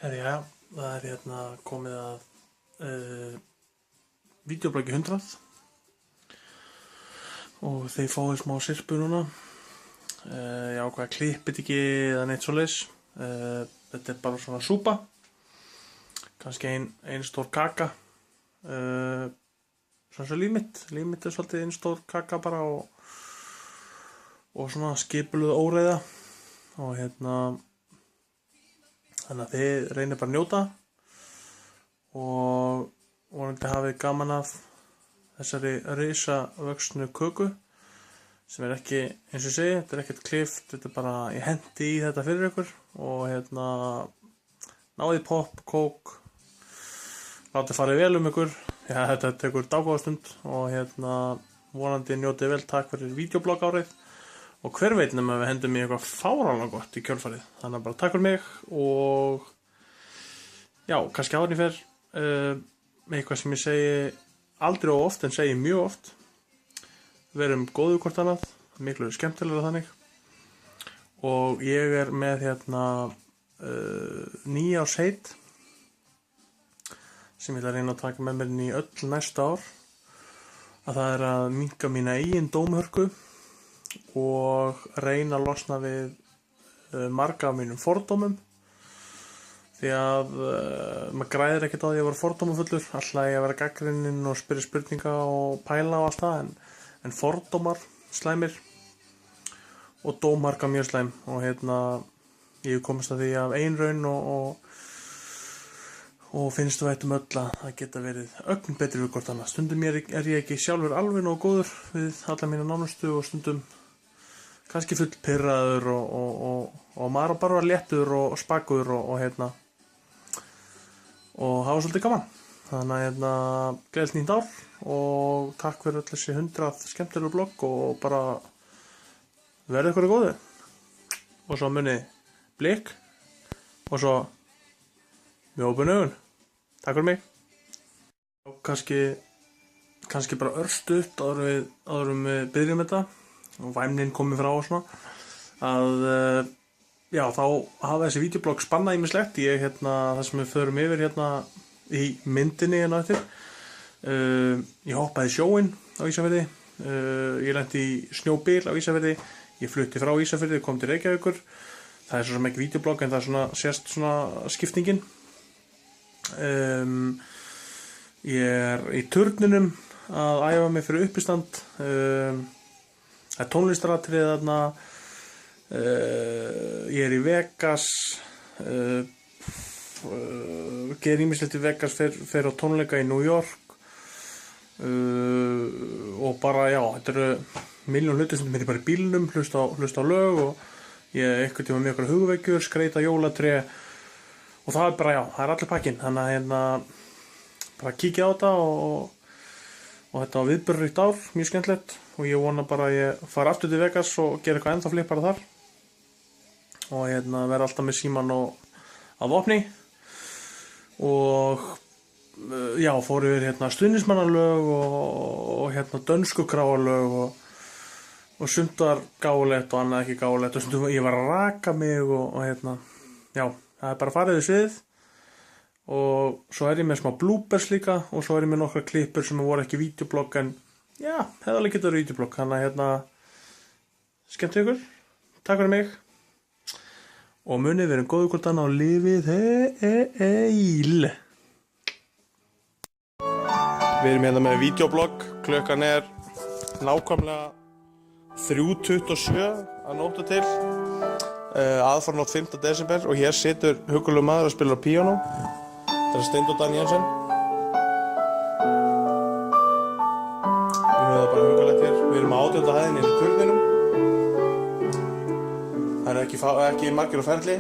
Herja, það komið að vídeobloggi 100 og þeir fáið smá sirpu núna. Ég ákvað að klippið ekki eða neitt svoleiðis. Þetta bara svona súpa, kannski ein stór kaka. Svona svo líf mitt svolítið ein stór kaka bara og svona skipuluð óreiða og þannig að þið reynir bara að njóta og vonandi hafið gaman af þessari risavöxnu köku sem ekki, eins og ég segi, þetta ekkert klift, þetta bara, ég hendi í þetta fyrir ykkur og náði popp, kók, látið farið vel ykkur, þetta tekur dágóða stund og vonandi njótið vel, takk fyrir vídeoblogg árið. Og hver veit nema við hendum í eitthvað fáránlega gott í kjölfarið. Þannig að bara takk fyrir mig og já, kannski áður en ég fer eitthvað sem ég segi aldrei of oft en segi mjög oft. Verum góðu hvort annað, miklu skemmtilegra þannig. Og ég er með nýársheit sem ég ætla að reyna að taka með mér inn í öll næsta ár. Að það er að minnka mína eigin dómhörku og reyna að losna við marga af mínum fordómum því að maður græðir ekkert á því að vera fordómafullur, alltaf ég að vera gagnrýninn og spyrja spurninga og pæla og allt það en fordómar slæmir og dómharka mjög slæm og ég hef komist að því af einraun og finnst þú öll að það geta verið ögn betri við hvort annað. Stundum er ég ekki sjálfur alveg nógu góður við alla mína nánustu og stundum kannski full pirraður og maður bara var léttur og spakur og hafa svolítið gaman. Þannig að gleðilegt nýtt ár og takk fyrir öll þessi 100 skemmtilegur blogg og bara verið ykkur góðu. Og svo munið blik og svo með opin augun. Takk fyrir mig. Og kannski bara örstutt áður við byrjum þetta og væmnin komið frá og svona að já, þá hafa þessi vídeoblogg spannað ýmislegt. Það sem við förum yfir í myndinni eftir. Ég hoppaði í sjóinn á Ísafirði. Ég lenti í snjóbil á Ísafirði. Ég flutti frá Ísafirði, kom til Reykjavíkur. Það er svo sem ekki vídeoblogg en það er svona sérst svona skiptingin. Ég er í turninum að æfa mig fyrir uppistand. Það er tónlistaratriði þarna. Ég er í Vegas. Ger ýmislegt í Vegas, fer á tónleika í New York. Og bara já, þetta eru milljón hlutir sem er bara í bílnum, hlusta á lög og ég einhvern tíma með okkur hugvekjur, skreita jólatré og það er bara já, það er allir pakkinn. Þannig að bara kíkja á þetta og þetta var viðburðuríkt ár, mjög skemmtilegt og ég vona bara að ég fari aftur til Vegas og gera eitthvað ennþá flippara þar og vera alltaf með síman og að vopni og já, fór yfir stuðningsmannalög og dönsku kráarlög og sumt var gáfulegt og annað ekki gáfulegt og stundum ég var að raka mig og já, það er bara farið í sviðið og svo er ég með smá bloopers líka og svo er ég með nokkra klippur sem voru ekki vídeoblogg en já, hefði alveg getað verið vídeoblogg. Þannig að skemmt ykkur, takk fyrir mig og munið verið góðu hvort annað og lifið heil. Við erum með vídeoblogg, klukkan er nákvæmlega 3:27 að nóttu til. Aðfarnótt 5. desember og hér situr huggulegur maður að spila á píanó. Það er Steindór Dan Jensen. Við höfum það bara huggulegt hér. Við erum á 18. hæðinni í turninum. Það er ekki margir á ferli.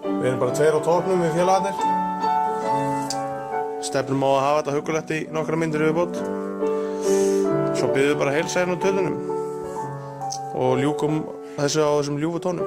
Við erum bara 2 á toppnum við félagarnir. Stefnum á að hafa þetta huggulegt í nokkra myndir yfirbót. Svo biðum við bara heilsa hérna á turninum og ljúkum þessu á þessum ljúfu tónum.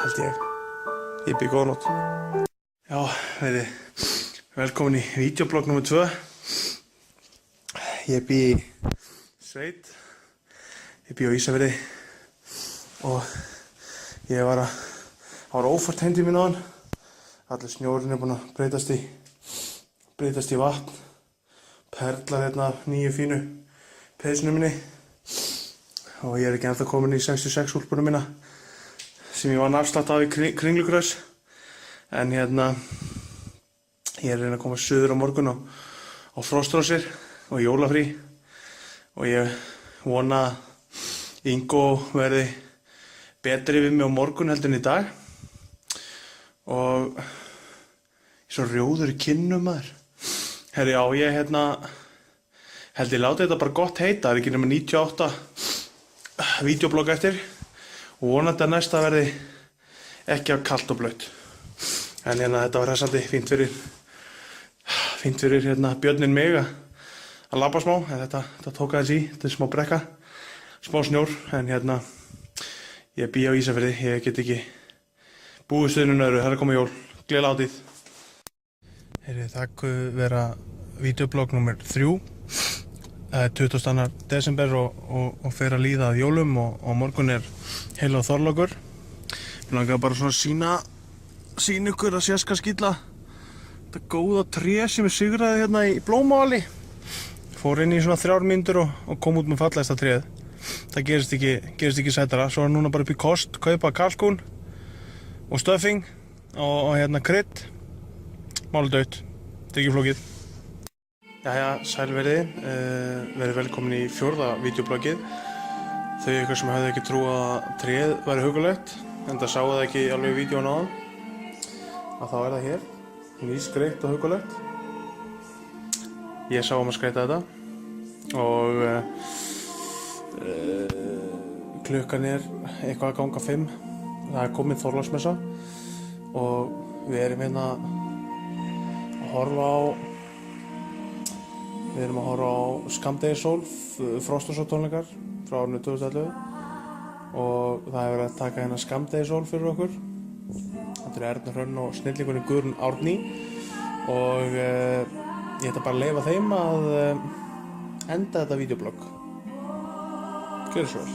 held ég. Ég bý góða nótt. Já, veiði, velkomin í vídeoblogg nr. 2. Ég bý í sveit, ég bý á Ísafirði og ég var ófært heim til mín áðan. Allur snjórinn búinn að breytast í vatn, perlar hérna af nýju fínu peysunum minni og ég ekki ennþá komin í 66 úlpuna mína sem ég var afslátt af í Kringlugrös. En hérna, ég að reyna að koma suður á morgun á frostrósir og jólafrí og ég vona að Ingo verði betri við mig á morgun heldur en í dag og ég er svo rjóður í kinnum maður. Herri, já, ég held ég láti þetta bara gott heita, það ekki nema 98 vídeoblogg eftir og vonandi að næsta verði ekki af kalt og blautt. En þetta var hressandi, fínt fyrir björninn mig að labba smá, en þetta tók aðeins í, þetta er smá brekka, smá snjór, en ég bý á Ísafirði, ég get ekki búið stuðinu öðru, það er að koma jól, gleðilega hátíð. Það vera vídeoblogg nr. 3, 22. desember og fer að líða að jólum og morgun er heila Þorlákur. Ég langaði bara svona sýna ykkur að sérska skýtla þetta góða tré sem sigraði hérna í Blómavali. Fór inn í svona 3 mínútur og kom út með fallegasta tréð. Það gerist ekki sætara. Svo er núna bara upp í kost, kaupa kalkún og stöffing og krydd. Málið dautt. Þetta er ekki flókið. Jæja, sælverði, verið velkomin í 4. vídeobloggið. Þau ykkur sem hefðu ekki trúað að tréð væri hugulegt, en það sáu það ekki alveg í vídeónu áðan, að þá er það hér, nýskreytt og hugulegt. Ég sá að skreyta þetta og klukkan er eitthvað að ganga 5. Það er komið Þorláksmessa og við erum hérna að horfa á Skammdegissól, Frostrósatónleikar frá árinu 2011 og það hefur verið að taka hérna Skammdegissól fyrir okkur. Þetta er Erna Hrönn og snillingurinn Guðrún Árný og ég ætla bara að leyfa þeim að enda þetta vídeoblogg. Gjörðu svo vel.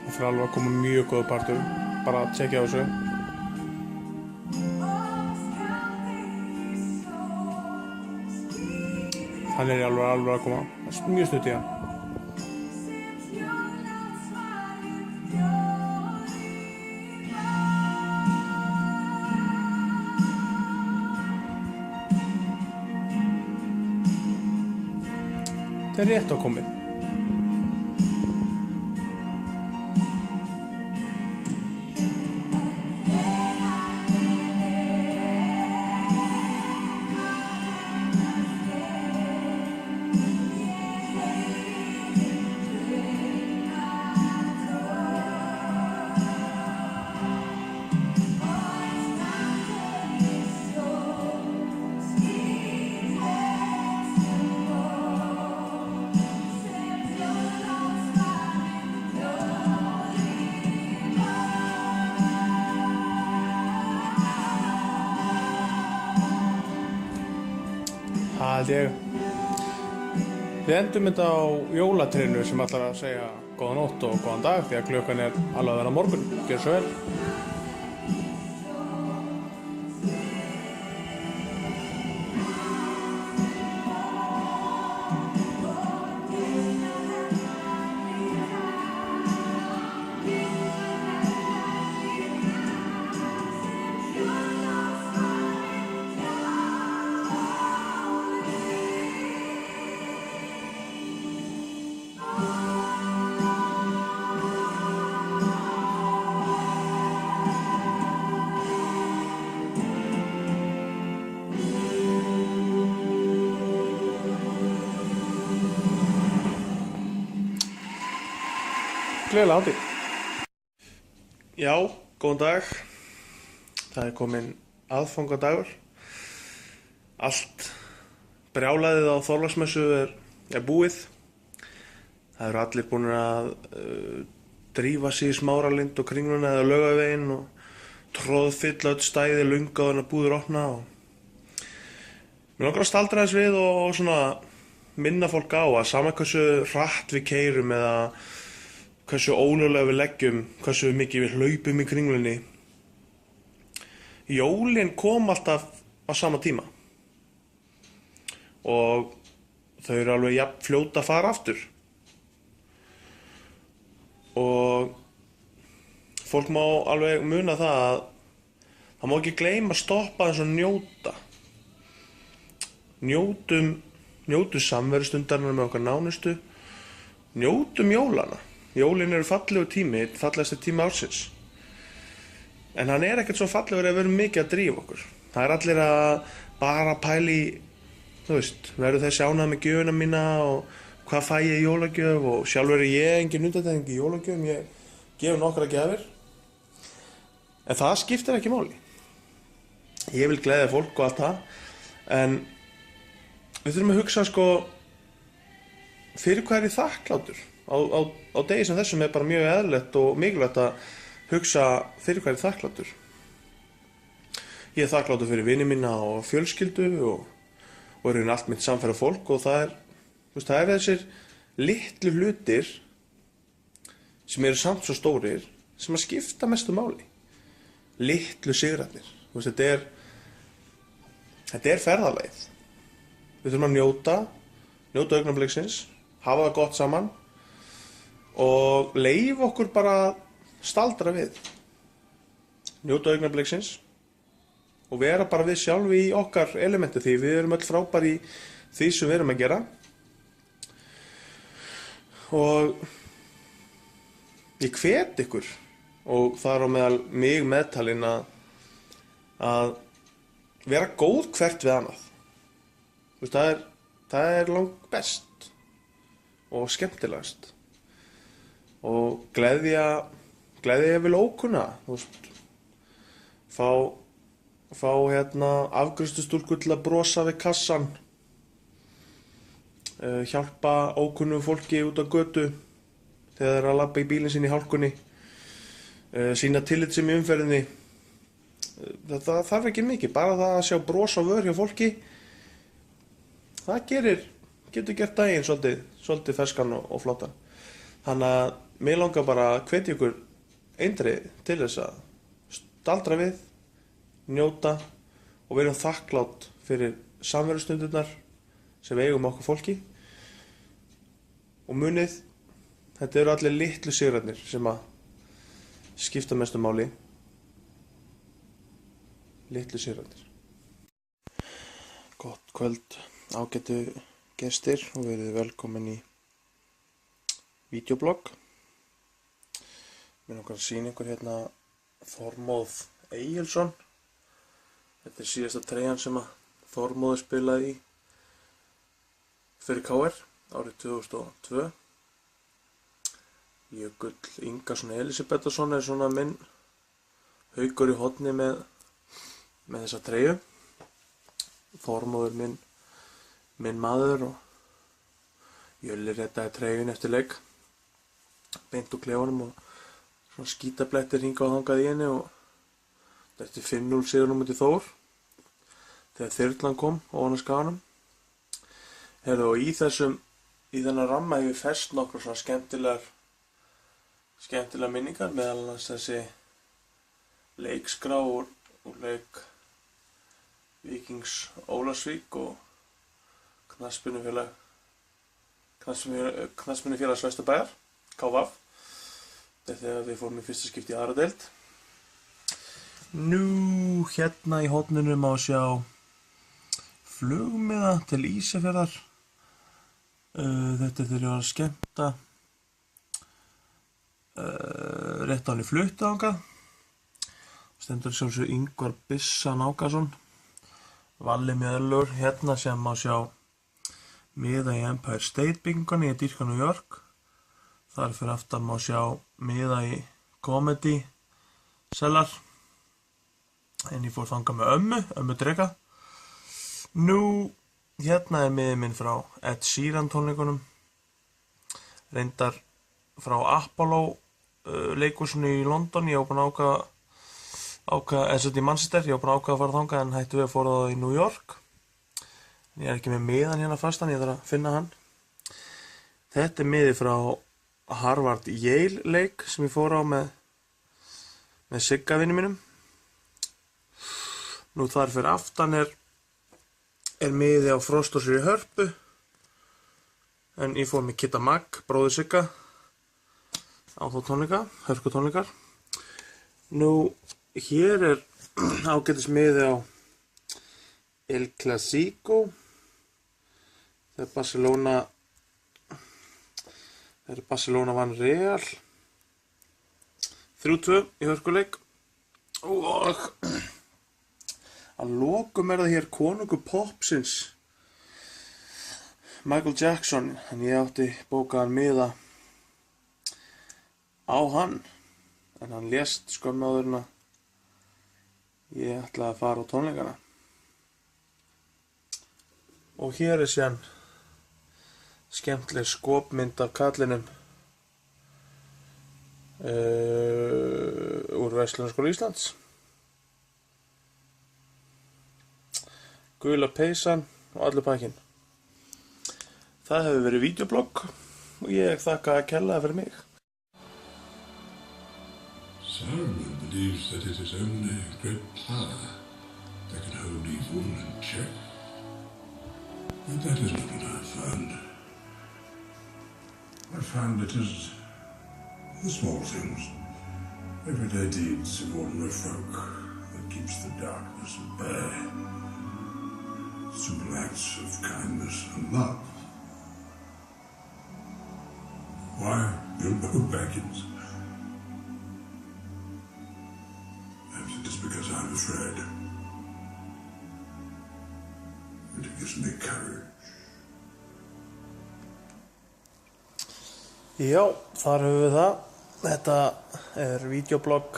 Það fyrir alveg að koma mjög góður partur, bara að tjekkja á þessu. Hann er alveg að koma, það er mjög stutt í hann. Það er rétt á komið. Það held ég. Við endum þetta á jólatrénu sem ætlar að segja góða nótt og góðan dag því að klukkan er alveg að vera morgun. Gjörðu svo vel. Gleðilega hátíð. Já, góðan dag. Það kominn aðfangadagur. Allt brjálæðið á Þorláksmessu er búið. Það eru allir búin að drífa sig í Smáralind og Kringluna eða Laugaveginn og tróðfylla öll stæði löngu áður en að búðir opna. Mér langar að staldra þess við og svona minna fólk á að sama hversu hratt við keyrum eða hversu ólöglega við leggjum, hversu mikið við hlaupum í Kringlunni. Jólin kom alltaf á sama tíma og þau eru alveg jafn fljót að fara aftur. Og fólk má alveg muna það að það má ekki gleyma að stoppa eins og njóta. Njótum samverustundarinnar með okkar nánustu. Njótum jólana. Jólin eru fallegu tími, fallegasti tími ársins. En hann er ekkert svo fallegur ef við erum mikið að drífa okkur. Það er allir að bara pæla í, þú veist, verður þessi ánægð með gjöfina mína og hvað fæ ég í jólagjöf og sjálfur er ég engin undantekning í jólagjöfum, ég gef nokkra gjafir. En það skiptir ekki máli. Ég vil gleðja fólk og allt það, en við þurfum að hugsa sko fyrir hvað er ég þakklátur. Á degi sem þessum er bara mjög eðlilegt og mikilvægt að hugsa fyrir hvað er ég þakklátur. Ég er þakklátur fyrir vini mína og fjölskyldu og er allt mitt samferða fólk og það er þessir litlu hlutir sem eru samt svo stórir sem að skipta mestu máli. Litlu sigrarnir. Þetta er ferðalagið. Við þurfum að njóta augnabliksins, hafa það gott saman og leyfa okkur bara að staldra við. Njóta augnabliksins og vera bara við sjálf í okkar elementi því við erum öll frábær í því sem við erum að gera. Og ég hvet ykkur og það er á meðal mig meðtalinn að vera góð hvert við annað. Það er langt best og skemmtilegast og gleðja vil ókunna, fá afgreiðslustúlku til að brosa við kassan, hjálpa ókunnu fólki út á götu þegar þeir eru að labba í bílinn sinn í hálkunni, sýna tillitssemi í umferðinni. Það þarf ekki mikið, bara það að sjá bros á vör hjá fólki, það getur gert daginn svolítið ferskan og flottan. Þannig að mig langar bara að hvetja ykkur eindregið til þess að staldra við, njóta og vera þakklátt fyrir samverustundirnar sem við eigum okkur fólki. Og munið, þetta eru allir litlu sigrarnir sem að skipta mestu máli. Litlu sigrarnir. Gott kvöld, ágætu gestir og verið velkomin í vídeoblogg. Mér langar að sýna ykkur hérna Þormóð Egilsson. Þetta er síðasta treyjan sem að Þormóður spilaði í fyrir KR árið 2002. Jökull Ingason Elisabethsson er svona minn haukur í horni með þessa treyju. Þormóður minn maður og Jölli reddaði treyjun eftir leik beint úr klefanum og svona skítablettir hingað og þangað í henni og þetta er 5-0 sigurinn á móti Þór þegar þyrlan kom ofan á skaganum. Og í þennan ramma hefur fest nokkur svona skemmtilegar minningar, meðal annars þessi leikskrá úr leik Víkings Ólafsvík og knattspyrnufélags Vesturbæjar, KVF. Þetta er þegar við fórum í fyrsta skipti í aðra deild. Nú, hérna í horninu má sjá flugmiða til Ísafjarðar. Þetta er þegar ég var að skemmta rétt án í fluttu þangað. Stendur sjálfsög Ingvar Bissan Ákason, Valli Mjöðlur, hérna sem má sjá miða í Empire State byggingunni í dýrka New York. Þar fyrir aftan má sjá miða í Comedy Cellar. En ég fór þangað með ömmu Dreka. Nú, hérna miði minn frá Ed Sheeran tónleikunum. Reyndar frá Apollo leikhúsinu í London. Ég var búinn að ákveða í Manchester. Ég var búinn að ákveða að fara þangað en hættu við að fóra það í New York. Ég ekki með miðan hérna fastan, ég þarf að finna hann. Þetta miði frá Harvard Yale leik sem ég fór á með Sigga vinni mínum. Nú þar fyrir aftan er miði á Frostossi í Hörpu. En ég fór með Kitta Magg, bróður Sigga, á þá tónleika, Hörpu tónleikar. Nú hér er ágætis miði á El Clasico. Það er Barcelona vann Real 3-2 í hörkuleik. Og að lokum er það hér konungur popsins Michael Jackson, en ég átti bókaðan miða á hann, en hann lést skömmu áður en ég ætlaði að fara á tónleikana. Og hér er síðan skemmtileg skopmynd af kallinum úr Verslunarskóla Íslands. Gula peysan og allur pakkinn. Það hefur verið vídeoblogg og ég þakka að kærlega fyrir mig. Saruman believes that it is only great power that can hold evil in check. But that is not what I found. I found it is the small things, everyday deeds of ordinary folk that keeps the darkness at bay. Simple acts of kindness and love. Why Bilbo Baggins? Perhaps it is because I'm afraid. And it gives me courage. Já, þar höfum við það. Þetta er vídeoblogg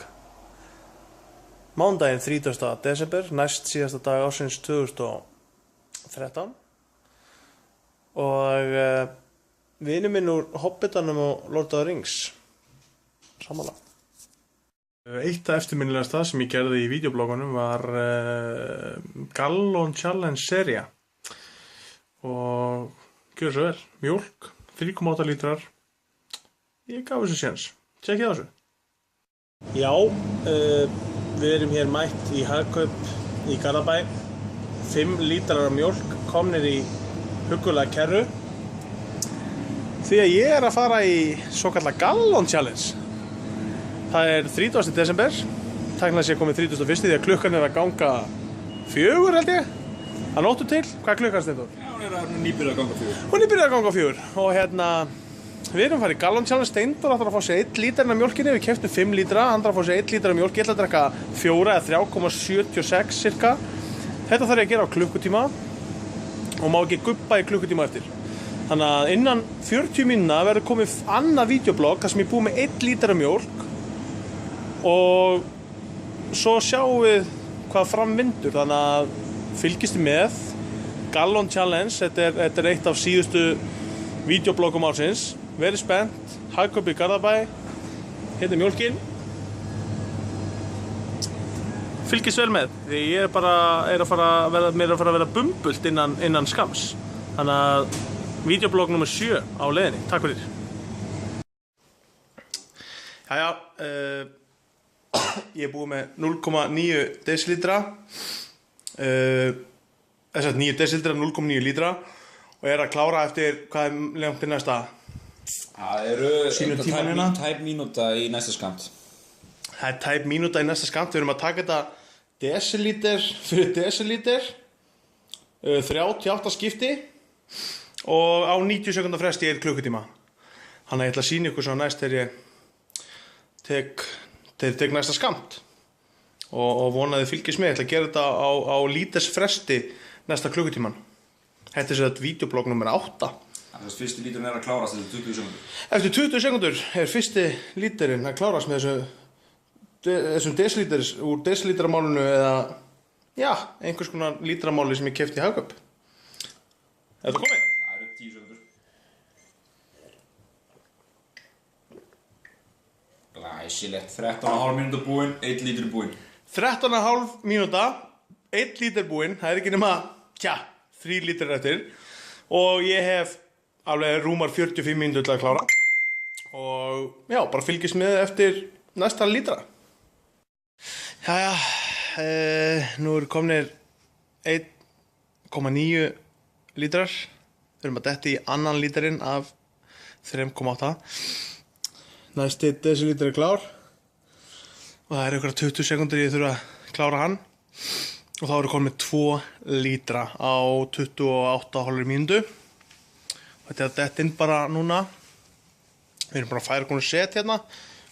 mánudaginn 30. desember, næst síðasta dag ársins 2013. Og vinur minn úr Hobbitanum og Lord of the Rings. Sammála. Eitt af eftirminnilegasta sem ég gerði í vídeobloggunum var Gallon Challenge sería. Og gjör svo vel. Mjólk, 3,8 lítrar. Ég gaf þessu séns. Tjekkið á þessu. Já, við erum hér mætt í Hagkaup í Garðabæ. 5 lítrar af mjólk komnir í huggulega kerru. Því að ég er að fara í svokallað Gallon Challenge. Það er 30. desember. Tæknilega sé komið 31. því að klukkan er að ganga 4 held ég. Það nóttu til. Hvað er klukkan Steindór? Já, hún er nýbyrjað að ganga 4. Hún er byrjað að ganga 4 og við erum farið í Gallon Challenge. Steindór ætlar að fá sér 1 lítra af mjólkinni. Við keyptum 5 lítra, hann ætlar að fá sér 1 lítra af mjólk. Ég ætla að drekka 4 eða 3,76 cirka. Þetta þarf ég að gera á klukkutíma og má ekki gubba í klukkutíma eftir. Þannig að innan 40 mínúna verður komið annað vídeoblogg þar sem ég búið með 1 lítra af mjólk og svo sjáum við hvað framvindur. Þannig að fylgist með Gallon Challenge. Þetta er eitt af síðustu vídeobloggum ársins. Verið spennt, Hagkaup í Garðabæ, hérna mjólkin. Fylgist vel með, því ég er að fara að vera bumbult innan skams. Þannig að vídeoblogg nummer 7 á leiðinni. Takk fyrir. Jæja, ég er búið með 0,9 desilítra. 9 desilítra, 0,9 lítra og er að klára eftir hvað er lengt til næsta. Það eru tæp mínúta í næsta skamt. Það er tæp mínúta í næsta skamt. Við erum að taka þetta desilíter fyrir desilíter, 38 skipti og á 90 sekúndar fresti er klukkutíma. Þannig að ég ætla að sýna ykkur svo næst þegar ég tek næsta skamt og vonaði fylgist með. Ég ætla að gera þetta á líters fresti næsta klukkutíman. Þetta er svo þetta vídeoblogg nummer 8. Þannig að fyrsti líturinn að klárast eftir 20 sekundur. Eftir 20 sekundur fyrsti líturinn að klárast með þessum desilítur úr desilítramálinu eða, já, einhvers konar lítramáli sem ég keypti í Hagkaup. Er þetta komið? Það eru 10 sekundur. Glæsilegt, 13,5 mínútur búinn, 1 lítur búinn. 13,5 mínúta, 1 lítur búinn, það er ekki nema, 3 lítrar eftir og ég hef alveg rúmar 45 mínútur til að klára og já, bara fylgist með eftir næsta lítra. Jæja, nú eru komnir 1,9 lítrar, þurfum að detta í annan lítarinn af 3,8. Næsti desilítur klár og það eru ykkur 20 sekundur ég þurfa að klára hann og þá eru komið 2 lítra á 28,5 mínútu. Þetta er að detta inn bara núna. Við erum bara að færa konur set hérna,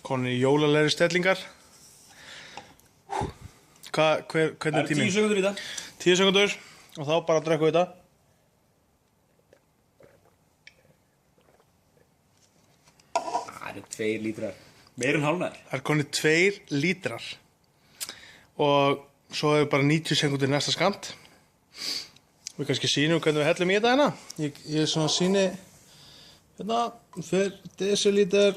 konur í jólalegri stellingar. Hvernig er tíminn? 10 sekundur í það. 10 sekundur og þá bara að drekka þetta. Það eru 2 lítrar. Meir en hálfnaður. Það er konið 2 lítrar og svo er bara 90 sekundur næsta skamt. Við kannski sýnum hvernig við hellum í þetta hérna. Ég svona sýni hérna, fyrir desilítur.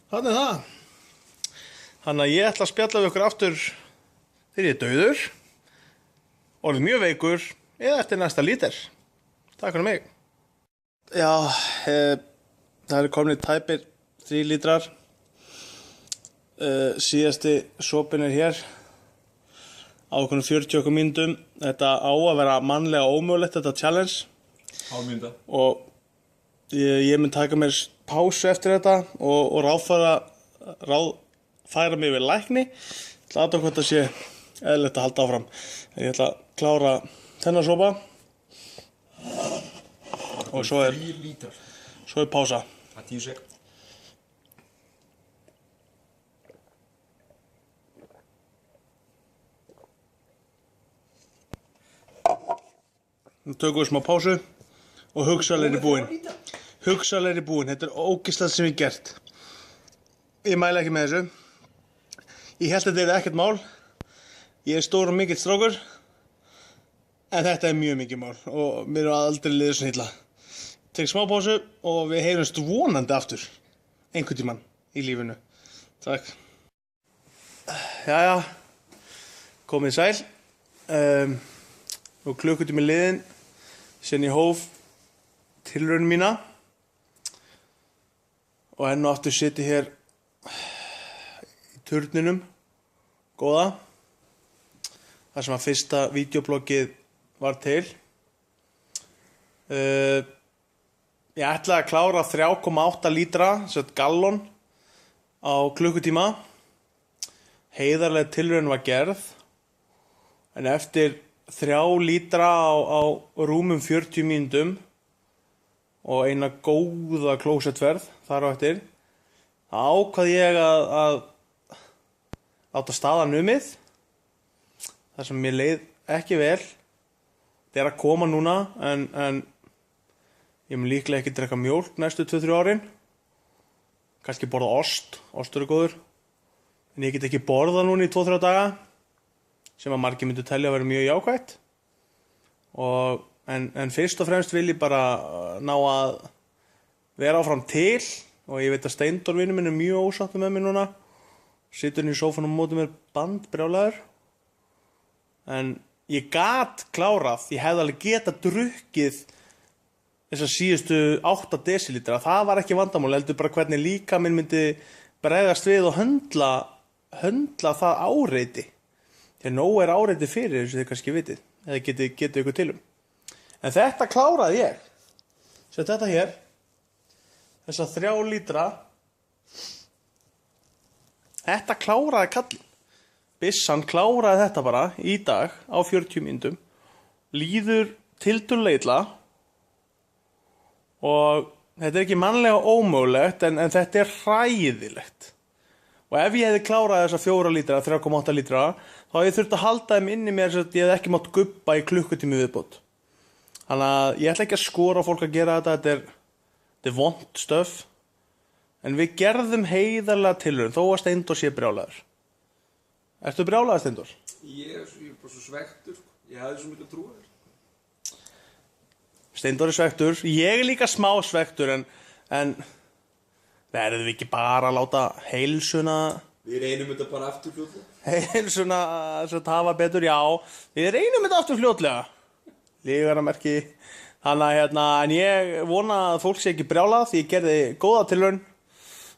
Þannig er það. Þannig að ég ætla að spjalla við ykkur aftur þegar ég er dauður, orðið mjög veikur eða eftir næsta lítur. Takk fyrir mig. Já, það eru komin tæpir 3 lítrar. Síðasti sopin er hér á okkur 40 mínútum. Þetta á að vera mannlega ómögulegt, þetta challenge. Hálf mínúta. Og ég mun taka mér pásu eftir þetta og ráðfæra mig við lækni. Ég ætla að hvort það sé eðlilegt að halda áfram. Ég ætla að klára þennan sopa og svo er pása. Það er 10 sek. Nú tökum við smá pásu og hugsalegri búinn. Hugsalegri búinn, þetta er ógeðslega sem ég gert. Ég mæla ekki með þessu. Ég held að þetta er ekkert mál. Ég er stór og mikill strákur. En þetta er mjög mikið mál og mér er aldrei liðið svona illa. Tek smá pásu og við heyrumst vonandi aftur. Einhvern tímann í lífinu. Takk. Jæja, komið sæl. Og klukkutími liðinn sem ég hóf tilraun mína og enn og aftur sitja hér í turninum góða þar sem að fyrsta vídeobloggið var til. Ég ætlaði að klára 3,8 lítra gallon á klukkutíma. Heiðarleg tilraun var gerð en eftir 3 lítra á rúmum 40 mínútum og eina góða klósettferð þar á eftir. Það ákvað ég að láta staðar numið þar sem mér leið ekki vel. Það er að koma núna en ég mun líklega ekki drekka mjólk næstu 2-3 árin. Kannski borða ost, ostur er góður. En ég get ekki borða núna í 2-3 daga. Sem að margir myndu telja að vera mjög jákvætt en fyrst og fremst vil ég bara ná að vera áfram til og ég veit að Steindór vinur minn er mjög ósáttur með mér núna situr í sófanum á móti mér bandbrjálaður en ég gat klárað ég hefði alveg getað drukkið þessar síðustu 8 desilítra það var ekki vandamál heldur bara hvernig líkaminn myndi bregðast við og höndla það áreiti. Þegar nóg er áreiti fyrir eins og þið kannski vitið, eða getið ykkur til En þetta kláraði ég. Sett þetta hér, þessa 3 lítra. Þetta kláraði kallinn. Byssan kláraði þetta bara í dag á 40 mínútum. Líður tiltölulega illa og þetta er ekki mannlega ómögulegt en þetta er hræðilegt. Og ef ég hefði klárað þessa 4 lítra, 3,8 lítra, þá hefði ég þurft að halda þeim inni mér svo að ég hefði ekki mátt gubba í klukkutími viðbót. Þannig að ég ætla ekki að skora á fólk að gera þetta er vont stöf en við gerðum heiðarlega tilraun þó að Steindór sé brjálaður. Ertu brjálaður, Steindór? Ég er bara svo svektur, ég hafði svo mikið að trúa þér. Steindór er svektur, ég er líka smá svektur en verðum við ekki bara að láta heilsuna Við reynum þetta bara aftur fljótlega. Heilsuna að hafa betur, já. Við reynum þetta aftur fljótlega. Lífverðarmerki. Þannig að en ég vona að fólk sé ekki brjálað því ég gerði góða tilraun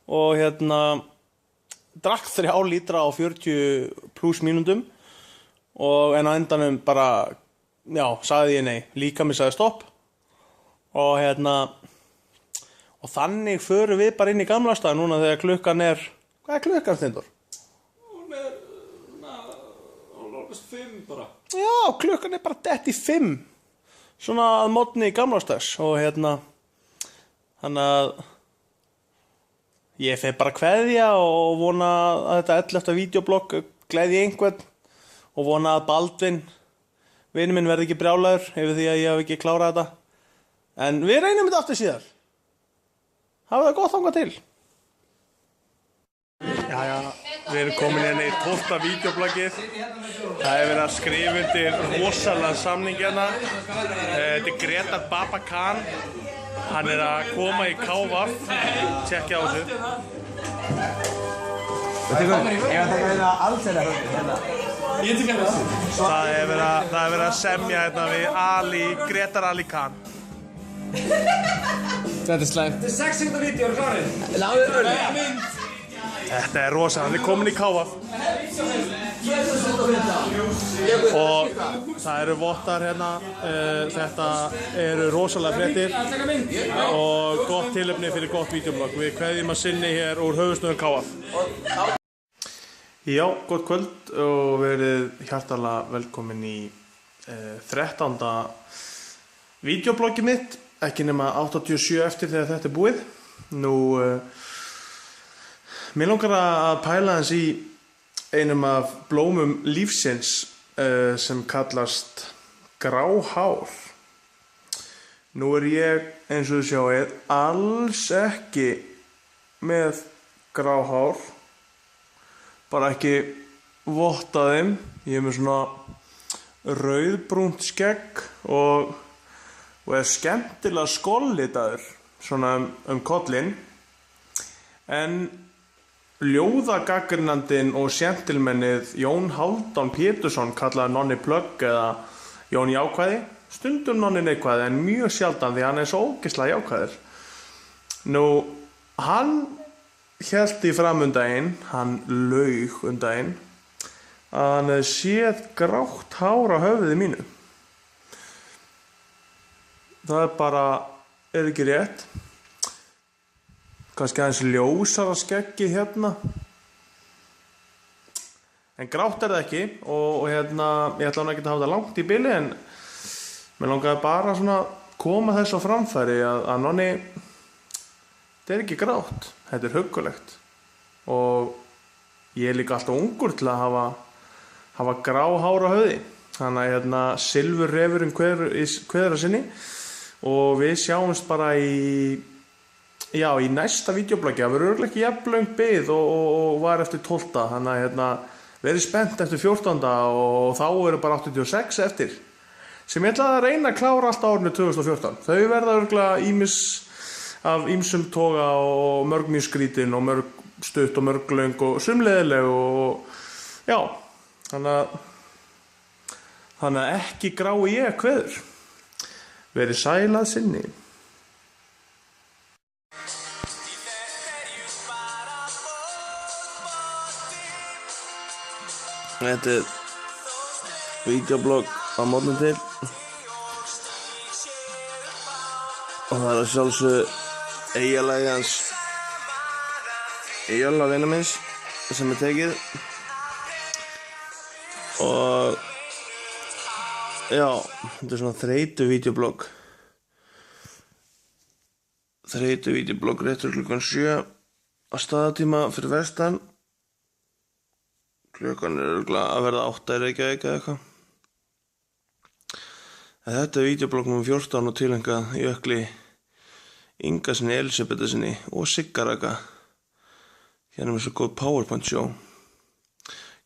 og drakk 3 lítra á 40 pluss mínútum og en á endanum bara, já, sagði ég nei. Líkaminn sagði stopp og og þannig förum við bara inn í gamla stað núna þegar klukkan er, hvað er klukkan, Steindór? Hún er, orðast 5 bara. Já, klukkan er bara dett í 5. Svona að morgni í gamlástags og þannig að ég fer bara að kveðja og vona að þetta 11. vídeoblogg gleðji einhvern og vona að Baldvin, vinur minn, verði ekki brjálaður yfir því að ég hef ekki klárað þetta. En við reynum þetta aftur síðar. Hafið það gott þangað til. Jæja, við erum komin í 12. vídeobloggið. Það verið að skrifa undir rosalega samning Þetta er Gretar Babakan. Hann er að koma í KVF. Tjekkja á þessu. Ef það tekur hérna alls hérna. Ég tek hérna þessu. Það er verið að semja við Gretar Ali Khan. Þetta er slæmt. Þetta er 6 sekundar vídeo, er klárið? Láðu öll. Þetta er rosa, hann er komin í KVF. Og það eru vottar hérna, þetta eru rosalega fréttir og gott tilefni fyrir gott vídeoblogg. Við kveðjum að sinni hér úr höfuðstöðum KVF. Já, gott kvöld og verið hjartalega velkomin í 13. vídeobloggi mitt, ekki nema 87 eftir þegar þetta er búið. Mér langar að pæla hans í einum af blómum lífsins sem kallast gráhár. Nú er ég, eins og þið sjáið, alls ekki með gráhár, bara ekki votta þeim. Ég er með svona rauðbrúnt skegg og er skemmtilega skollitaður svona kollinn. En ljóðagagnrýnandinn og sjentilmennið Jón Hálfdán Pétursson, kallaður Nonni Plögg eða Jón Jákvæði, stundum Nonni Neikvæði en mjög sjaldan því hann er svo ógeðslega jákvæður. Hann hélt í fram daginn, hann laug daginn, að hann hefði séð grátt hár á höfði mínu. Það er ekki rétt. Kannski aðeins ljósara skeggið hérna. En grátt er það ekki og ég ætla hann ekki að hafa það langt í bili en mér langaði bara svona koma þess á framfæri að Nonni, þetta er ekki grátt, þetta er huggulegt og ég er líka alltaf ungur til að hafa grá hár á höfði. Þannig að silfurrefurinn kveður að sinni og við sjáumst bara í næsta vídeobloggi. Það verður örugglega ekki jafn löng bið og var eftir 12. Þannig að verið spennt eftir 14. og þá eru bara 86 eftir. Sem ég ætla að reyna að klára allt á árinu 2014. Þau verða örugglega af ýmsum toga og mörg mjög skrítin og mörg stutt og mörg löng og sumleiðileg og já. Þannig að ekki grái ég kveður. Verið sæl að sinni. Þetta er vídeoblogg á morgun til og það er að sjálfsögðu eiginlega hans Eyjólf vinur minns sem er tekið og já, þetta er svona þreytu vídeoblogg réttur klukkan 7 að staðartíma fyrir vestan. Klukkan er örugglega að verða 8 í Reykjavík eða eitthvað. Þetta er vídeoblogg nr. 14 og tilengað Jökli Ingasinni, Elísabetarsinni og Sigga Raka. Hérna með svo góð PowerPoint sjó.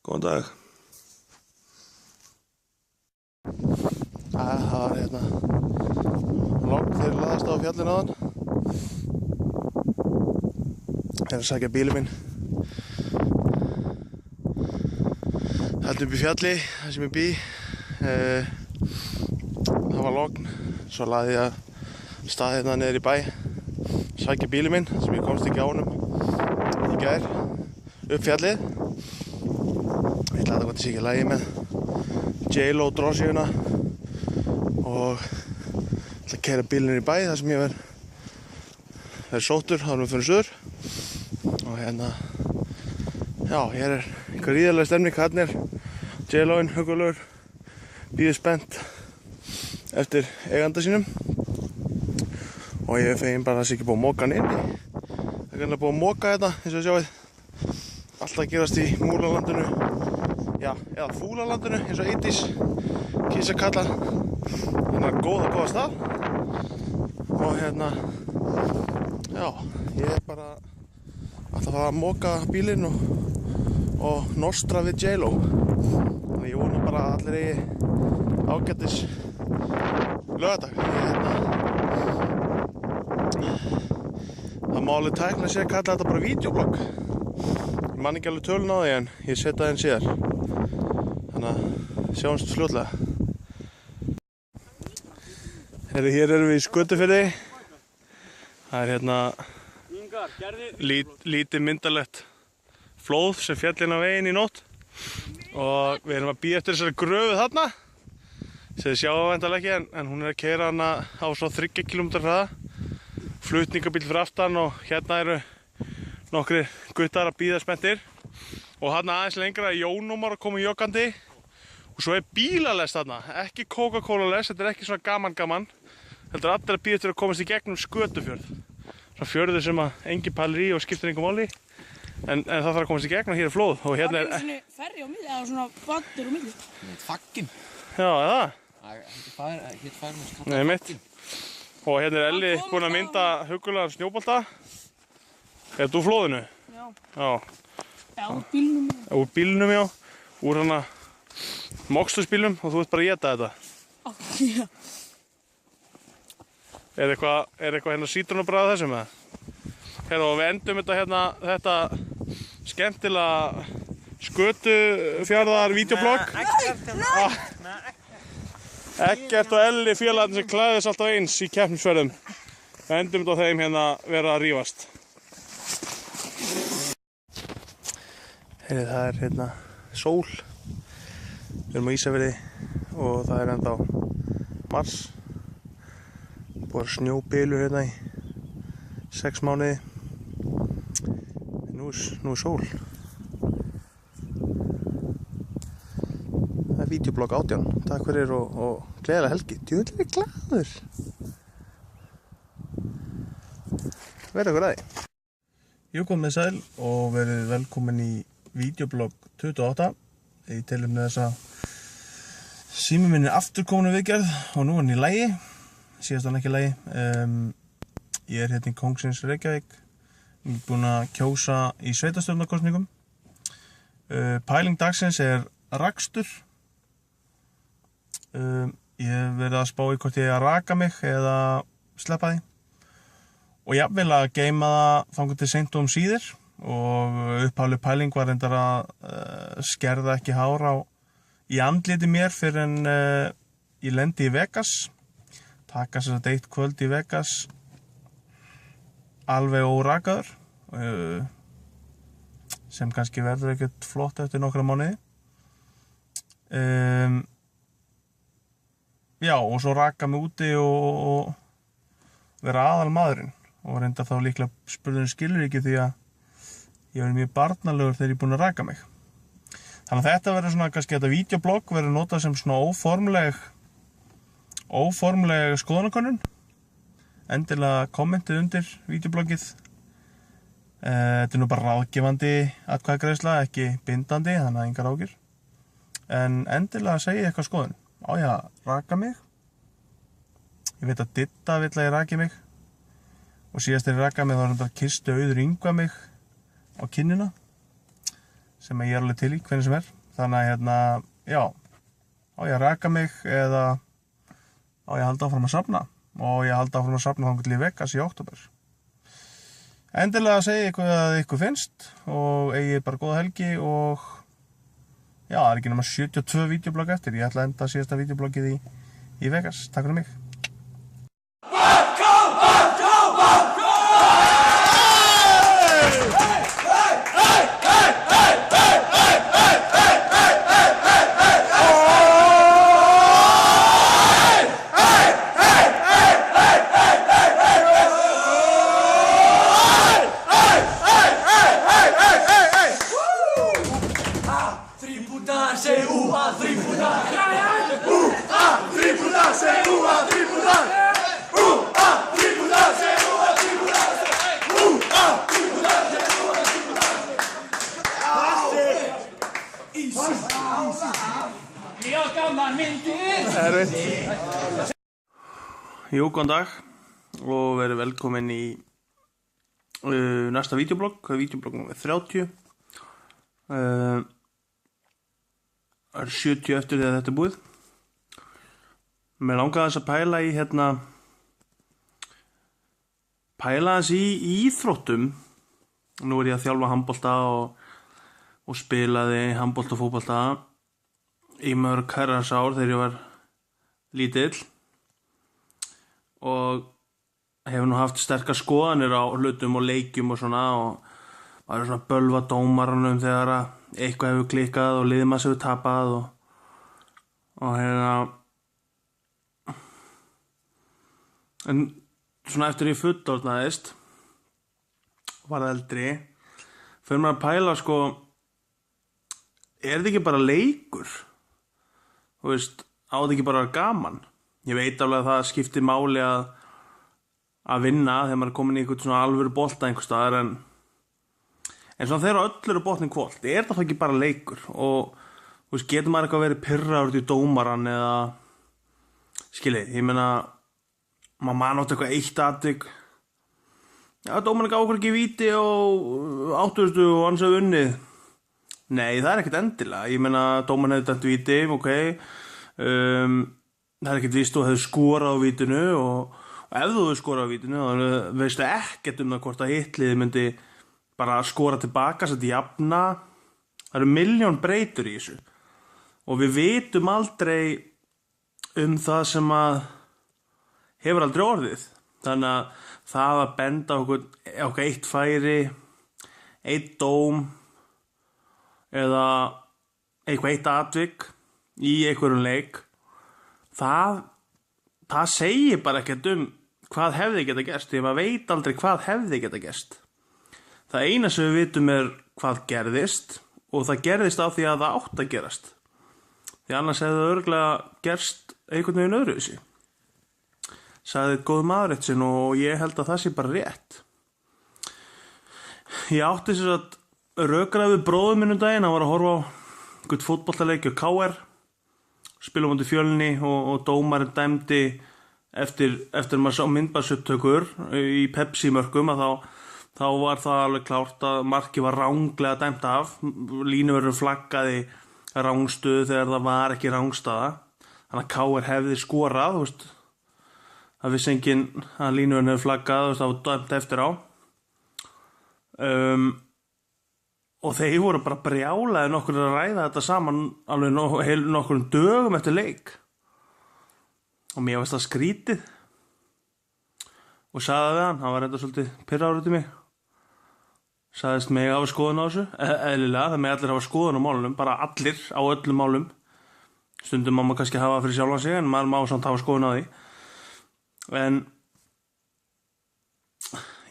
Góðan dag. Það var hérna logg þegar laðast á fjallinu áðan. Ég er að sækja bílinn minn. Haldum upp í fjalli, það sem ég bý. Það var logn, svo laði ég að stað hérna niður í bæ, sækja bílinn minn sem ég komst ekki á honum í gær, upp fjallið. Ég ætla að þetta sé ekki lagi með J-Lo drossíuna og ætla að keyra bílinn í bæ þar sem ég verð sóttur þá erum við fyrir suður. Og hérna, já, hér er einhver ríðarlega stemning, hérna er J-Loinn, huggulegur, bíður spennt eftir eiganda sínum og ég er feginn bara að það sé ekki búið að moka hann inni. Það er kannski búið að moka þetta eins og sjáið alltaf gerast í Múlalandinu, já, eða Fúlalandinu eins og Eydís kýs að kalla þennan góða stað. Og hérna, já, ég er bara alltaf að fara að moka bílinn og nostra við J-Lo. Þannig ég vona bara að allir eigi ágætis laugardag. Það má alveg tækna sér að kalla þetta bara vídeoblogg. Ég man ekki alveg tölun á því en ég setja það inn síðar. Þannig að sjáumst fljótlega. Hér erum við í Skötufirði. Það er hérna lítið myndalegt flóð sem féll inn á veginn í nótt. Og við erum að bíða eftir þessari gröfu þarna. Sem þið sjáum væntanlega ekki en hún er að keyra hana á svo 3 km hraða. Flutningabíll fyrir aftan og hérna eru nokkrir guttar að bíða spenntir. Og hérna aðeins lengra er Jónúmar að koma joggandi. Og svo er bílalest þarna, ekki Coca-Cola-lest, þetta er ekki svona gaman. Þetta er allir að bíða eftir að komast í gegnum Skötufjörð. Svona fjörður sem að enginn pælir í og skiptir engum máli. En það þarf að komast í gegnum, hér er flóð og hérna er... Það er svona ferri á milli, eða svona vatnir á milli. Fagginn. Já, eða? Hér fær mér skalla Nei, mitt. Og hérna er Elli búinn að mynda huggulegan snjóbolta. Er þú flóðinu? Já. Já. Já, úr bílnum. Úr bílnum, já. Úr hana mokstusbílnum og þú ert bara að éta þetta. Já. Er eitthvað hérna sítrónubragð þessum eða? Hérna og við endum þetta skemmtilega Skötufjarðar vídeoblogg. Eggert og Elli félagarnir sem klæðist alltaf eins í keppnisferðum. Við endum þetta á þeim hérna vera að rífast. Það er hérna sól. Við erum á Ísafirði og það er ennþá mars. Búið að snjóbylur hérna í 6 mánuði. Nú er sól. Það er vídeoblogg 18. Takk fyrir og gleðilega helgi. Djöfull er ég glaður. Verið ykkur að því. Jú, komið sæl og verið velkomin í vídeoblogg 28. Í tilefni þess að síminn minn er aftur komin viðgerð og nú er hann í lagi. Síðast hann ekki í lagi. Ég er hérna í Kóngsins Reykjavík. Ég er búinn að kjósa í sveitarstjórnarkosningum. Pæling dagsins er rakstur. Ég hef verið að spá í hvort ég að raka mig eða sleppa því. Og jafnvel að geyma það þangað til seint og síðir. Og upphafleg pæling var reyndar að skerða ekki hár í andliti mér fyrir en ég lendi í Vegas. Taka sér að eitt kvöld í Vegas alveg órakaður sem kannski verður ekkert flott eftir nokkra mánuði. Já, og svo raka mig úti og vera aðal maðurinn og reynda þá líklega spurðurinn skilur ekki því að ég verið mjög barnalegur þegar ég er búinn að raka mig. Þannig að þetta verður svona kannski þetta vídeoblogg verður notað sem svona óformleg skoðanakönnun. Endilega kommentið undir vídeobloggið. Þetta er nú bara ráðgefandi atkvæðagreiðsla, ekki bindandi, þannig að engar áhyggjur. En endilega segja eitthvað skoðun. Á ég að raka mig Ég veit að Didda vill að ég raki mig. Og síðast þegar ég rakaði mig þá var þetta kyssti Auður Yngva mig á kinnina. Sem ég alveg til í, hvernig sem Þannig að já. Á ég að raka mig eða á ég að halda áfram að safna. Og ég halda áfram að safna þangað til í Vegas í október. Endilega segja ykkur að ykkur finnst og eigið bara góða helgi og já, það ekki nema 72 vídeoblogg eftir. Ég ætla að enda síðasta vídeobloggið í Vegas. Takk fyrir mig. Jú, góðan dag og verið velkomin í næsta vídeoblogg nr. 30. Það er 70 eftir þegar þetta er búið. Mér langaði þess að pæla þess í íþróttum. Nú er ég að þjálfa handbolta og spilaði handbolta og fótbolta í mörg herrans ár þegar ég var lítill. Og hefur nú haft sterkar skoðanir á hlutum og leikjum og svona og maður svona bölva dómaranum þegar að eitthvað hefur klikkað og liðið maður hefur tapað og en svona eftir ég fullorðnaðist varð eldri fyrir maður að pæla sko er þetta ekki bara leikur? Þú veist, á þetta ekki bara að vera gaman? Ég veit alveg að það skiptir máli að vinna þegar maður er komin í eitthvað svona alvöru bolta einhvers staðar en svona þegar öll eru botnin hvolft, er það ekki bara leikur og þú veist, getur maður eitthvað verið pirraður út í dómaran eða skiljið, ég meina maður man átt eitthvað eitt atvik dómaran gaf okkur ekki víti og 80 og hans hefur unnið. Nei, það er ekkert endilega, ég meina dómaran hefur dæmt víti, ok það er ekkert víst þú hefur skorað á vítinu og ef þú hefur skorað á vítinu þá veistu ekkert það hvort að hitliði myndi bara skora tilbaka svo þetta jafna. Það eru milljón breytur í þessu og við vitum aldrei það sem að hefur aldrei orðið. Þannig að það að benda okkur eitt færi, eitt dóm eða eitthvað eitt atvik í einhverjum leik það segir bara ekkert hvað hefði geta gerst því maður veit aldrei hvað hefði geta gerst. Það eina sem við vitum hvað gerðist og það gerðist á því að það átt að gerast því annars hefði það örugglega gerst einhvern veginn öðruvísi. Sagði góð maður eitt sinn og ég held að það sé bara rétt. Ég átti þess að rökraði við bróðum minn daginn, hann var að horfa á einhvern fótboltaleik og KR spilum undir Fjölni og dómarinn dæmdi eftir maður sá myndbandsupptökur í Pepsi mörkum að þá var það alveg klárt að markið var ranglega dæmt af. Línuvörður flaggaði rangstöðu þegar það var ekki rangstaða. Þannig að KR hefði skorað, þú veist. Það vissi enginn að línuvörðurinn hefði flaggað, það var dæmt eftir á. Og þeir voru bara brjálaðir nokkur að ræða þetta saman alveg nokkurum dögum eftir leik. Og mér varst það skrítið. Og sagði við hann var þetta svolítið pirraður út í mig. Sagðist mig hafa skoðun á þessu. Eðlilega, það með allir hafa skoðun á málunum, bara allir á öllum málum. Stundum má maður kannski hafa fyrir sjálfan sig, en maður má samt hafa skoðun á því. En,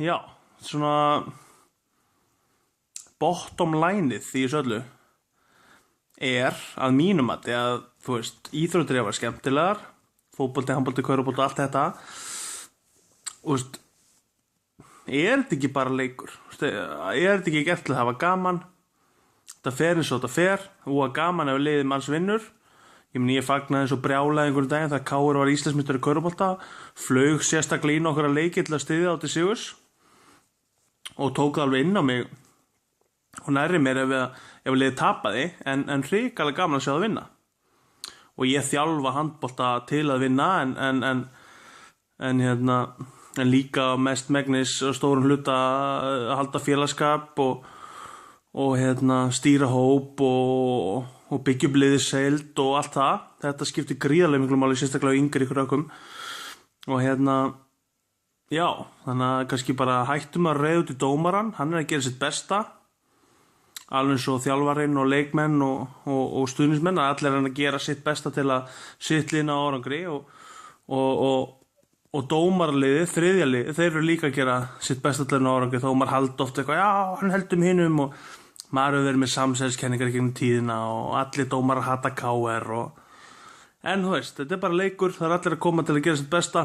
já, svona bottom lineið því þessu öllu að mínum mati að, þú veist, íþróttir eru að vera skemmtilegar, fótbolti, handbolti, körfubolti, allt þetta, þú veist, þetta ekki bara leikur? Þetta ekki gert til að hafa gaman? Þetta fer eins og þetta fer, og að gaman ef liðið manns vinnur. Ég fagnaði svo brjálaði einhvern daginn þegar KR var Íslandsmeistari í körfubolta, flaug sérstaklega inn okkar að leiki til að styðja á til sigurs og tók það alveg inn á mig og nærri mér ef liðið tapaði en hrikalega gaman að sjá það vinna. Og ég þjálfa handbolta til að vinna en líka mest megnis og stórum hluta að halda félagskap og stýra hóp og byggja upp liðsheild og allt það. Þetta skiptir gríðarlega miklu máli, sérstaklega yngri krökkum. Og já, þannig að kannski bara hættum að reiða út í dómarann, hann að gera sitt besta. Alveg eins og þjálfarinn og leikmenn og stuðningsmenn, að allir að gera sitt besta til að sitt lið ná árangri og dómaraliðið, þriðja liðið, þeir eru líka að gera sitt besta til að ná árangri, þó maður haldi oft eitthvað, já, hann heldum hinum og maður hefur verið með samsæðiskenningar gegnum tíðina og allir dómarar hata KR en þú veist, þetta er bara leikur, það er allir að koma til að gera sitt besta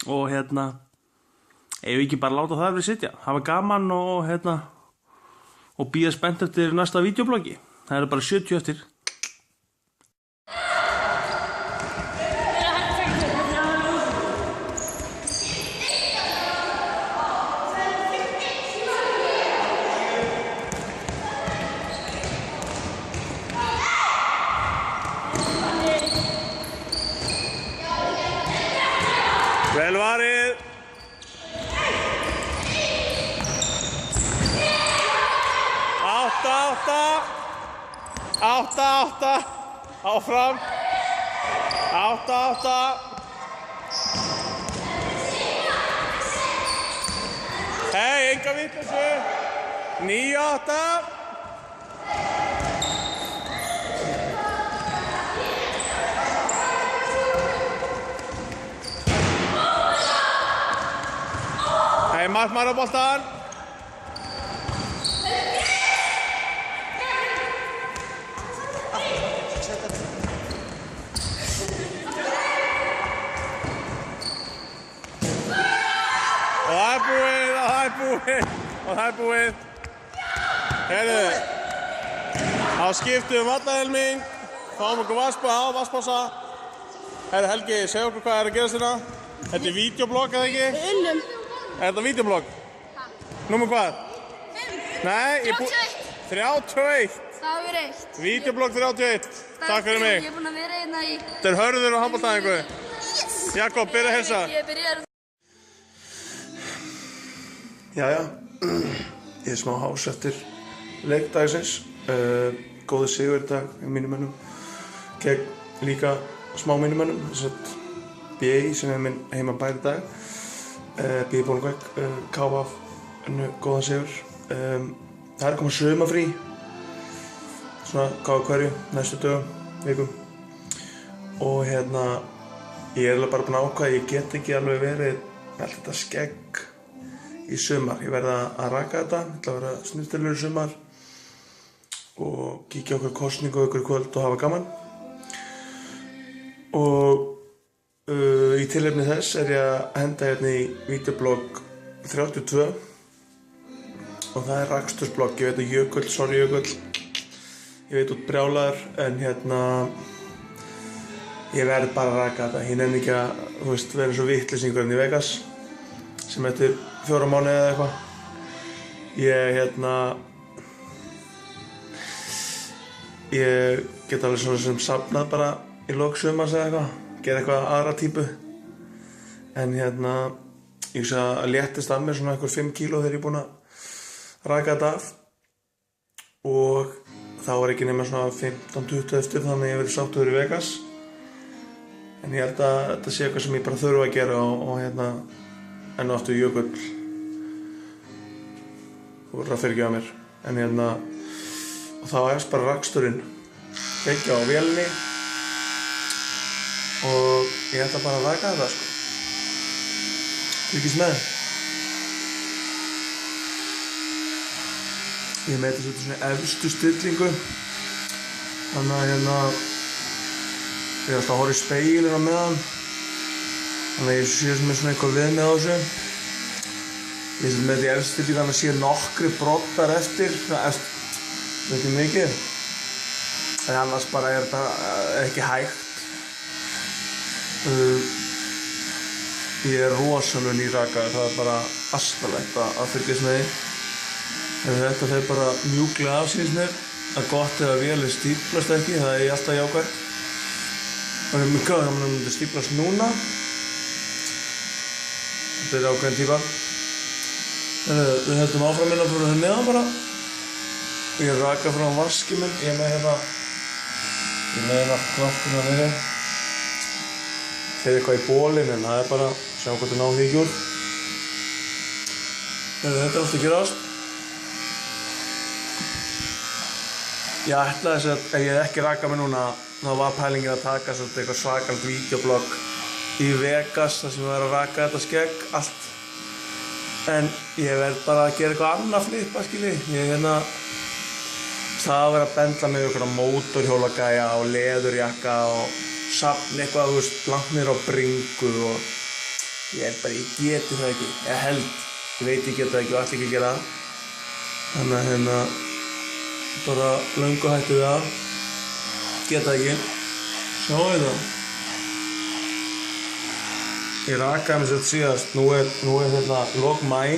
og ef við ekki bara láta það við sitja, hafa gaman og bíða spennt eftir næsta vídeobloggi. Það eru bara 70 eftir. Vel varið. Átta, áfram. 8. Hei, enga vitleysu. 9-8. Hei, markmaður á boltan. Og það er búið. Heyrðu, þá skiptum við vallahelming, fáum okkur vatnspása. Heyrðu Helgi, segja okkur hvað er að gerast hérna. Þetta er vídeoblogg, eða ekki? Við unnum. Er þetta vídeoblogg? Númer hvað? 5. Nei, 31. Dagur 1. Vídeoblogg 31. Takk fyrir mig. Ég er búinn að vera hérna í... Þetta er Hörður og handboltaæfingu. Jakob, byrja að hilsa. Ég byrjar... Jæja, ég er smá hás eftir leikdagsins. Góður sigur í dag í mínum mönnum. Gegn líka smá mínum mönnum, þess að BI sem er minn heimabær í dag. BI Bólungavík, KF, góðan sigur. Það er komið sumarfrí, svona KF hverju, næstu dögum, vikum. Og ég er alveg bara búinn að ákveða, ég get ekki alveg verið með allt þetta skegg í sumar. Ég verða að raka þetta, ég ætla að vera snyrtilegur í sumar og kíkja okkur kosningu okkur í kvöld og hafa gaman. Og í tilefni þess er ég að henda hérna í vídeoblogg 32 og það er rakstursblogg. Ég veit að Jökull, sorry Jökull, ég veit út brjálaður en ég verð bara að raka þetta. Ég nenni ekki að, þú veist, vera eins og vitleysingur í Vegas sem eftir 4 mánuði eða eitthvað. Ég get alveg svona sem safnað bara í lok sumars eða eitthvað, gera eitthvað aðra típu. En ég hugsa að léttist af mér svona eitthvað 5 kíló þegar ég er búinn að raka þetta af. Og þá var ekki nema svona 15-20 eftir þannig að ég verið sáttur í Vegas. En ég held að þetta sé eitthvað sem ég bara þurfa að gera og enn og aftur Jökull voru að fyrirgefa mér. En og þá hefst bara raksturinn kveikja á vélinni og ég ætla bara að raka þetta sko. Fylgist með. Ég meti svolítið svona efstu stillingu. Þannig að ég er alltaf að horfa í spegilinn á meðan. Þannig að ég sé sem er svona eitthvað við með á þessu. Ég sem með því efstu stillingu þannig að sé nokkri broddar eftir. Það er ekki mikið. En annars bara þetta ekki hægt. Ég rosalega nýrakaður, það bara asnalegt að fylgjast með því. En þetta fer bara mjúklega af síns mér. Það er gott ef að vélið stíflast ekki, það er alltaf jákvæmt. Það er mjög gott að maður myndi stíflast núna. Þetta er ákveðin típa. Við höldum áfram fyrir það neðan bara. Ég raka frá vaskinn minn, ég er með hérna knoppuna þeirri. Þeir eitthvað í bólinn en það er bara, sjá hvort það ná því ekki úr. Þetta er allt að gerast. Ég ætlaði þess að ef ég ekki raka mig núna, þá var pælingin að taka svolítið eitthvað svakalt vídeoblogg í Vegas þar sem ég var að raka þetta skegg, allt. En ég verð bara að gera eitthvað annað flippa, skilji. Það að vera að bendla með einhverja mótorhjólagæja og leðurjakka og safna eitthvað, langt niður á bringu og ég geti það ekki, ég held, ég veit ég geti það ekki og ætla ekki að gera það. Þannig að bara löngu hætti við það, geta ekki, sjáu þetta. Ég rakaði mig svolítið síðast, nú er lok maí,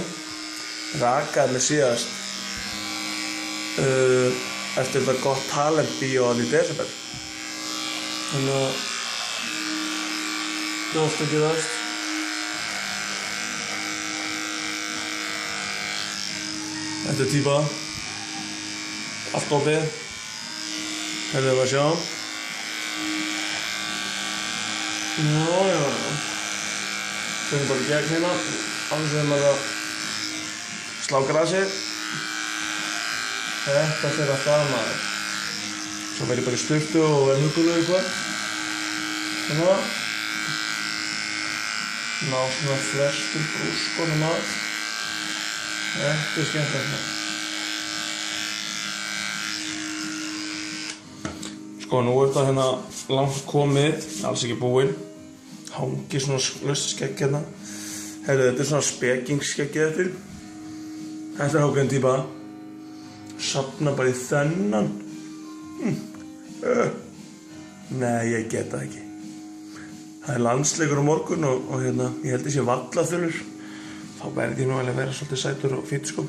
rakaði mig síðast eftir þetta Got Talent bíó í desember. Þannig að það er ofta að gerast. Þetta er típa, allt opið. Herðu við að sjá. Já. Förum bara í gegn hérna, annars við maður að slá grasið. Þetta fer að það maður. Svo verð ég bara í sturtu og verð hugulega eitthvað. Svona. Ná svona flestum brúskonum að. Þetta er skemmtilegt. Sko, nú er þetta hérna langt komið, alls ekki búinn. Hangi svona laust skegg hérna. Heyrðu, þetta er svona spekingsskeggið eftir. Þetta er ákveðin típa. Safna bara í þennan. Nei, ég get það ekki. Það er landsleikur á morgun og hérna, ég held ég sé vallaþulur. Þá verði ég nú alveg að vera svolítið sætur og fínn, sko.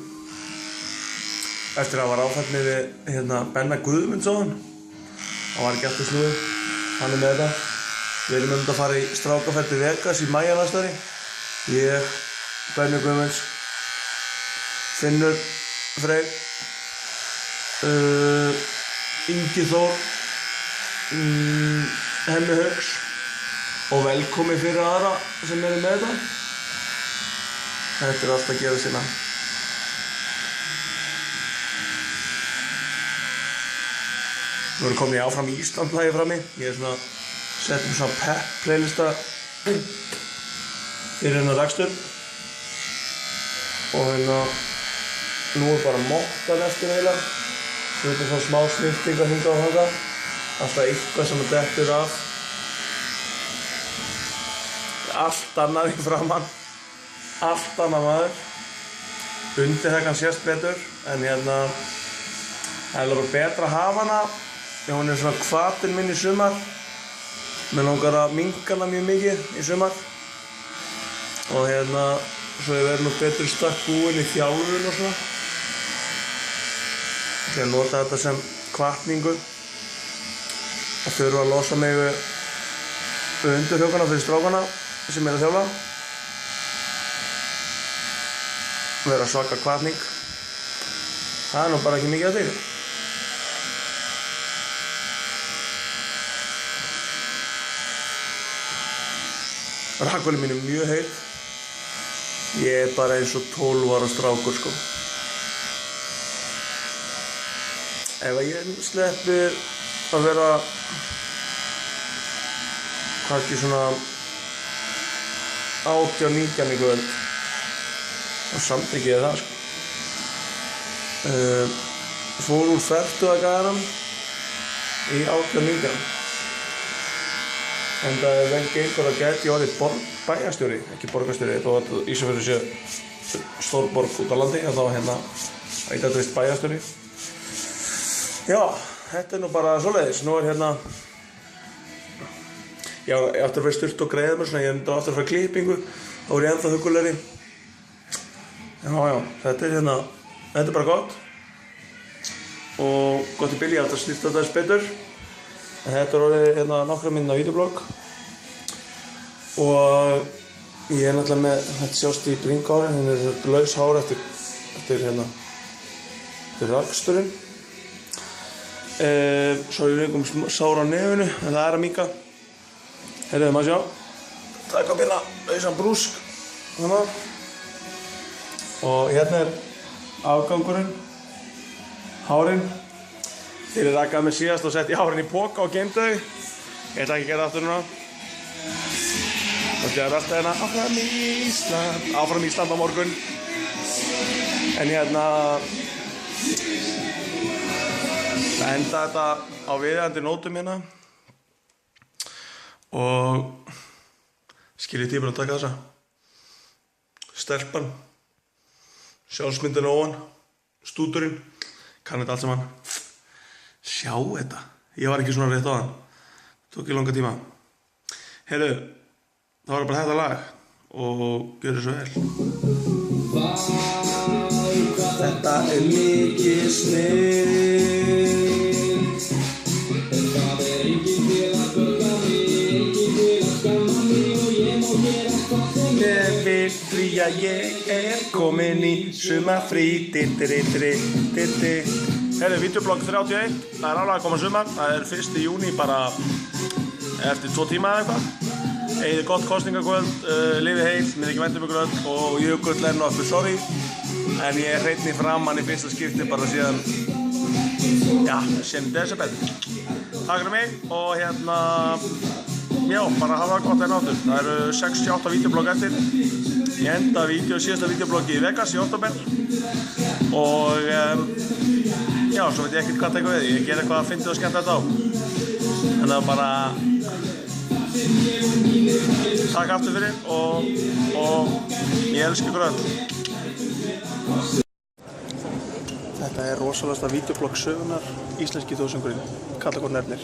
Eftir að var áfætt með hérna Benna Guðmunds á hann. Hann var ekki aftur snúið. Hann er með þetta. Við erum að fara í strákaferð til Vegas í maí næsta ári. Ég, Benni Guðmunds, Finnur Freyr, Ingi Þór, Hemmi Hauks og velkomi fyrir aðra sem eru með þetta. Þetta er allt að gera sína. Nú erum komin í áfram Ísland-lagi frammi. Ég er svona, setjum svona pepp playlista fyrir hennar dagstur. Og hérna, nú er bara mottan eftir eiginlega. Við erum svona smá sniftingar hingað og þangað. Alltaf eitthvað sem að dettur af. Allt annað í framann. Allt annað maður. Undirhekkan sést betur, en hérna, það er bara betra að hafa hana. Hún er svona hvatinn minn í sumar. Mér langar að minnka hana mjög mikið í sumar. Og hérna, svo ég verði nú betur stakk búinn í þjálfun og svona. Ég ætla að nota þetta sem hvatningu. Að þurfa að losa mig við undirhökuna fyrir strákana sem er að þjálfa. Vera svaka hvatning. Það er nú bara ekki mikið að því. Rakvélin mín er mjög heit. Ég er bara eins og 12 ára strákur, sko. Ef ég sleppi að vera kannski svona 18-19 í kvöld, þá samþykki ég það, sko. Fór úr fertugsaldrinum í 18-19. En það er vel gengur að gæti ég orðið bæjarstjóri, ekki borgarstjóri, þó að Ísafjörður sé stórborg út á landi, en þá hérna, það gæti vist bæjarstjóri. Já, þetta nú bara svoleiðis. Nú hérna... Já, ég átti að fara sturt og greiða mér svona, ég átti að fara klippingu. Þá var ég ennþá hugulegri. Já, þetta hérna... Þetta bara gott. Og gott í bili, ég átti að snýsta þetta betur. En þetta orðið hérna nokkra mínúna vídeoblogg. Og ég náttúrulega með, þetta sjást í bringári, hérna laus hár eftir raksturinn. Svo er ég sár á nefinu, en það að minnka. Heyrðu, maður sjá. Taka upp hérna lausan brúsk. Hérna. Og hérna afgangurinn. Hárin. Þeir rakaði mig síðast og setti hárin í poka og geymdu þau. Ég ætla ekki að gera það aftur núna. Og það er alltaf hérna áfram Ísland á morgun. En hérna það enda þetta á viðeigandi nótum hérna. Og skiljið típur að taka þessa. Stelpan. Sjálfsmyndin ofan. Stúturinn. Kann þetta allt saman. Sjá þetta. Ég var ekki svona rétt á hann. Tók ekki langa tíma. Heyrðu, það var bara þetta lag. Og gjörðu svo vel. Þetta er mikið snill. Það er enginn til að bögga mig, enginn til að skamma mig og ég má gera hvað sem ég vil því að ég er komin í sumarfrí. Herðu, videoblogg 31, það er alveg að koma sumar, það er 1. júní bara eftir 2 tíma eða eitthvað. Eigið gott kosningakvöld, lifið heil, minn ekki væntum ykkur öll og Jökull er nú aftur sorry. En ég er hreinn í framann í fyrsta skipti bara síðan, já, síðan desember. Takk fyrir mig og hérna, já, bara hafa það gott enn áttur. Það eru 68 videoblogg eftir. Ég enda síðasta videobloggi í Vegas í október og já, svo veit ég ekkert hvað tekur við. Ég ger eitthvað að fyndið og skemmt þetta á. Þannig að bara takk aftur fyrir og ég elska ykkur öll. Þetta er rosalegasta videoblogg sögunar, íslenski þjóðsöngurinn, kalla hvort nefnir.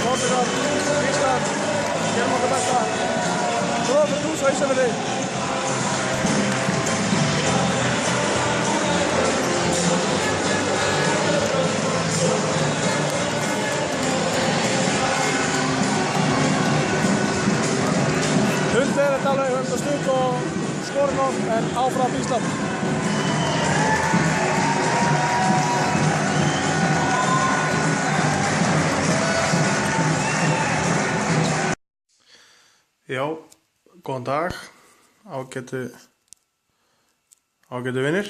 Portugal, Ísland, gerum okkar besta. Bróður, þú á Ísafirði. Hundið er þetta alveg 100 stygg og skorinn en áfram Ísland. Já, góðan dag, ágætu vinir.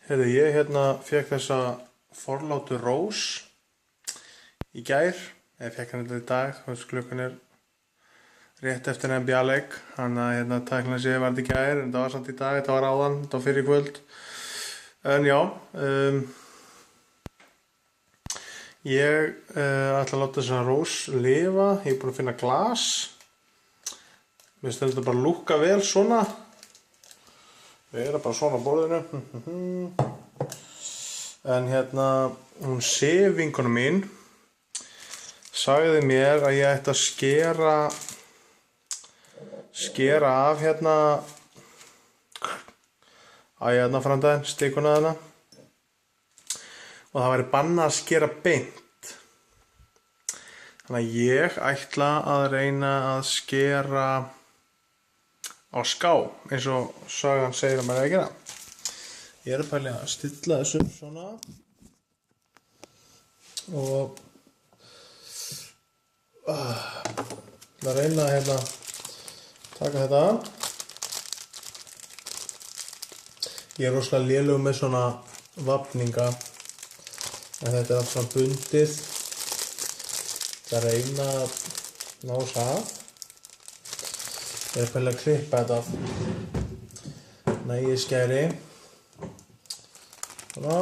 Heyrðu, ég fekk þessa forlátu rós í gær, ég fekk hann þetta í dag, klukkan er rétt eftir NBA-leik, þannig að tæknilega séð var þetta í gær, en þetta var samt í dag, þetta var áðan, þetta var fyrir í kvöld. En já, ég ætla að láta þessa rós lifa, ég er búinn að finna glas. Mér finnst þetta bara lúkka vel svona. Við erum bara svona á borðinu. En hún Sif vinkona mín sagði mér að ég ætti að skera af framdaginn, stikuna þarna. Og það væri bannað að skera beint. Þannig að ég ætla að reyna að skera á ská, eins og sagan segir að maður er að gera. Ég er að pæla að stilla þessu svona og að reyna að taka þetta. Ég er rosalega lélegur með svona vafninga. En þetta er allt svona bundið. Það er að reyna að ná þess af. Ég er að pæla að klippa þetta af nægi skæri. Svona.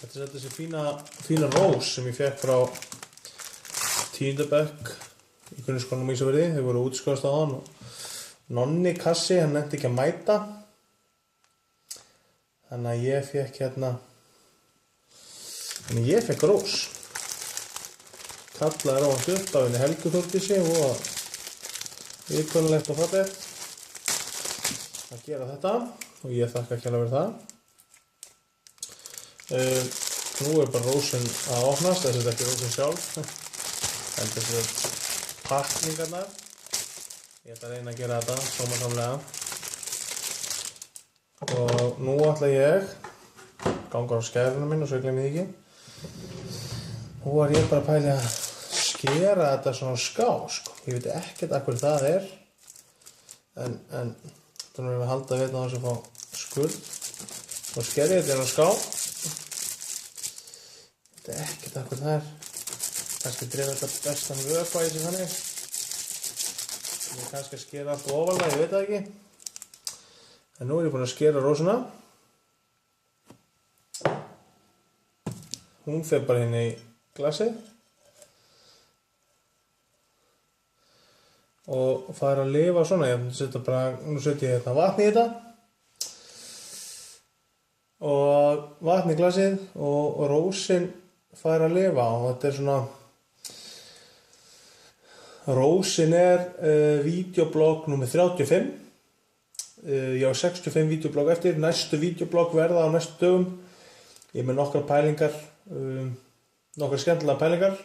Þetta er þessi fína rós sem ég fekk frá 10. bekk í Grunnskólanum á Ísafirði. Þau voru útskrifast á hann og Nonni Kassi, hann nennti ekki að mæta. Þannig að ég fekk rós. Kallaði ráðan upp af henni Helgu Þórdísi og viðkunnulegt og fallegt að gera þetta og ég þakka kærlega fyrir það. Nú er bara rósin að opnast, þessi er ekki rósin sjálf, en þessi er pakningarnar. Ég ætla að reyna að gera þetta sómasamlega. Og nú ætla ég ganga á skærunum minn og svo glemmi því ekki. Nú var ég bara að pæla að skera þetta svona á ská, sko. Ég veit ekkert af hverju það er. En þannig að við halda við þess að fá skurð. Og sker ég þetta á ská. Ég veit ekkert af hverju það er. Kannski drefa þetta bestan vökva í sig þannig. Ég er kannski að skera allt ofalega, ég veit það ekki. En nú er ég búinn að skera rósuna. Hún fer bara inn í glasið. Og fær að lifa svona. Nú setja ég vatn í þetta. Og vatn í glasið og rósin fær að lifa. Og þetta er svona... Rósin er vídeoblogg númer 35. Ég á 65 vídeoblogg eftir. Næstu vídeoblogg verða á næstu dögum. Ég er með nokkrar pælingar, nokkrar skemmtilega pælingar.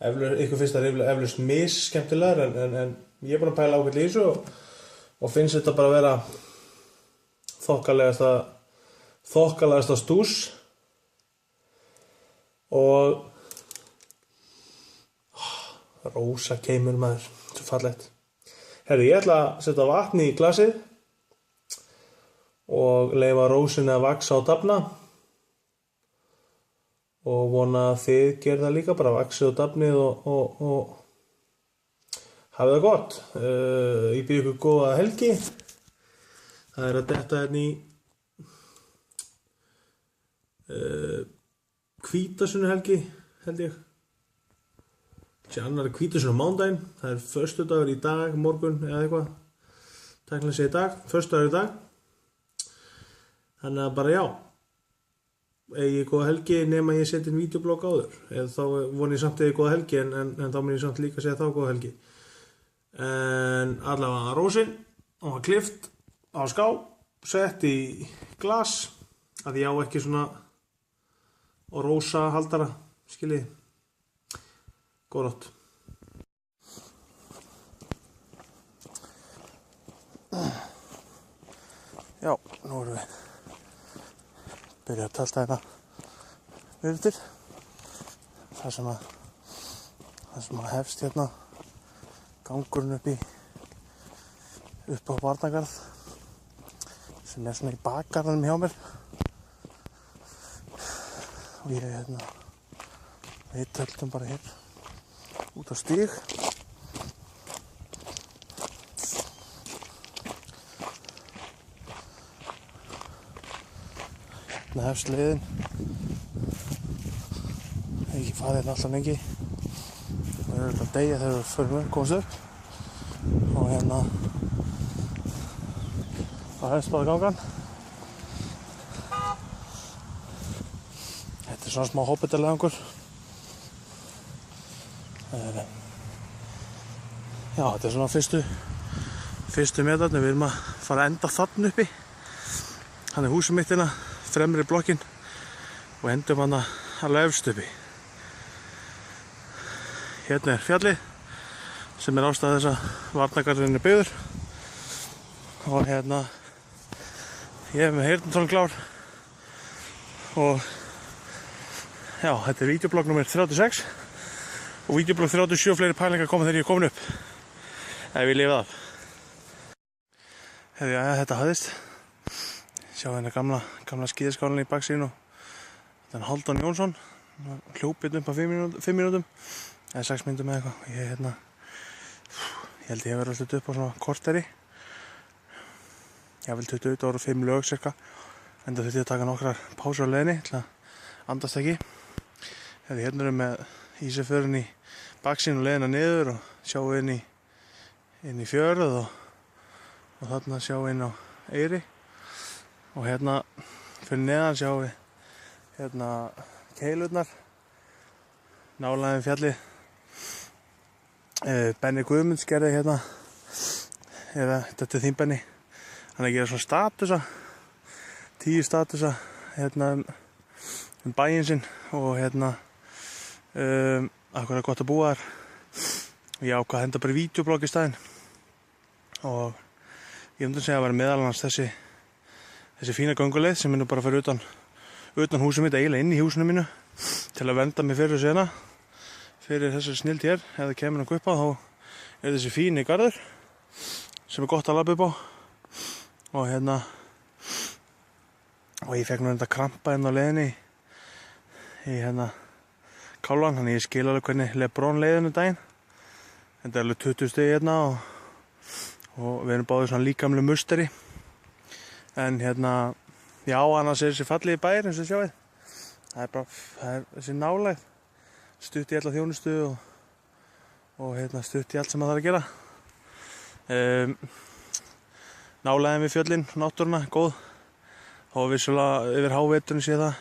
Ykkur finnst það eflaust misskemmtilegar en ég er bara að pæla ágætlega í þessu og finnst þetta bara að vera þokkalegasta stús. Og rósa keimur maður, svo fallegt. Herri, ég ætla að setja vatn í glasið og leyfa rósinni að vaxa og dafna. Og vona að þið gerðu það líka, bara vaxið og dafnið og hafið það gott. Ég býð ykkur góða helgi. Það er að detta hérna í hvítasunnuhelgi, held ég. Þessi annar er hvítasunnu mánudaginn. Það er föstudagur í dag, morgun eða eitthvað. Tæknilega segja í dag, föstudagur í dag. Þannig að bara já. eigi góða helgi nema ég seti inn vídeoblogg áður. Eða þá vona ég samt eigi góða helgi en þá mun ég samt líka segja þá góða helgi. En allavega rósin, hún var klift á ská, sett í glas, að ég á ekki svona rósa haldara, skiljið. Góð nótt. Já, nú erum við byrjað að tölta hérna yfir það sem að hefst hérna gangurinn upp á Varnagarð sem er svona í bakgarðinum hjá mér og við töltum bara hér út á stíg. Hérna hefst leiðin. Ekki farið hérna alltaf lengi. Það er alltaf deyja þegar við förum komast upp. Og hérna það hefst bara gangan. Þetta er svona smá hobbitaleiðangur. Já, þetta er svona fyrstu metarnir. Við erum að fara að enda þarna uppi. Hann er húsið mitt hérna, fremri blokkinn og endum hann alveg efst uppi. Hérna er fjallið sem er ástæða þess að Varnagarðurinn er byggður og hérna ég er með heyrnartól klár og já, þetta er vídeoblogg nummer 36 og vídeoblogg 37 fleiri pælingar koma þegar ég er komin upp ef ég lifið af. Hefði þetta hafðist. Sjá hérna gamla skíðaskálinni í baksíðinu og þetta er Hálfdán Jónsson hljópið upp á 5 mínútum eða 6 mínútum eða eitthvað. Ég held ég hef verið alltaf upp á svona korteri. Ég vil 20 ára og 5 lög cirka. Enda þurfti ég að taka nokkrar pásur á leiðinni til að andast ekki. Hérna erum með ísaförin í baksíðinu og leiðina niður og sjá inn í fjörð og þarna sjá inn á Eyri. Og hérna fyrir neðan sjáum við hérna keilurnar, nálægum fjallið. Benni Guðmunds gerði hérna, eða þetta er þín Benni, hann er að gera svona statusa, 10 statusa hérna bæinn sinn og hérna akkur er gott að búa þar. Ég ákvað að henda bara í vídeoblogg í staðinn og ég myndi að segja að vera meðal annars þessi fína gönguleið sem er nú bara fyrir utan húsum mitt, eiginlega inn í húsinu mínu til að vernda mig fyrir sena fyrir þessari snild hér. Ef það kemur einhver upp á þá er þessi fíni garður sem er gott að labba upp á og hérna og ég fekk nú enda krampa hérna á leiðinni í hérna kálvan, þannig ég skil alveg hvernig Lebron leiðinu daginn. Þetta er alveg 20 stig hérna og við erum báðir svona líkamlu musteri. En hérna, já, annars er þessi fallegi bær eins og sjáið. Það er þessi nálægð. Stutt í alla þjónustu og hérna stutt í allt sem það þarf að gera. Nálægðin við fjöllin, náttúruna, góð. Og vissulega yfir háveturinn sé það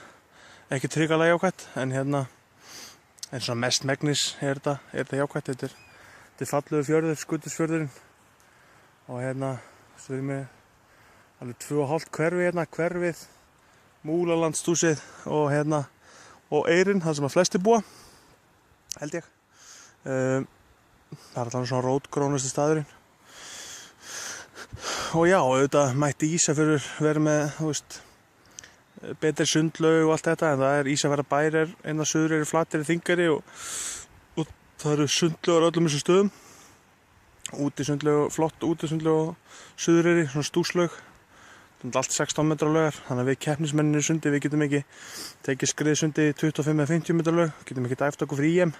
ekki tryggalega jákvætt. En hérna, en svona mest megnis er þetta jákvætt. Þetta er fallegur fjörður, Skutusfjörðurinn. Og hérna, svo erum við alveg 2,5 hverfi hérna, hverfið, Múlalandstúsið og hérna, og Eyrin, það sem að flesti búa, held ég. Það er alltaf svona rótgrónasti staðurinn. Og já, auðvitað mætti Ísafjörður vera með, þú veist, betri sundlaug og allt þetta, en það er Ísafjarðarbær er einn af Suðureyri, Flateyri, Þingeyri og það eru sundlaugar öllum þessum stöðum. Útisundlaug, flott útisundlaug og Suðureyri, svona stúslaug. Allt 16 metra laugar, þannig að við keppnismennir í sundi, við getum ekki tekið skriðsundi 25 eða 50 metra laug, getum ekki dæft okkur fyrir EM.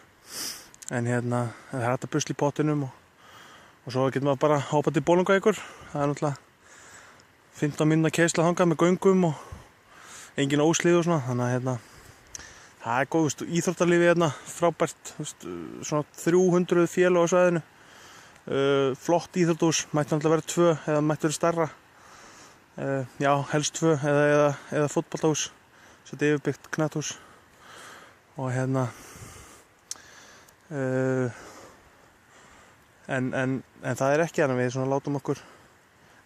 En hérna, það er hægt að busla í pottinum og svo getum við bara hoppað til Bolungarvíkur. Það er náttúrulega 15 mínúna keisla þangað með göngum og engin óslið og svona, þannig að hérna, það er góð, íþróttarlífi hérna, frábært, svona 300 félög á svæðinu. Flott íþróttahús, mætti náttúrulega vera 2 eða mætti vera stærra. Já, helst 2 eða fótboltahús Svolítið yfirbyggt knatthús. Og hérna en það er ekki hérna, við svona látum okkur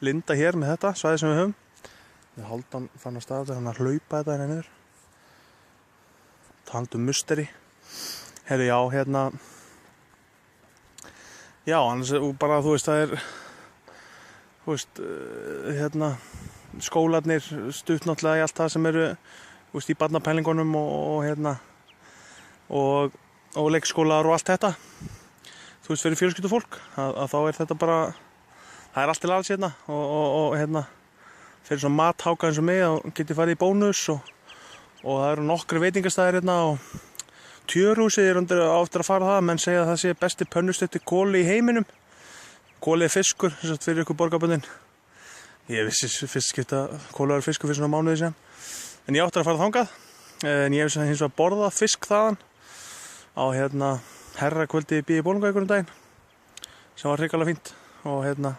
linda hér með þetta svæði sem við höfum. Við Hálfdán fann á stað þegar hann að hlaupa þetta hérna niður. Talandi musteri. Herru, já, hérna já, annars bara, þú veist, það er þú veist, hérna skólarnir stutt náttúrulega í allt það sem eru, þú veist, í barnapælingunum og hérna og leikskólar og allt þetta, þú veist, fyrir fjölskyldufólk að þá er þetta bara, það er allt til alls hérna og hérna fyrir svona matháka eins og mig og geti farið í bónus og það eru nokkri veitingastæðir hérna og Tjörhúsið er oftar að fara það, menn segja að það sé besti pönnustutti kóli í heiminum. Kóli er fiskur, þess að fyrir ykkur borgarböndin. Ég vissi fyrst skipta kóli var fiskur fyrir svona mánuði sem. En ég átti að fara þangað, en ég hef hins vegar borðað fisk þaðan á hérna herrakvöldi í B. Bolungavík um daginn, sem var hrikalega fínt og hérna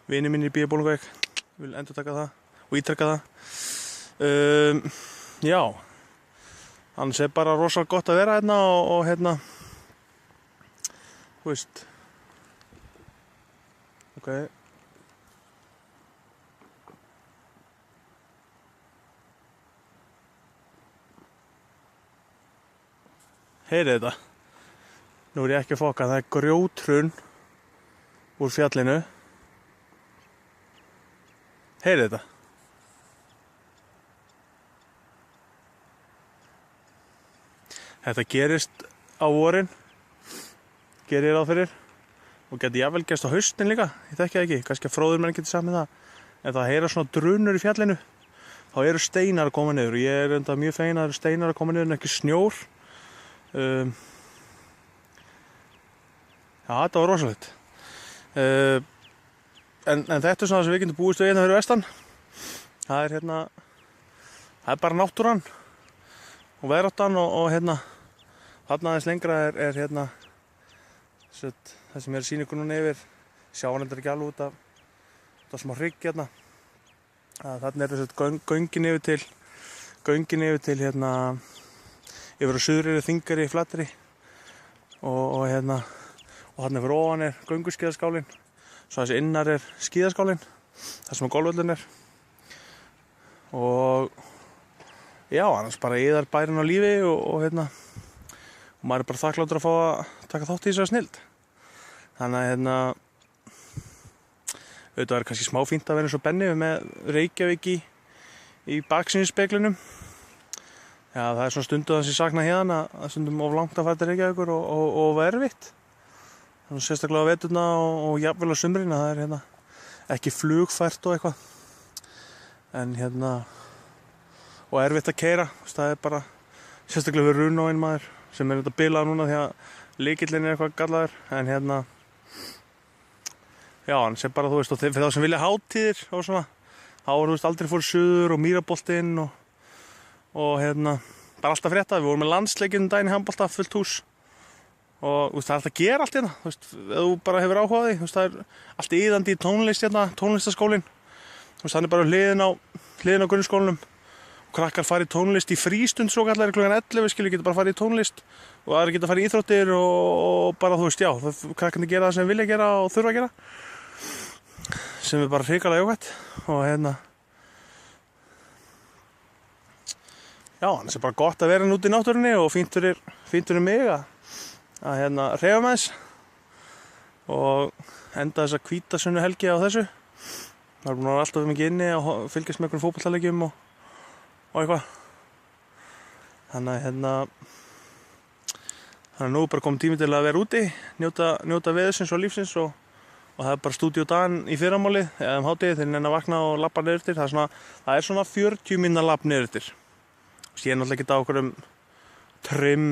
vinir mínir í B. Bolungavík vil endurtaka það og ítrekka það. Já. Annars er bara rosalega gott að vera hérna og hérna, þú veist, ok. Heyrið þetta, nú er ég ekki að foka, það er grjóthrun úr fjallinu. Heyrið þetta. Þetta gerist á vorin, gerir ég ráð fyrir, og geti jafnvel gerst á haustin líka, ég þekki það ekki, kannski að fróðir menn geti sagt með það. En það heyra svona drunur í fjallinu, þá eru steinar að koma niður og ég er enda mjög fegin að það eru steinar að koma niður en ekki snjór. Já, þetta var rosalegt. En þetta er svona sem við getum búist við hérna fyrir vestan. Það er hérna, það er bara náttúran og veðráttan og hérna þarna aðeins lengra er hérna það sem er að sýna ykkur núna yfir, sjáum þetta ekki alveg út af smá hrygg hérna. Þarna er þessi göngin yfir til hérna yfir á Suðureyri, Þingeyri, Flateyri og hérna og þarna fyrir ofan er gönguskíðaskálinn, svo þessi innar er skíðaskálinn, þar sem golfvöllurinn er og já, annars bara yðar bærin á lífi og hérna og maður er bara þakkláttur að fá að taka þátt í þessu snild. Þannig að hérna auðvitað er kannski smá fínt að vera eins og Benni með Reykjavík í baksýnisspeglinum. Já, það er svona stundu að það sé sakna hérna að stundum of langt að fara til Reykjavíkur og erfitt. Þannig sérstaklega á veturna og jafnvel á sumrin að það er hérna ekki flugfært og eitthvað. En hérna og erfitt að keyra, það er bara sérstaklega við Runóinn maður sem er þetta bilað núna því að lykillinn er eitthvað gallaður en hérna já, hann sem bara þú veist og fyrir þá sem vilja hátíðir og svona þá var þú veist aldrei fór suður og Mýraboltinn og hérna bara alltaf frétta, við vorum með landsleikinn daginn í handbolta fullt hús og þú veist það er alltaf að gera allt hérna, þú veist ef þú bara hefur áhuga á því, þú veist það er allt iðandi í tónlist hérna, tónlistaskólinn þú veist hann er bara hliðin á grunnskólanum krakkar fara í tónlist í frístund svo kallar klukkan 11 skilur geta bara fara í tónlist og aðrir geta fara í íþróttir og bara þú veist já, krakkarnir gera það sem vilja gera og þurfa að gera sem er bara hrikalega jákvætt og hérna já, annars er bara gott að vera út í náttúrunni og fínt fyrir mig að hérna hreyfa með þess og enda þessa hvítasunnu helgi á þessu það er búin að vera alltaf mikið inni og fylgjast með einhverjum fótboltaleikjum og eitthvað þannig að hérna nú er bara komið tími til að vera úti njóta veðursins og lífsins og það er bara stúdíódagann í fyrramálið eða hádegið þegar nenni að vakna og labba niður eftir það er svona 40 minna labb niður eftir ég er náttúrulega ekki á okkur trim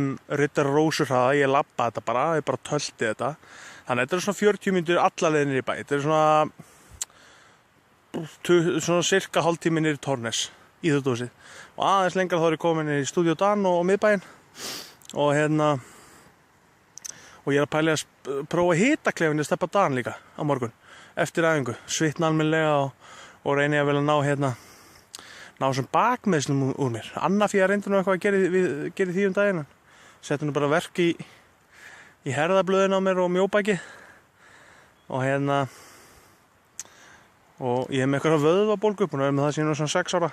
Ritter Rósur hraða ég labba þetta bara, ég bara tölti þetta þannig að þetta er svona 40 mínútur alla leið niður í bæ þetta er svona cirka hálftími niður í Tornes íþróttahúsið og aðeins lengra þá er ég komin í stúdíódagann og miðbæinn og hérna og ég er að pæla að prófa hitaklefinu að steppa dagann líka á morgun eftir æfingu, svitna almennilega og reyni að vel að ná ná þessum bakmeðslum úr mér. Anna Fía reyndi nú eitthvað að gera því daginn. Setti nú bara verk í herðablöðin á mér og mjóbaki. Og og ég með eitthvað vöðvabólgu, búin að vera með það síðan svona 6 ára.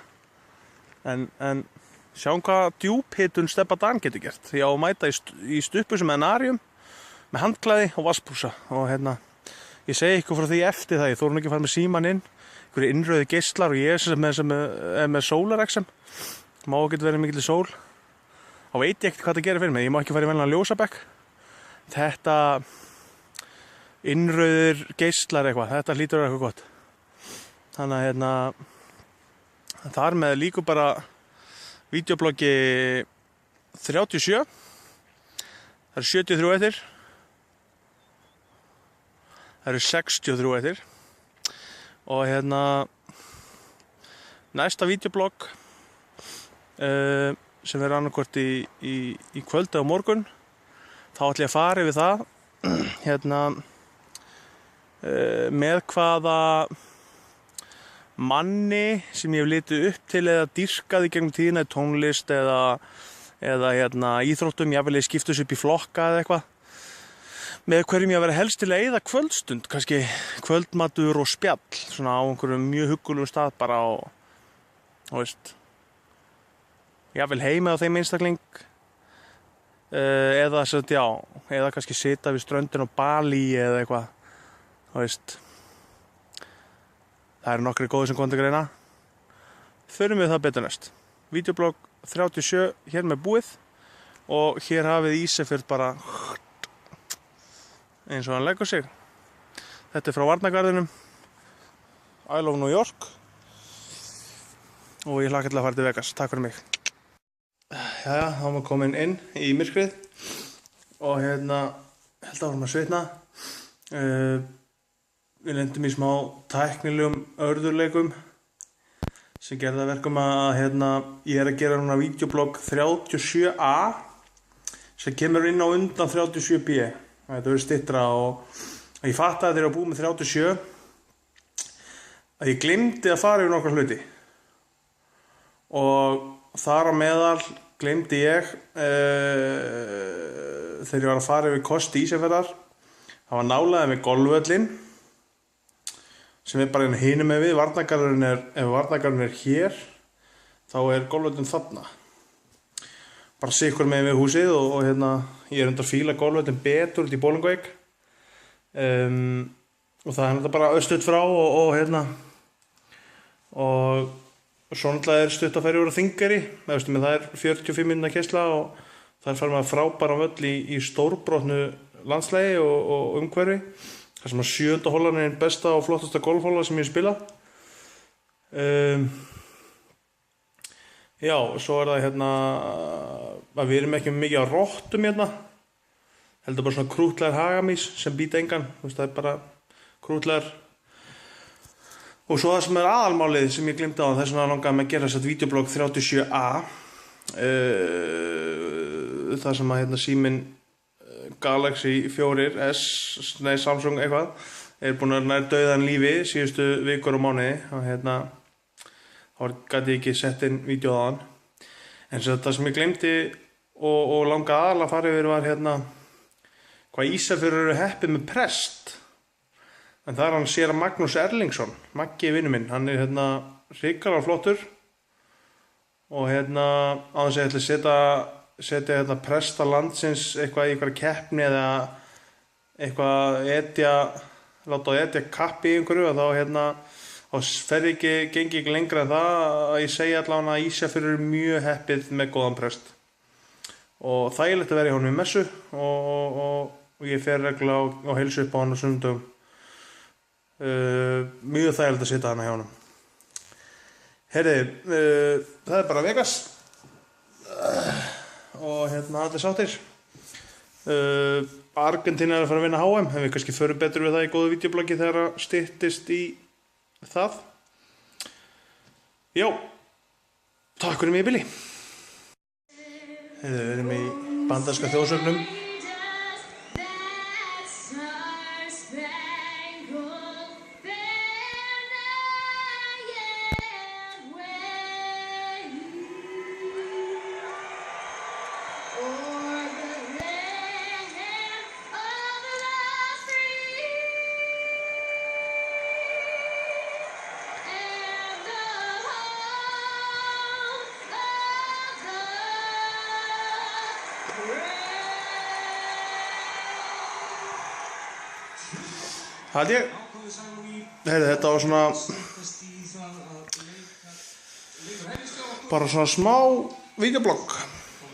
En sjáum hvað djúphitun Stebba Dan getur gert. Ég á að mæta í stuppu sem enarium með handklæði og vatnsbrúsa. Og ég segi ykkur frá því eftir það. Ég þóru ekki að fara með símann inn. Einhverju innrauði geislar og ég sem er með sólarexem. Má ekki verið mikil sól. Þá veit ég ekkert hvað það gerir fyrir mig. Ég má ekki fara í venlega ljósabekk. Þetta innrauðir geislar eitthvað. Þetta hlýtur að vera eitthvað gott. Þannig að þar með líku bara vídeobloggi 37. Það eru 73 eftir. Það eru 63 eftir. Og næsta vídeoblogg sem verður annarkvort í kvöld eða morgun, þá ætla ég að fara yfir það með hvaða manni sem ég hef litið upp til eða dýrkað í gegnum tíðina í tónlist eða íþróttum, ég vil skipta þessu upp í flokka eða eitthvað, með hverjum ég að vera helst til að eyða kvöldstund, kannski kvöldmatur og spjall, svona á einhverjum mjög huggulum stað bara og veist, ég vil heima á þeim einstakling eða kannski sita við ströndin á Bali eða eitthvað, þú veist. Það eru nokkri góðir sem kom til greina. Förum við það betur næst. Vídeoblogg 37 hér með búið og hér hafið Ísafjörð bara eins og hann leggur sig. Þetta frá Varnargarðinum. I love New York. Og ég hlakka til að fara til Vegas. Takk fyrir mig. Jæja, þá erum við komin inn í myrkrið og held áfram að svitna. Við lendum í smá tæknilegum örðurleikum sem gerði að verkum að ég er að gera núna vídeoblogg 37a sem kemur inn á undan 37b. Þetta verður styttra og ég fattaði þegar ég var búið með 37 að ég gleymdi að fara yfir nokkra hluti. Og þar á meðal gleymdi ég þegar ég var að fara yfir kosti Ísafjarðar. Það var nálægði með golfvöllinn sem bara hinum með við. Ef varnargarðurinn er hér, þá er golfvöllurinn þarna. Bara sikkur með við húsið og ég er undir að fíla golfvöllurinn betur út í Bolungarvík. Og það er bara östutt frá og svo náttúrulega stutt að færi úr á Þingeyri. Það er 45 minútna keyrsla og það fær maður frábæran völl í stórbrotnu landslagi og umhverfi. Það sem að 7. hollan er einn besta og flottasta golfholla sem ég hef spilað. Já, svo er það að við erum ekki mikið á rottum heldur bara svona krútlegar hagamís sem býta engan. Það er bara krútlegar. Og svo það sem er aðalmálið sem ég glemdi á, þess vegna langaði mig að gera þess vídeoblogg 37a. Það sem að síminn Galaxy 4S, nei Samsung eitthvað, er búin að nær dauðan lífi síðustu vikur og mánuði og þá gæti ég ekki sett inn vídeóð á hann. En það sem ég glemdi og langaði aðalega að fara yfir var hvað Ísafjörður eru heppið með prest. En það er hann séra Magnús Erlingsson, Maggi vinur minn, hann er hrikalega flottur og á þess að ég ætla að setja presta landsins eitthvað í einhverja keppni eða eitthvað láta etja kappi í einhverju og þá gengi ekki lengra en það að ég segja allavega að Ísafjörður er mjög heppið með góðan prest og þægilegt að vera í honum í messu og ég fer reglulega og heilsu upp á hann á sunnudögum. Mjög þægilegt að sitja hana hjá honum. Það er bara Vegas og allir sáttir. Argentína er að fara að vinna HM, en við kannski förum betur við það í góðu vídeobloggi þegar það styttist í það. Já, takk fyrir mig í bili. Við erum í bandaríska þjóðsögnum. Hald ég. Heyrðu, þetta var svona bara svona smá vídeoblogg.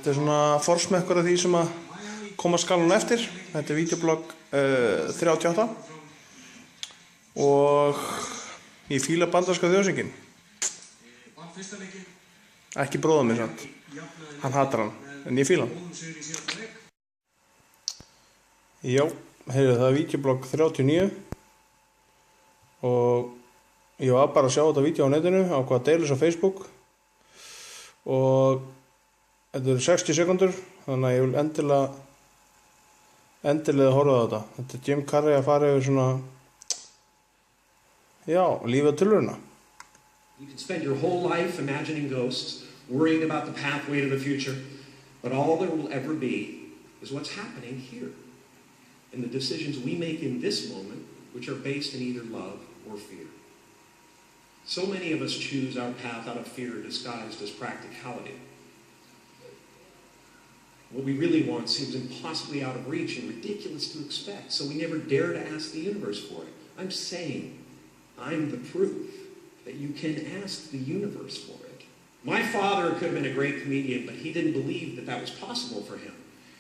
Þetta svona forsmekkur af því sem að koma skalan eftir. Þetta vídeoblogg 38 og ég fíla bandaríska þjóðsönginn. Ekki bróðir minn samt. Hann hatar hann, en ég fíla hann. Já, heyrðu, það vídeoblogg 39 og ég var bara að sjá þetta vídeo á netinu, ákvað að deila þessu á Facebook og þetta eru 60 sekundur, þannig að ég vil endilega horfa á þetta. Þetta er Jim Carrey að fara yfir svona, já, lífið á tilveruna. You can spend your whole life imagining ghosts, worrying about the pathway to the future, but all there will ever be is what's happening here, and the decisions we make in this moment, which are based in either love or fear. So many of us choose our path out of fear disguised as practicality. What we really want seems impossibly out of reach and ridiculous to expect, so we never dare to ask the universe for it. I'm saying, I'm the proof that you can ask the universe for it. My father could have been a great comedian, but he didn't believe that that was possible for him.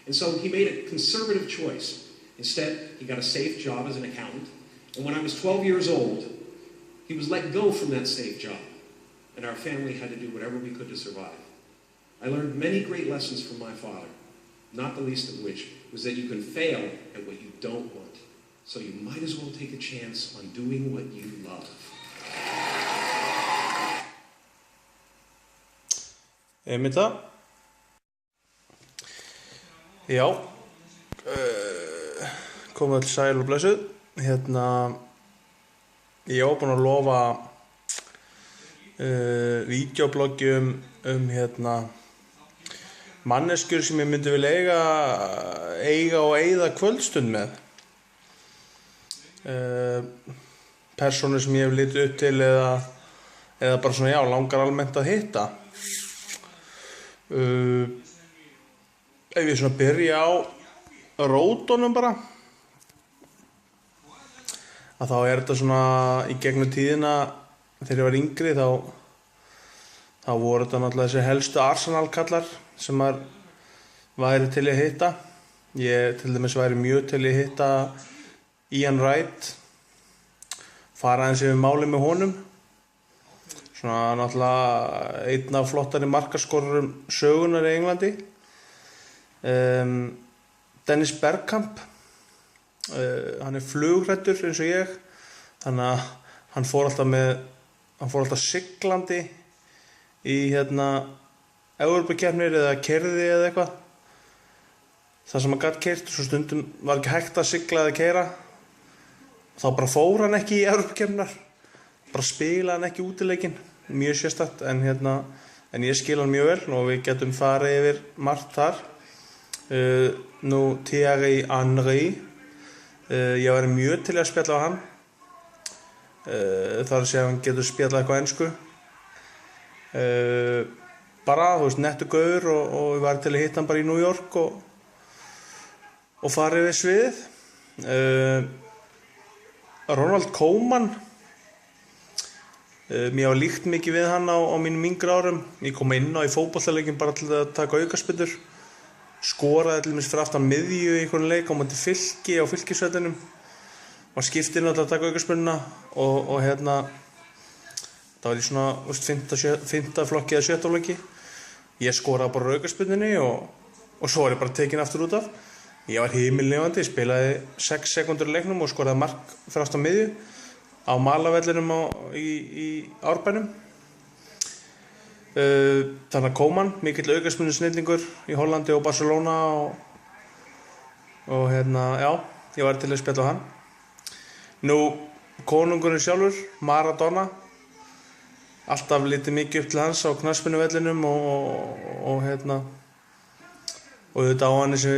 And so he made a conservative choice. Instead, he got a safe job as an accountant. And when I was 12 years old, he was let go from that safe job. And our family had to do whatever we could to survive. I learned many great lessons from my father, not the least of which was that you can fail at what you don't want. So you might as well take a chance on doing what you love. Einmitt það. Já, komum öll sæl og blessuð. Ég var búinn að lofa vídeobloggi manneskjur sem ég myndi vilja eiga og eyða kvöldstund með. Persónur sem ég hef litið upp til eða bara svona, já, langar almennt að hitta. Ef ég svona byrja á rótunum bara, að þá er þetta svona í gegnum tíðina þegar ég var yngri þá voru þetta náttúrulega þessi helstu Arsenal-kallar sem maður væri til í að hitta. Ég til dæmis væri mjög til í að hitta Ian Wright, fara aðeins yfir málið með honum. Svona náttúrulega einn af flottari markaskorurum sögunar í Englandi. Dennis Bergkamp, hann er flughræddur eins og ég, þannig að hann fór alltaf siglandi í Evrópukeppnir eða keyrði eða eitthvað. Það sem hann gat keyrt, svo stundum var ekki hægt að sigla eða keyra. Þá bara fór hann ekki í Evrópukeppnar, bara spilaði hann ekki útileikinn, mjög sérstakt, en ég skil hann mjög vel og við getum farið yfir margt þar. Nú Thierry Henry, ég væri mjög til að spjalla á hann. Það er að segja að hann getur spjallað eitthvað á ensku. Bara, þú veist, nettur gaur og ég væri til að hitta hann bara í New York og fara yfir sviðið. Ronald Koeman, mér var líkt mikið við hann á mínum yngri árum. Ég kom inn á í fótboltaleikinn bara til að taka aukaspyrnur. Skoraði til dæmis fyrir aftan miðju í einhvern leik á móti Fylki á Fylkisvellinum. Var skiptinn að taka aukaspyrnuna og það var í svona, veist, 5. flokki eða 7. flokki. Ég skoraði bara aukaspyrnunni og svo var ég bara tekinn aftur út af. Ég var himinlifandi, ég spilaði 6 sekúndur í leiknum og skoraði mark fyrir aftan miðju á Malavellinum í Árbænum. Þannig að Koeman, mikill aukaspyrnu snillingur í Hollandi og Barcelona og já, ég var til að spjalla á hann. Nú, konungurinn sjálfur, Maradona, alltaf litið mikið upp til hans á knattspyrnuvellinum og þetta á hann þessi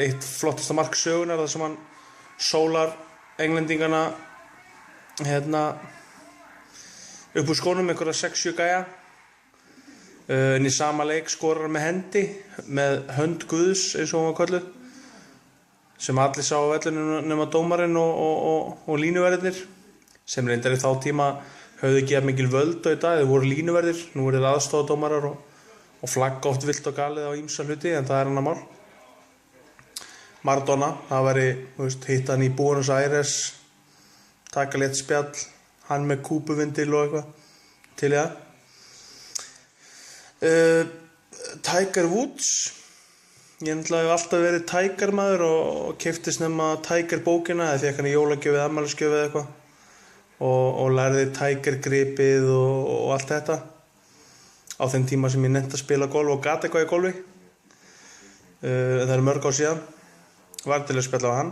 eitt flottasta mark sögunar þar sem hann sólar englendingana upp úr skónum einhverja 6-7 gæja. En í sama leik skorar hann með hendi, með hönd Guðs eins og hún var kölluð. sem allir sá á vellinu nema dómarinn og línuverðirnir sem reyndar í þá tíma höfðu ekki að mikil völd á í dag, þeir voru línuverðir, nú eru þeir aðstofadómarar og flagga oft vilt og galið á ýmsa hluti en það annar mál. Maradona, það væri hitta hann í Buenos Aires, taka létt spjall, hann með kúpuvindil og eitthvað til í það. Tiger Woods, ég hef alltaf verið Tiger maður og keypti snemma Tiger bókina eða fékk hann í jólagjöf eða afmælisgjöf eða eitthvað og lærði Tiger gripið og allt þetta á þeim tíma sem ég nefndi að spila golf og gat eitthvað í golfi. Það eru mörg ár síðan, var til að spjalla á hann.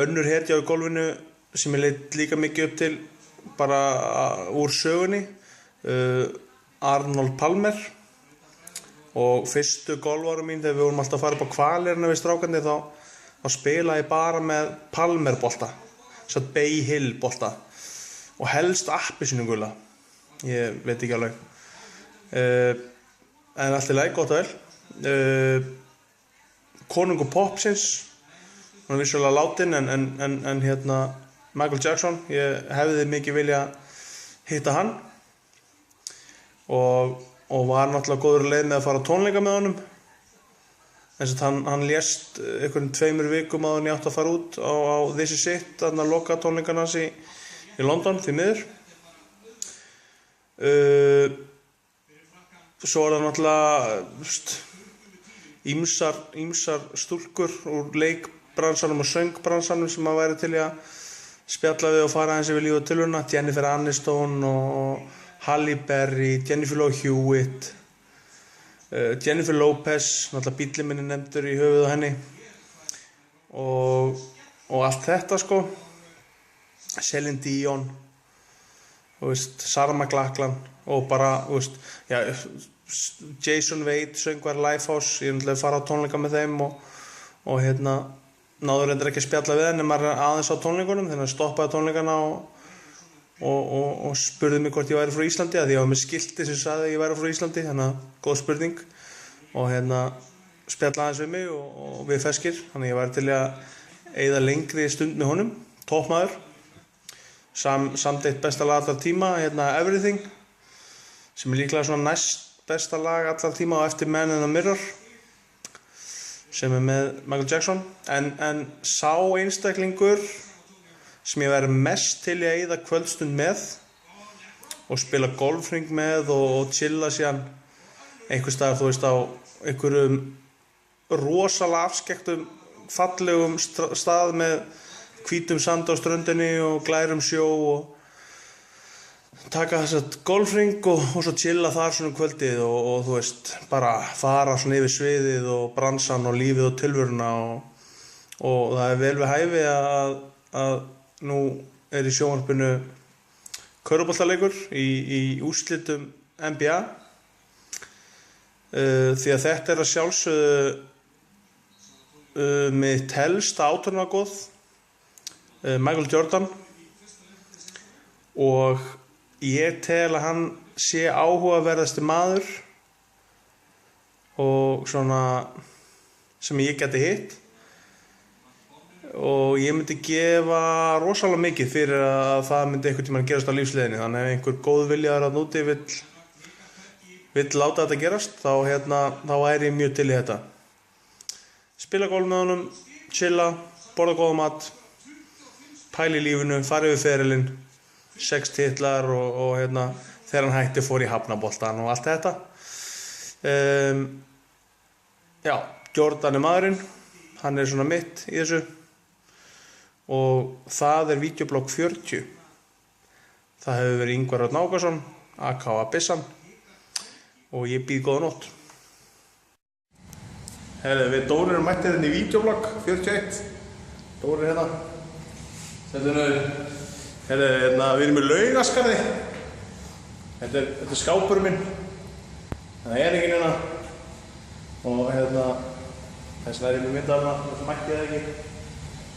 Önnur hetja á golfinu sem ég leit líka mikið upp til bara úr sögunni, Arnold Palmer. Og fyrstu golfárum mín þegar við vorum alltaf að fara upp á Hvalirna við strákandi þá spilaði ég bara með Palmer bolta, satt Bay Hill bolta og helst appelsínugula, ég veit ekki alveg. En allt í lagi, gott og vel. Konungur popsins, hann er vissulega látin en Michael Jackson, ég hefði mikið vilja hitta hann og var náttúrulega góður leið með að fara á tónleika með honum. Þess að hann lést einhverjum 2 vikum áður en ég átti að fara út á This Is It, þarna loka tónleikarna hans í London, því miður. Svo það náttúrulega ýmsar stúlkur úr leikbransanum og söngbransanum sem að væri til í að spjalla við og fara aðeins yfir líf og tilveruna. Jennifer Aniston og Halle Berry, Jennifer Love Hewitt, Jennifer Lopez, náttúrulega bíllinn minn er nefndur í höfuð á henni og allt þetta sko. Celine Dion, Sarah McLachlan og bara, Jason Wade, söngvar Lifehouse, ég náttúrulega fara á tónleika með þeim og náður reyndar ekki að spjalla við henni, maður aðeins á tónleikunum, þannig að stoppaði tónleikana og spurði mig hvort ég væri frá Íslandi að ég var með skilti sem sagði að ég væri frá Íslandi, þannig að góð spurning og spjalla aðeins við mig og við feskir, þannig að ég væri til að eyða lengri stund með honum, toppmaður, samt eitt besta lag allar tíma, Everything, sem er líklega svona næst besta lag allar tíma á eftir Man in the Mirror, sem er með Michael Jackson, en sá einstaklingur sem ég væri mest til í að eyða kvöldstund með og spila golfhring með og chilla síðan einhvers staðar, á einhverjum rosalega afskekktum fallegum stað með hvítum sand á ströndinni og glærum sjó og taka þess golfhring og svo chilla þar svona kvöldið og bara fara svona yfir sviðið og bransan og lífið og tilveruna og það er vel við hæfi að nú er í sjónvarpinu körfuboltaleikur í úrslitum NBA því að þetta er að sjálfsögðu mitt helsta átrúnaðargoð Michael Jordan og ég tel að hann sé áhugaverðasti maður og svona sem ég geti hitt og ég myndi gefa rosalega mikið fyrir að það myndi einhvern tímann gerast á lífsleiðinni, þannig ef einhver góð viljaður að núti vill láta þetta gerast þá er ég mjög til í þetta. Spila golf með honum, chilla, borða góða mat, pæla í lífinu, fara yfir ferilinn, 6 titlar og þegar hann hætti fór í hafnaboltan og allt þetta. Jordan er maðurinn, hann er svona mitt í þessu og það er vídeoblogg 40. Það hefur verið Ingvar Örn Ákason, aka Bissan og ég býð góða nótt. Við Dóri erum mættir hérna í vídeoblogg 41. Dóri hérna. Við erum í Laugaskarði. Þetta er skápurinn minn. Það er enginn hérna og þess vegna er ég með myndaðarna, þess mætti ég það ekki.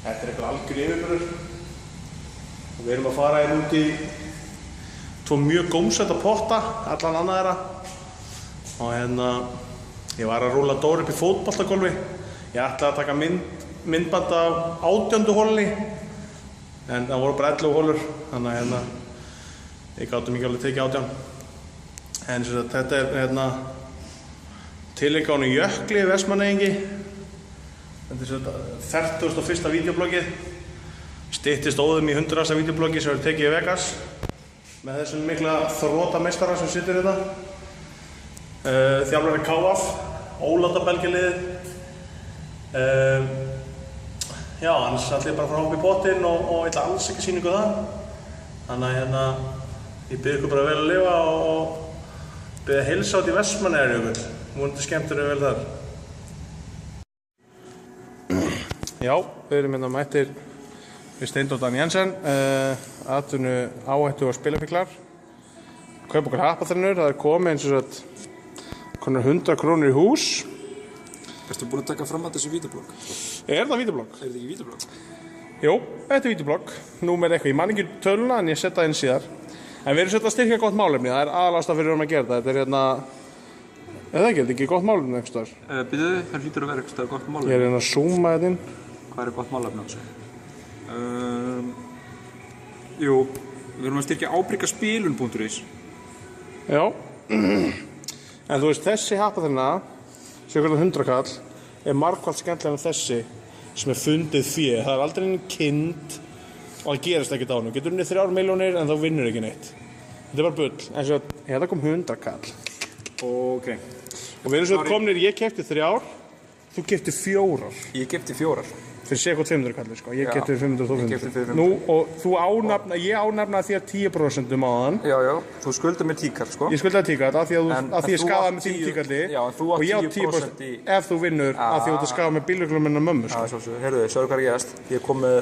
Þetta er eitthvað algjör yfirburður og við erum að fara hérna út í 2 mjög gómsæta potta, allan annað þeirra og ég var að rúlla Dóri upp í fótboltagolfi. Ég ætlaði að taka mynd myndband af 18. holunni en það voru bara 11 holur þannig að hérna ég gátum ekki alveg tekið 18 en sem sagt þetta er hérna tileinka honum Jökli Vestmannaeyingi þetta er sem sagt 41. vídeobloggið styttist óðum í 100. vídeobloggi sem verður tekið í Vegas með þessum mikla þrótameistara sem situr hérna þjálfari KF Ólátabelgiliðið já, annars ætla ég bara að fara að hoppa í pottinn og ætla alls ekki sýningu það þannig að hérna ég bið ykkur bara vel að lifa og bið að heilsa út í Vestmannaeyjar ykkur vonandi skemmtur vel þar Já, við erum hérna mættir við Steindór Dan Jensen, atvinnu áhættu og spilafíklar. Kaup okkur happaþrennur, það er komið eins og svona 100 krónur í hús. Ertu búin að taka fram að þessu vídeoblogg? Er það vídeoblogg? Er þetta ekki vídeoblogg? Jú, þetta er vídeoblogg. Númer eitthvað, ég man ekki töluna en ég setja það inn síðar. En við erum svolítið að styrkja gott málefni, það er aðalásta fyrir að gera þetta. Þetta er hérna, er það ekki gott málefni einhvers staðar? Býðu, það hlýtur að vera einhvers staðar gott málefni. Ég er hérna að zooma þetta inn. Hvað er gott málefni á þessu? Jú, við erum að styrkja ábyrgaspilun.is. Já, en þú veist þessi happaþrenna, sem er 100 kall, er margfalt skemmtilega en þessi sem er fundið fé. Það er aldrei einn kind og það gerist ekkert á hennu. Getur unnið 3 milljónir en þá vinnur ekki neitt. Þetta er bara bull, en svo hérna kom 100 kall. Ok. Og við erum svo komnir, ég keypti 3, þú keypti 4. Ég keypti 4. Fyrir sekund 500 kallir sko, ég keypti 500 og þú Ég keypti 500. Nú, og þú ánafna, ég ánafnaði þér 10% á þann. Já, þú skuldar mér tíkall, sko. Ég skuldaði tíkall af því að ég skafaði með 10 tíkalli. Já, en þú átt og ég á 10% ef þú vinnur af því að þú skafaði með bílöglum minna mömmu sko. Já, svo, heyrðu, sjáðu hvað gerst. Ég kom með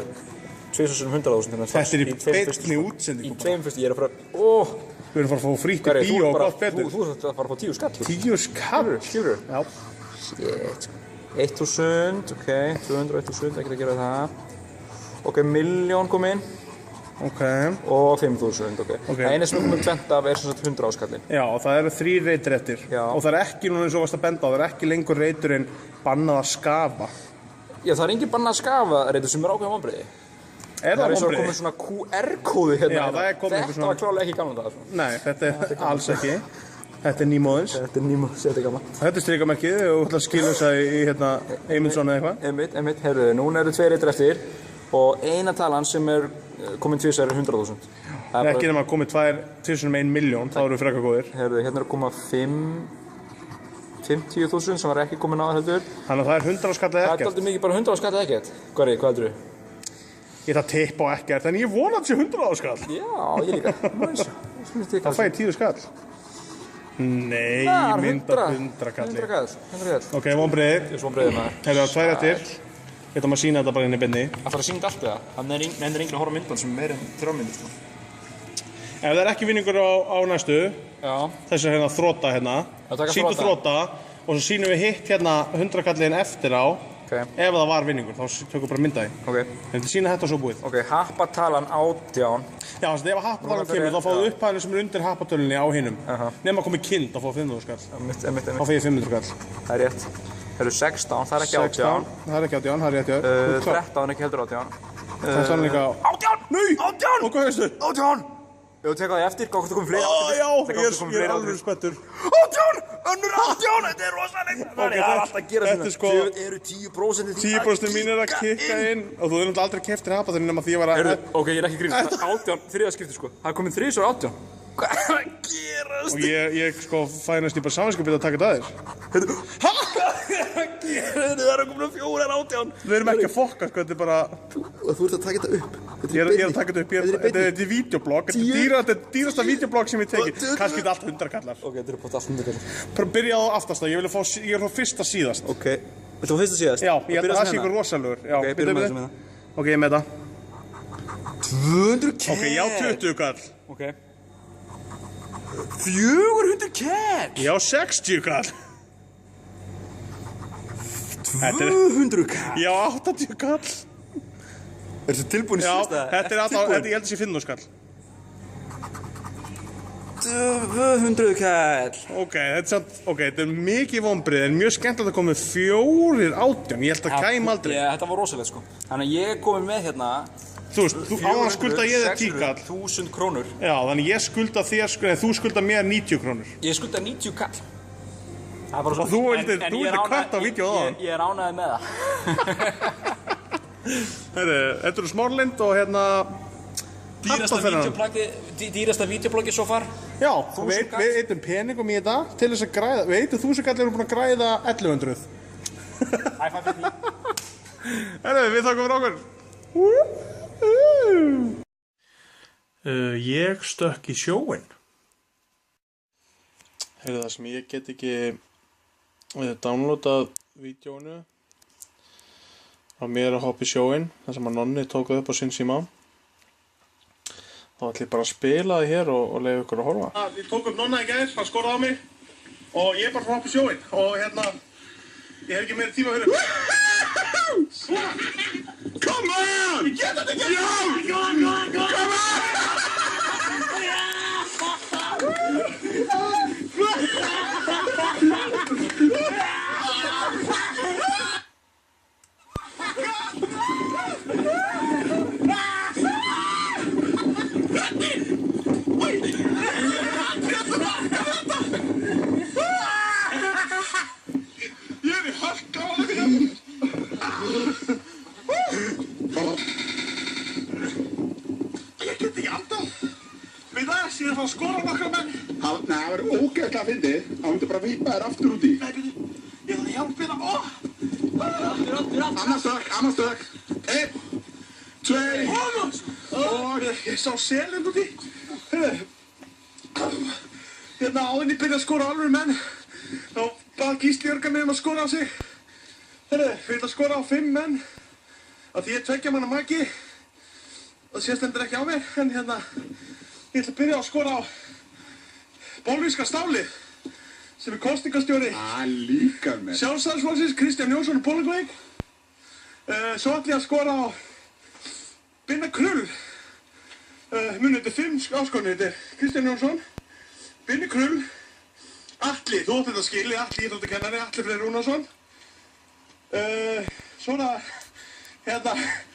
2.100.000 Þetta er í beinni útsendingu. Í 2 fyrst, ég er að fara, Við erum að fara að fá frítt í bíó og gott betur. Þú ert að fara að fá 10 skall. 10 skall? Skilurðu? Já. Shit. 1.000, ok, 200, 1.000, ekki að gera það. Ok, 1.000.000 kom inn. Ok. Og 5.000, ok. Ok. Það eina sem við komum tvent af er sem sagt 100 áskallin. Já, og það eru 3 reytir eftir. Já. Og það er ekki núna eins og varst að benda á, það er ekki lengur reyturinn bannað að skafa. Já, það er engin bannað að skafa reytur sem er ákveðum vonbrigði. Er það eins og vonbrigði? komið svona QR-kóði hérna. Já, það er komið einhver Þetta var klálega ekki gamla dag. Nei, þetta er alls ekki. Þetta er nýmóðins. Þetta er nýmóðins, þetta er gaman. Þetta er strikamerkið og þú ætlar að skilja þess að í hérna Eymundsson eða eitthvað. Einmitt, heyrðu, núna eru 2 reytir eftir og eina talan sem er komin tvisar er 100.000. Ekki nema að komið 2.1 milljón, þá eru við frekar góðir. Heyrðu, hérna er að koma 50.000 sem var ekki komin á heldur. Þannig að það er 100 skall eða Það er ekkert. aldrei mikið bara 100 skall eða ekkert. Hvað heldur þú? Ég ætla að tippa á ekkert, en ég vona að þetta sé 100 skall. Já, ég líka. Það fæ ég 10 skall. Nei, ég mynda 100 kalli. 100 kall. Ok, vonbreiðir. Ég er svo vonbreiðir maður. Hérna, 2 eftir. Ég ætla að sína þetta bara inn í beinni. Það þarf að syngja allt við það. Þannig er enginn að horfa á myndan sem er meira en 3 myndir, sko. Ef það er ekki vinningur á næstu, Já. þessu hérna þróta hérna, Að taka sýnum þrota. þróta og svo sýnum við hitt hérna 100 kallin eftir á. Ok. Ef það var vinningur, þá tökum við bara myndaði. Ok. En til sína þetta og svo búið. Ok, happatalan 18. Já, þannig að ef happatalan Núna kemur, þá fáðu já. upphæðinu sem er undir happatölunni á hinum. Nefn að komi kind, þá fáðu 500 skall. Einmitt. Þá fæ ég 500 skall. Það er rétt. Það eru 16, það er ekki 18. Það er ekki 18, það er rétt, já. 13 ekki heldur 18. Það er sannleika 18! Nei! 18! Og hvað veistu? 18! Jú, teka það eftir, hvað komið fleiri áttir? Já, ég er alveg spettur. 18! Önnur 18! Þetta er rosalegt! Það er alltaf að gera þetta er sko- Þau eru 10% 10% mín er að kikka inn og þú hefur náttúrulega aldrei keyptir hapaþurinn nema því ég var að... Ok, ég er ekki grínast. 18, þriða skipti sko. Það er komið 3 svo 18. Hvað er að gerast? Og ég sko fænast í bara samanskapið að taka þetta að þér. Það er komin 4 18. Við erum ekki að fokka, sko, þetta er bara... Og þú ert að taka þetta upp. Ég er að taka þetta upp, þetta er vídeoblogg, þetta er dýrasta vídeoblogg sem ég tekið. Kannski þetta allt 100 kallar. Ok, þetta er bara allt 100 kallar. Byrja á aftasta, ég vil fá fyrsta síðast. Ok, þetta var fyrsta síðast? Já, ég held að það sé ykkur rosalegur. Ok, byrjum með þessu með það. Ok, ég er með það. 200 kall. Ok, já, 20 kall. Ok. 400 kall. Já, 60 kall. 200 kall. Já, 80 kall. Er þetta tilbúin í Já, síðasta? þetta er alltaf, ég held að sé 500 skall. 200 kall. Ok, þetta er mikið vonbrigði, en mjög skemmtilegt að koma með 418. Ég held að kæm aldrei. Þetta var rosalegt sko. Þannig að ég er komin með hérna Þú veist, á hann skulda ég þér 10 kall. 1000 krónur. Já, þannig ég skulda þér, þú skulda mér 90 krónur. Ég skulda 90 kall. Og þú vildir kvart á vídeo á það. Ég er ánægður með það. Herri, þetta eru Smárlind og hérna Dýrasta vídeobloggi svo far. Já, við eittum peningum í þetta til þess að græða. Við eittum 1000 kall erum búin að græða 1100. High five fyrir því. Herri, við þakkum fyrir okkur. Ég stökk í sjóinn. Heyrðu, það sem ég get ekki downloadað vídeóinu á mér að hoppa í sjóinn, þar sem að Nonni tók upp á sinn síma. Þá ætlum ég bara að spila það hér og leyfa ykkur að horfa. Ég tók upp Nonna í gær, hann skoraði á mig og ég bara hoppa í sjóinn og hérna, ég hef ekki meira tíma að höra. Come on! Ég get þetta ekki! Já! Come on! Ég er í harka á þetta. Ég get ekki andað. Við það sé að skora nokkra menn. Nei, það verður ógeðslega að fyndið. Það myndi bara vippa þér aftur út í. Nei, byrju, ég þarf að hjálpa hérna. Annars stök. 1, 2, Og ég sá selinn út í. Hérna áðurinn ég byrja að skora alveg menn. Þá bað Gísli Jörgen mig að skora á sig. Við ætla að skora á 5 menn. Af því ég er 2 manna maki. Það sést endur ekki á mér. En hérna, ég ætla að byrja að skora á Bolvíska Stálið, sem er kosningastjóri líkar mér. Sjálfstæðisflokksins, Kristján Jónsson og Bólingavík. Svo ætla ég að skora á Binna Krull. Munið, þetta er 5 áskornir. Þetta er Kristján Jónsson, Binni Krull, Atli, þú átt þetta skili, Atli íþróttakennari, Atli Freyr Rúnarsson. Svona, hérna,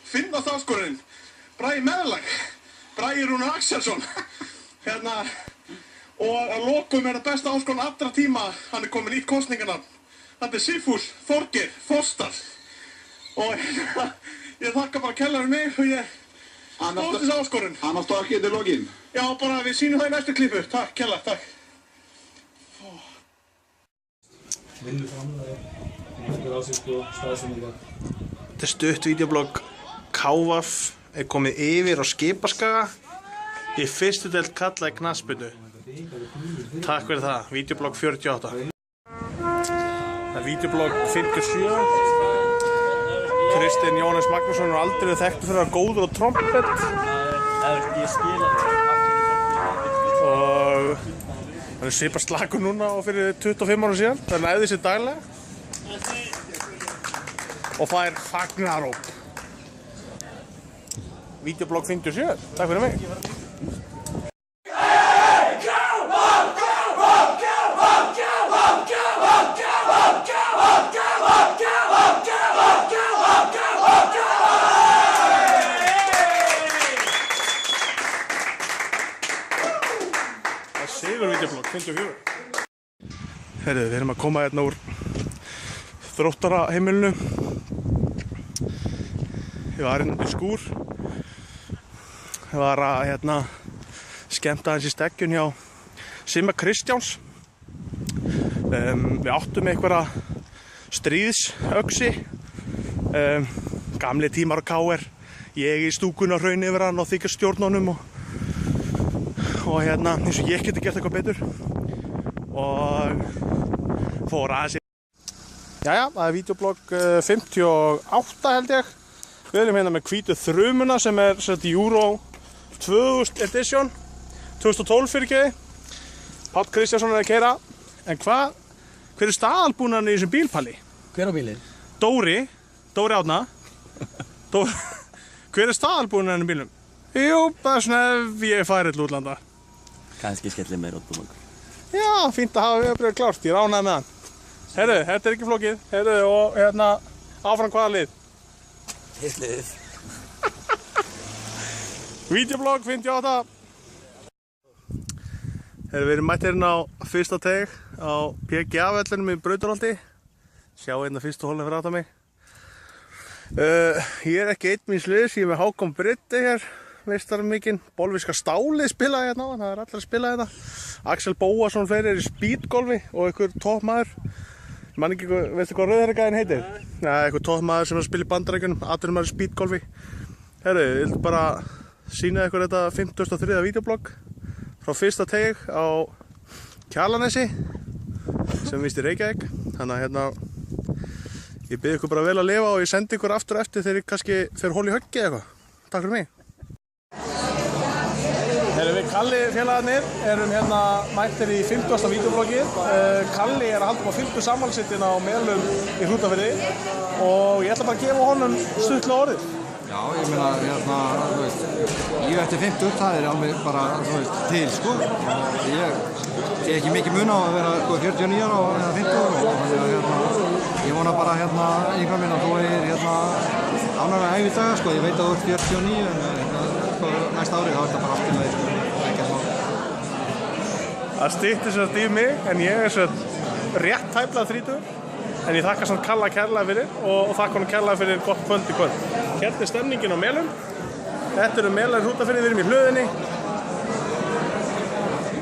5. áskorinn, Bragi Meðlag, Bragi Rúnar Axelsson. Hérna, og að lokum er það besta áskorn allra tíma, hann er komin í kosningarna. Hann er Sigfús Þorgeir Forstar. Og ég þakka bara kellarum mig og ég stóð þess áskorun. Annars stóð ekki til lokin. Já, bara við sýnum það í næstu klippu. Takk, Kella, takk. Þetta er stutt vídeoblogg. KVF er komið yfir á Skipaskaga í fyrstu deild karla í knattspyrnu. Takk fyrir það, vídeoblogg 48. Það er vídeoblogg 57. Kristinn Jóhannes Magnússon er aldrei þekktur fyrir að vera góður á trompet. Og hann er svipað slakur núna og fyrir 25 ára síðan. Það næði sér daglega. Og fær fagnaróp. Vídeoblogg 57. Takk fyrir mig. Vídeoblogg 54. Herðu, við erum að koma hérna úr Þróttaraheimilinu. Ég var hérna í skúr. Ég var að skemmta aðeins í steggjun hjá Simma Kristjáns. Við áttum einhverja stríðsöxi. Gamli tímar á KR. Ég í stúkunni á hraun yfir hann og þykja stjórnunum og eins og ég geti gert eitthvað betur og fór aðeins. Jæja, það er vídeoblogg 58 held ég. Við erum hérna með hvítu þrumuna sem er sett í Euro 2000 edition 2012 fyrir ekki. Páll Kristjánsson er að keyra. En hver er staðalbúnaðurinn í þessum bílpalli? Hver á bílinn? Dóri Árna. Hver er staðalbúnaðurinn í bílnum? Jú, það er svona ef ég færi til útlanda. Kannski skellir meira út um okkur. Já, fínt að hafa vegabréfið klárt, ég ránaði með hann. Heyrðu, þetta er ekki flókið. Heyrðu, og hérna, áfram hvaða lið? Hitt liðið. Vídeoblogg 58. Heyrðu, við erum mætt hérna á fyrsta teg á PGA-vellinum í Brautarholti. Sjá hérna fyrstu holni fyrir aftan mig. Ég er ekki einn míns liðs, ég er með Hákon Britti hér, meistarar mikinn. Bolvíska Stálið spilaði hérna á, það er allir að spila hérna. Axel Bóasson fleiri er í speedgolfi og einhver toppmaður. Ég man ekki, veistu hvað rauðherragæðin heitir? Nei, einhver toppmaður sem er að spila í Bandaríkjunum, atvinnumaður í speedgolfi. Herru, ég vil bara sýna ykkur þetta 53. vídeoblogg frá fyrsta teg á Kjalarnesi sem víst í Reykjavík. Þannig að hérna, ég bið ykkur bara vel að lifa og ég sendi ykkur aftur eftir þegar ég kannski fer hól í höggi eða eitthvað. Takk fyrir mig. Erum við Kalli félagarnir, erum hérna mættir í 50. vídeobloggið. Kalli er að halda upp á 50 sammálsittin á Melum í Hrútafirði og ég ætla bara að gefa honum stuttlega orðið. Já, ég meina, hérna, þú veist, ég eftir 50, það er alveg bara, þú veist, til, sko. Ég sé ekki mikið mun á að vera, sko, 49 ára og eða 50 ára og þannig að, hérna, ég vona bara, hérna, yngvar minn að þú er, hérna, ánægður að æfi daga, sko. Ég veit að þú ert 49 en, hérna, sko, næsta ári þá er þetta bara allt til að, sko, ekki að smá. Það styttir sér í mig, en ég er sér rétt tæplega 30. En ég þakka samt Kalla kærlega fyrir og þakka honum kærlega fyrir gott kvöld í kvöld. Hérna er stemningin á Melum. Þetta eru Melar í Hrútafirði, við erum í hlöðinni.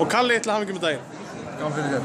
Og Kalli, til hamingju með daginn. Gaman fyrir þér.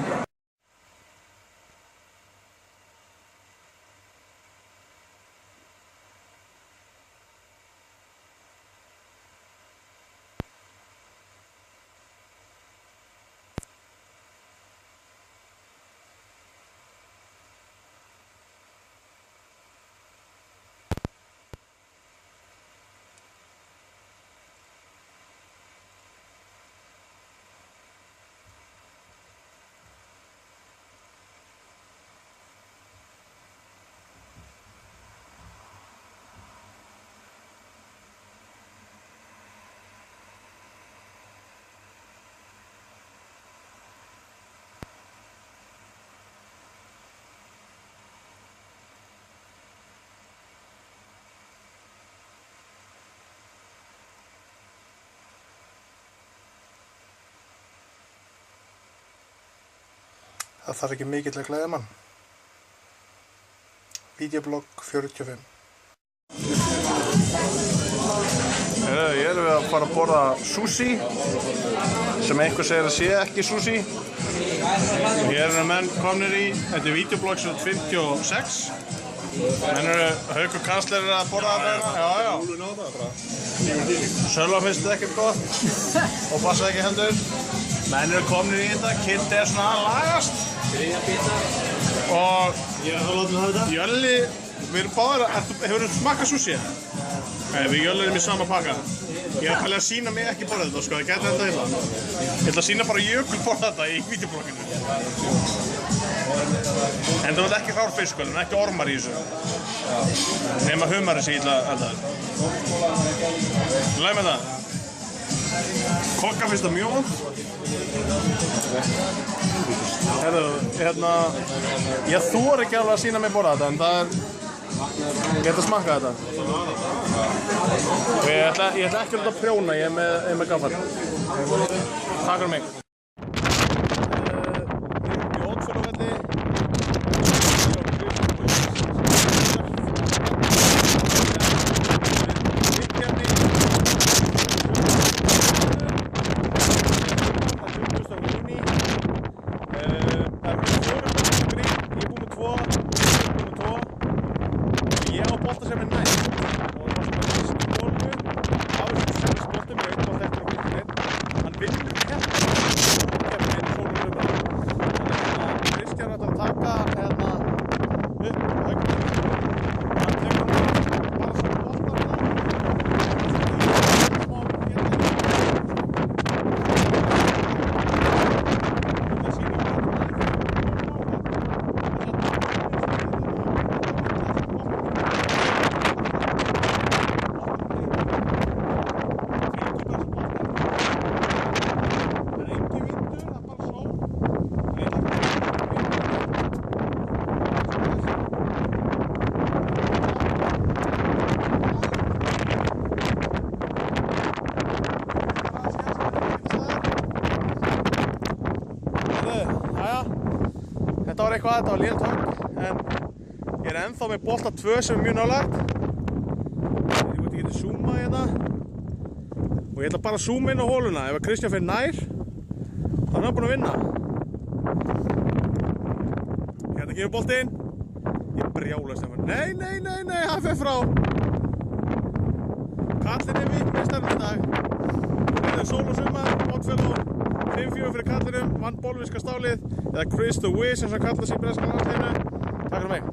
Það þarf ekki mikill að glæðja mann. Vídeoblogg 45. Ég er við að fara að borða sushi sem einhver segir að sé ekki sushi. Og hér eru menn komnir í, þetta er vídeoblogg 56. Menn eru Haukur kansleri að borða þetta. Já. Sölva finnst þetta ekkert gott og passa ekki heldur. Menn eru komnir í þetta, Kiddi er svona að lagast. Og Jölli, við erum báðir að, hefur þú smakkað sushi? Nei, við Jölli erum í sama pakka. Ég er að sína mig ekki borða þetta, sko, það gæti þetta illa. Ég ætla að sína bara Jökul borða þetta í vídeoblogginu. En það er ekki hárfiskur, en ekki ormar í þessu. Nema humari sem ég ætla að elda þetta. Læg með það. Kokka finnst það mjög vond. Herru, hérna, ég þori ekki alveg að sína mig borða þetta, en það er, ég ætla að smakka þetta. Og ég ætla ekki að prjóna, ég er með gaffal. Takk fyrir mig. eitthvað að þetta var lélegt högg, en ég er ennþá með bolta 2 sem er mjög nálægt. Ég veit ekki að zooma hérna. Og ég ætla bara að zooma inn á hóluna. Ef að Kristján fer nær, þá er hann búinn að vinna. Hérna kemur boltinn. Ég brjálast hérna. Nei, hann fer frá. Kallinn er víkmeistarinn í dag. Þetta er sólosumma, Oddfellow. 5-4 fyrir kallinum, vann bolvíska stálið. Eða Chris the Wiz, eins og hann kallar sig í breska landsliðinu. Takk fyrir mig.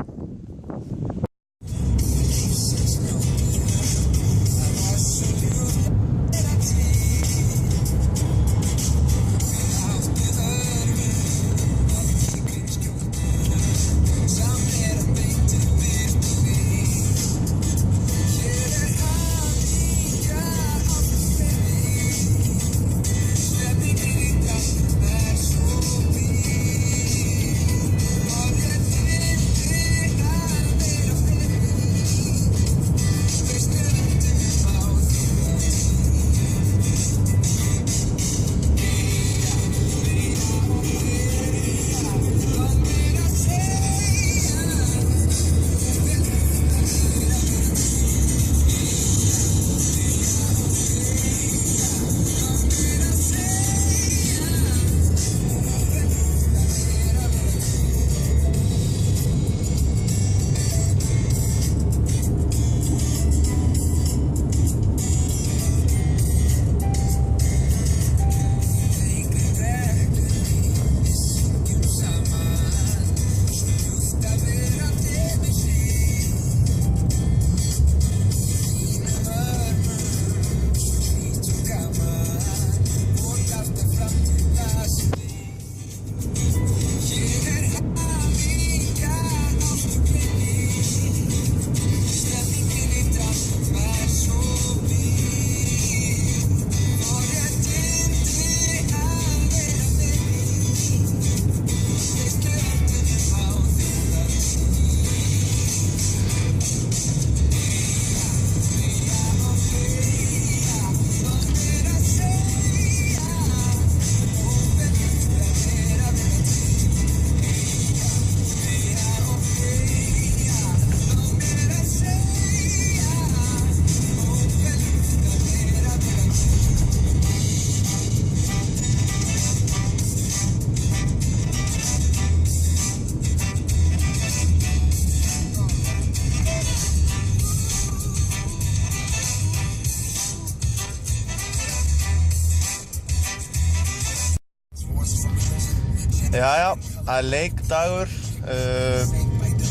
Jæja, það er leikdagur,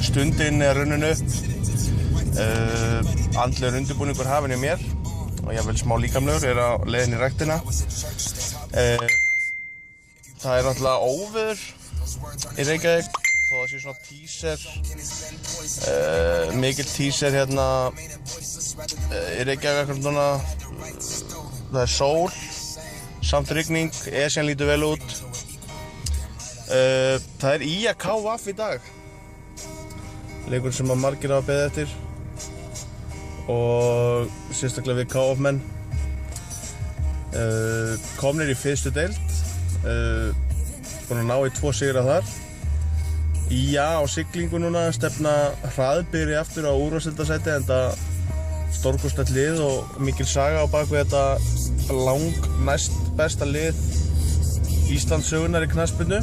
stundin er runnin upp, andlegur undirbúningur hafinn hjá mér og jafnvel smá líkamlegur, er á leiðinni í ræktina. Það er náttúrulega óveður í Reykjavík, þó það sé svona teaser, mikil teaser hérna í Reykjavík ekkert núna. Það er sól, samt rigning, Esjan lítur vel út. Það er KF í dag, leikur sem að margir hafa beðið eftir og sérstaklega við KF-menn komnir í fyrstu deild, búin að ná í 2 sigra þar. Á siglingu núna, stefna hraðbyri aftur á úrvalsdeildarsæti, enda stórkostlegt lið og mikil saga á bakvið þetta næst besta lið Íslandssögunnar í knattspyrnu.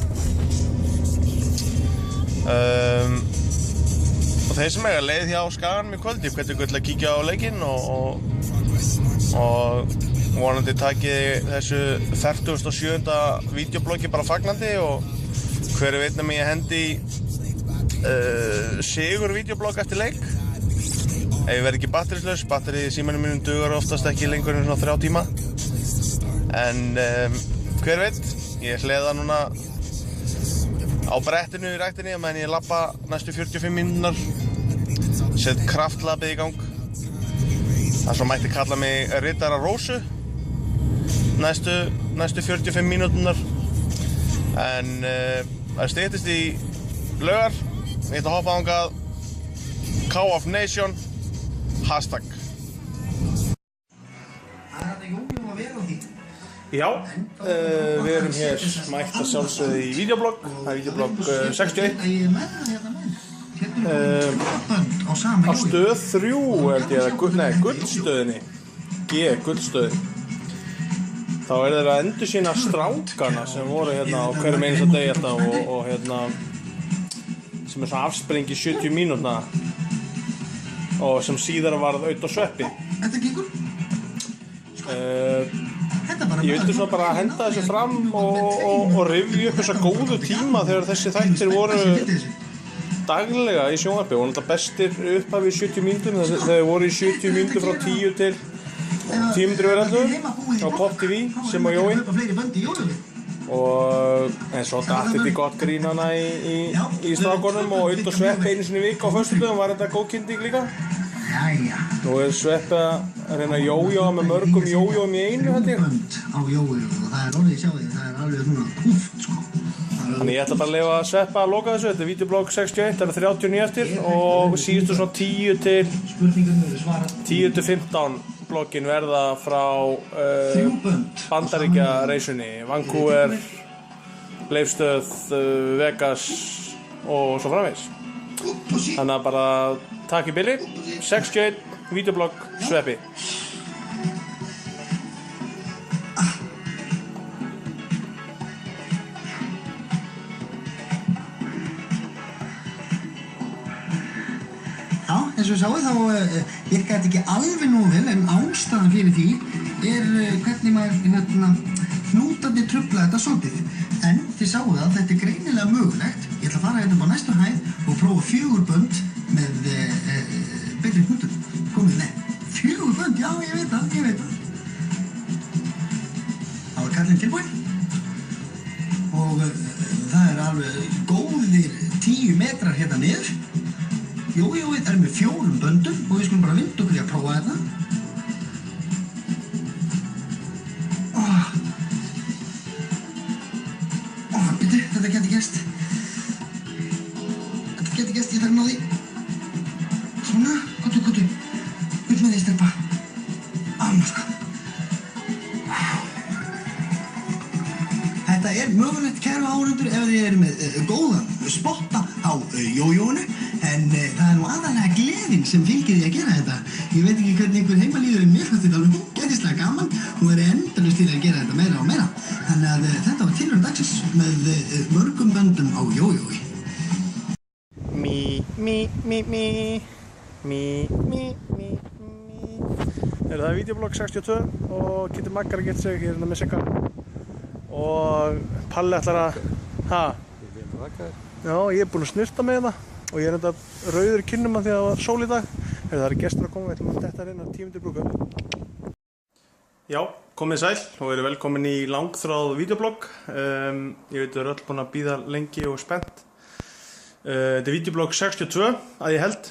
Og þeir sem eiga leið hjá Skaganum í kvöld, ég hvet ykkur til að kíkja á leikinn og vonandi takið þessu 47. vídeobloggi bara fagnandi og hver veit nema ég hendi sigur vídeoblogg eftir leik. Ef ég verð ekki batterislaus, batterið í símanum mínum dugar oftast ekki lengur en svona 3 tíma. En hver veit, ég hleða núna á brettinu í ræktinni meðan ég labba næstu 45 mínúturnar, set kraftlabið í gang. Það svo mætti kalla mig riddara Rósu næstu 45 mínúturnar. En það styttist í laugar, ég ætla að hoppa þangað, KF Nation, hashtag. Já, við erum hér mætt að sjálfsögðu í videoblogg, það videoblogg 61 á stöð 3 held ég, guldstöðinni, guldstöðin. Þá þeir að endursýna strákana sem voru hérna á hverjum einasta degi alltaf og hérna sem svona afsprengi 70 mínútna og sem síðar varð Auð og Sveppi. Ég vildi svona bara henda þessu fram og rifja upp þessa góðu tíma þegar þessi þættir voru daglega í sjónvarpi og náttúrulega bestir upphafi í 70 mínútum þegar þeir voru í 70 mínútur frá 10 til 10:11 á Pop TV sem á Jói og en svo datt þetta í gott grín hana í strákunum og Auð og Sveppi einu sinni í viku á föstudögum var þetta góð kynning líka. Nú Sveppi að reyna að jójóa með mörgum jójóum í einu held ég. Þannig ég ætla bara að leyfa Sveppa að loka þessu, þetta videoblogg 61, það 39 eftir og síðustu svona 10 til 15 bloggin verða frá Bandaríkjareysunni, Vancouver, Leifsstöð, Vegas og svo framvegis. Þannig að bara takk í bili, 61, videoblogg Sveppi. Já, eins og við sáum þá virkar þetta ekki alveg nógu vel en ástæðan fyrir því hvernig maður hnútandi trufla þetta svolítið. En þið sáuð að þetta greinilega mögulegt. Ég ætla að fara hérna upp á næstu hæð og prófa 4 bönd með betri hnútum. Komið, nei, 4 bönd, já ég veit það. Þá kallinn tilbúinn. Og það alveg góðir 10 metrar hérna niður. Jójóið með 4 böndum og við skulum bara vinda okkur í að prófa þetta. Bíddu, þetta geti gerst. Ég þarf að ná því. Svona, komdu. Upp með því, stelpa. Sko. Þetta mögulegt, kæru áhorfendur, ef þið eru með góðan spotta á jójóinu. En það nú aðalega gleðin sem fylgir því að gera þetta. Ég veit ekki hvernig einhver heimalíður mér fannst þetta alveg ógeðislega gaman og verið endalaust til að gera þetta meira og meira. Þannig að þetta var tilraun dagsins með mörgum böndum á jójói. Það videoblogg 62 og Kitty Maggar gett sig hérna með Sigga og Palli ætlar að já, ég búinn að snurta með það og ég enda rauður í kinnum að því að það var sól í dag. Það gestur að koma, við ætlum að detta inn á 10. brúðkaup. Já, komið sæl og verið velkomin í langþráð videoblogg. Ég veit að við erum öll búin að bíða lengi og spennt. Þetta er videoblogg 62 að ég held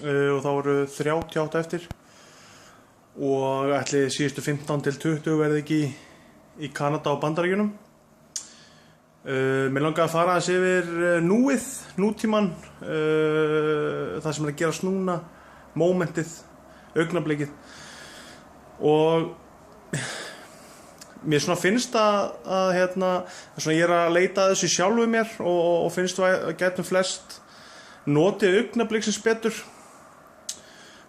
og þá voru 38 eftir og ætli síðustu 15 til 20 verði ekki í Kanada og Bandaríkjunum. Mér langaði að fara aðeins yfir nútíman, það sem er að gerast núna, mómentið, augnablikið og mér svona finnst að ég er að leita að þessu sjálfu mér og finnst að gætum flest notið augnabliksins betur.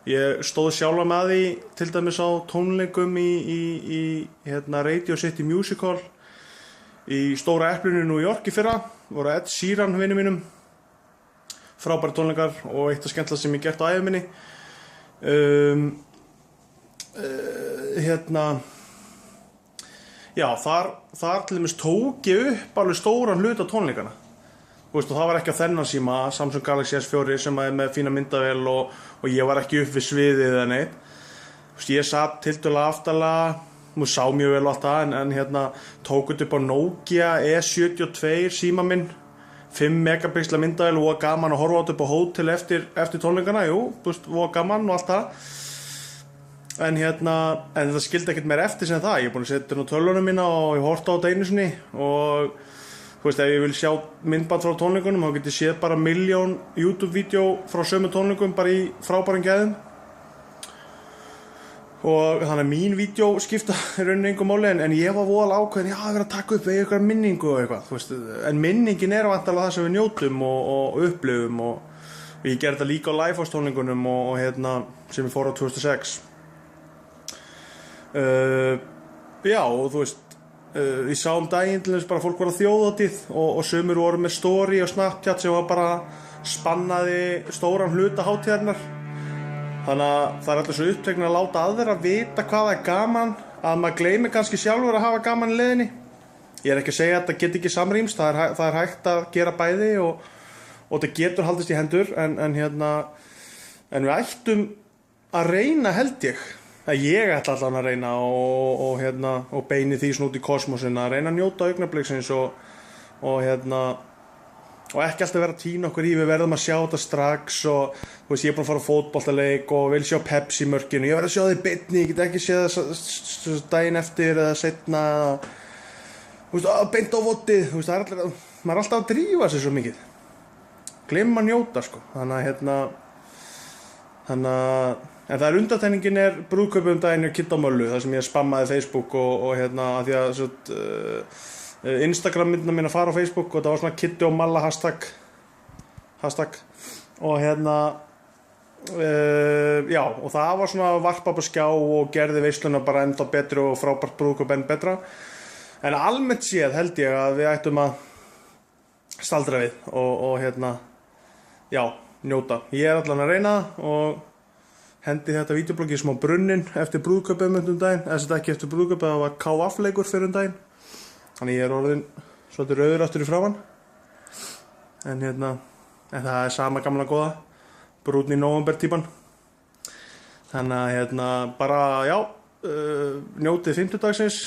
Ég stóð sjálfa með því til dæmis á tónleikum í Radio City Music Hall í Stóra Eplinu í New York í fyrra. Voru Ed Sheeran vinur mínum, frábæri tónleikar og eitt af skemmtilegasta sem ég gert á ævi minni. Já, þar til dæmis tók ég upp alveg stóran hluta tónleikana. Og það var ekki á þennan síma, Samsung Galaxy S4 sem er með fína myndavél og ég var ekki upp við sviðið eða neitt. Ég satt tiltölulega aftarlega, maður sá mjög vel á allt það en tók upp á Nokia E72 síma minn, 5 megapixla myndavél og gaman að horfa á þetta upp á hótel eftir tónleikana, jú, voða gaman og allt það. En þetta skildi ekkert meir eftir sem það. Ég er búinn að setja inn á tölvuna mína og ég horfði á þetta einu sinni og ef ég vil sjá myndband frá tónleikunum þá get ég séð bara 1.000.000 YouTube-vídeó frá sömu tónleikum bara í frábærum gæðum. og þannig að mín vídeo skipta rauninni engu máli en ég var voðalega ákveðin, já, að vera að taka upp eitthvað minningu og eitthvað, þú veist, en minningin væntanlega það sem við njótum og upplifum og ég gerði þetta líka á Lifehouse-tónleikunum og sem ég fór á 2006. Já, og þú veist, ég sá daginn til þess bara fólk var á þjóðhátíð og sumir voru með story og Snapchat sem var bara spannaði stóran hluta hátíðarinnar. Þannig að það alltaf svo uppteknir að láta aðra vita hvað það gaman að maður gleymi kannski sjálfur að hafa gaman í leiðinni. Ég ekki að segja að þetta geti ekki samrýmst, það er hægt að gera bæði og þetta getur haldist í hendur en við ættum að reyna held ég. Ég ætla allan að reyna og beini því svona út í kosmosin að reyna að njóta augnabliksins og ekki alltaf vera að tína okkur við verðum að sjá þetta strax og þú veist, ég búinn að fara á fótboltaleik og vil sjá Pepsi mörkinu, ég verð að sjá það í beinni, ég get ekki séð það daginn eftir eða seinna eða þú veist, beint á vottið, þú veist, maður er alltaf að drífa sig svo mikið, glemma að njóta sko, þannig að en það undantekningin brúðkaupið daginn hjá Kidda á Möllu, þar sem ég spammaði Facebook og að því að Instagram myndina mín að fara á Facebook og það var svona Kiddi og Malla hashtag og já, og það var svona varpa upp á skjá og gerði veisluna bara ennþá betri og frábært brúðkaup enn betra en almennt séð held ég að við ættum að staldra við og já, njóta. Ég allan að reyna og hendi þetta vídeobloggi smá brunnin eftir brúðkaupið daginn, eða ekki eftir brúðkaupið, það var KF-leikur fyrir daginn. Þannig ég orðinn svolítið rauður aftur í framan en það er sama gamla góða brúnn í nóvember típan þannig að bara já njótið 50-dagsins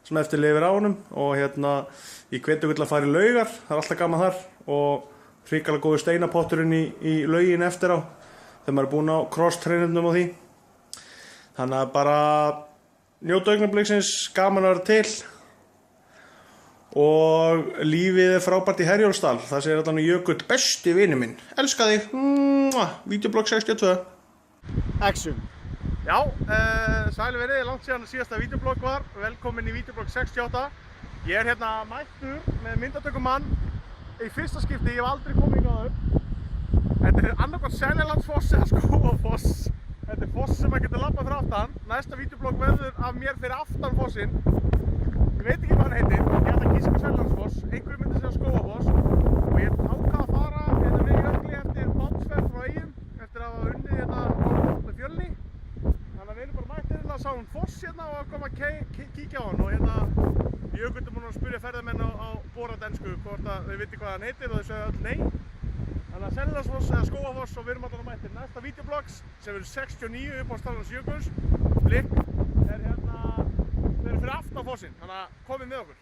sem eftir lifir á honum og ég hveti ykkur til að fara í laugar, það er alltaf gaman þar og hrikalega góður steinapotturinn í laugin eftir á þegar maður er búinn á cross-trainingum og því þannig að bara njóta augnabliksins, gaman að vera til og lífið frábært í Herjólfsdal, það segir allan Jökull besti vini minn, elska þig, videoblog 62. Action. Já, sæli verið, langt síðan síðasta videoblog var, velkomin í videoblog 68. Ég mættur með myndatökumann í fyrsta skipti, ég hef aldrei komið hingað áður. Þetta annarkvæmt Seljalandsfoss eða Skógafoss. Þetta foss sem maður getur labbað fyrir aftan. Næsta videoblog verður af mér fyrir aftan fossinn. Ég veit ekki hvað hann heitir, ég ætla að gíska Seljalandsfoss, einhverju myndi segja Skógafoss og ég ákvað að fara með jökli eftir bátsferð frá Eyjum eftir að hafa unnið með Fjölni þannig að við erum bara mættir að sá foss og að koma að kíkja á hann og Jökull búinn að spyrja ferðamenn á boradensku hvort að við viti hvað hann heitir og þau sögðu öll nei þannig að Seljalandsfoss eða Skógafoss og við erum allan að mættir næsta videoblogs sem verður 69 upp á Stallans Jökuls blikk Þeir eru fyrir aftan fossinn, þannig að komið með okkur.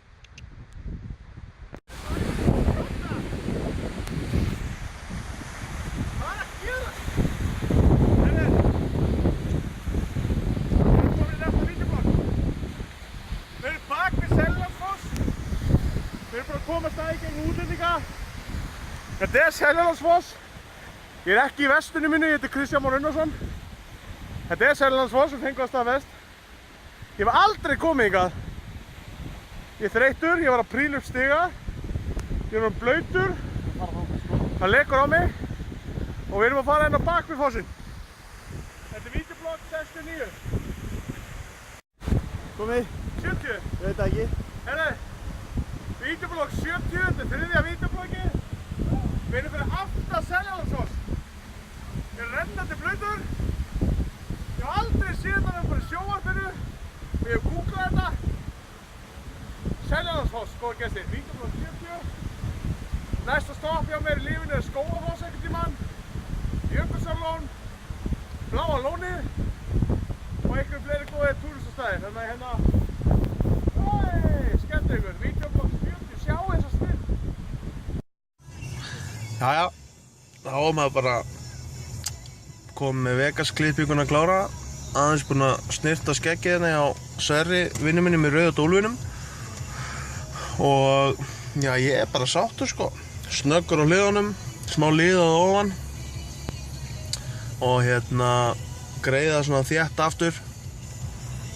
Hvað að gera? Við erum komin í næsta videoblogg. Við erum bak við Seljalandsfoss. Við erum bara að komast að í gegn útlendinga. Þetta er Seljalandsfoss. Ég er ekki í vestunni minni, ég heiti Kristján Már Unnarsson. Þetta er Seljalandsfoss sem fengur að staða vest. Ég hef aldrei komið hingað. Ég er þreyttur, ég var að príla upp stiga. Ég er blautur. Það lekur á mig. Og við erum að fara hérna bak við fossinn. Þetta er videoblog 69. Komið? 70? Ég veit það ekki. Herru, videoblog 70, þetta er þriðja videobloggi. Við erum fyrir aftan Seljalandsfoss. Ég er rennandi blautur. Ég hef aldrei séð þetta bara í sjónvarpinu. Við hefum googlað þetta. Seljalandsfoss, góða gestir, videoblog 70. Næsta stopp hjá mér í lífinu er Skógafoss einhvern tímann. Jökulsárlón, Bláa lónið og einhverjum fleiri góðir túristastæðir. Þannig að skemmt ykkur, videoblog 70, sjá þessa snið. Jæja, þá var maður bara komið með Vegas-klippinguna klára. Aðeins búinn að snirta skeggið hérna á Sverri vinnu minni með rauða dólvinum og já, ég er bara sáttur sko, snöggur á hliðunum, smá liðað ofan og greiða svona þétt aftur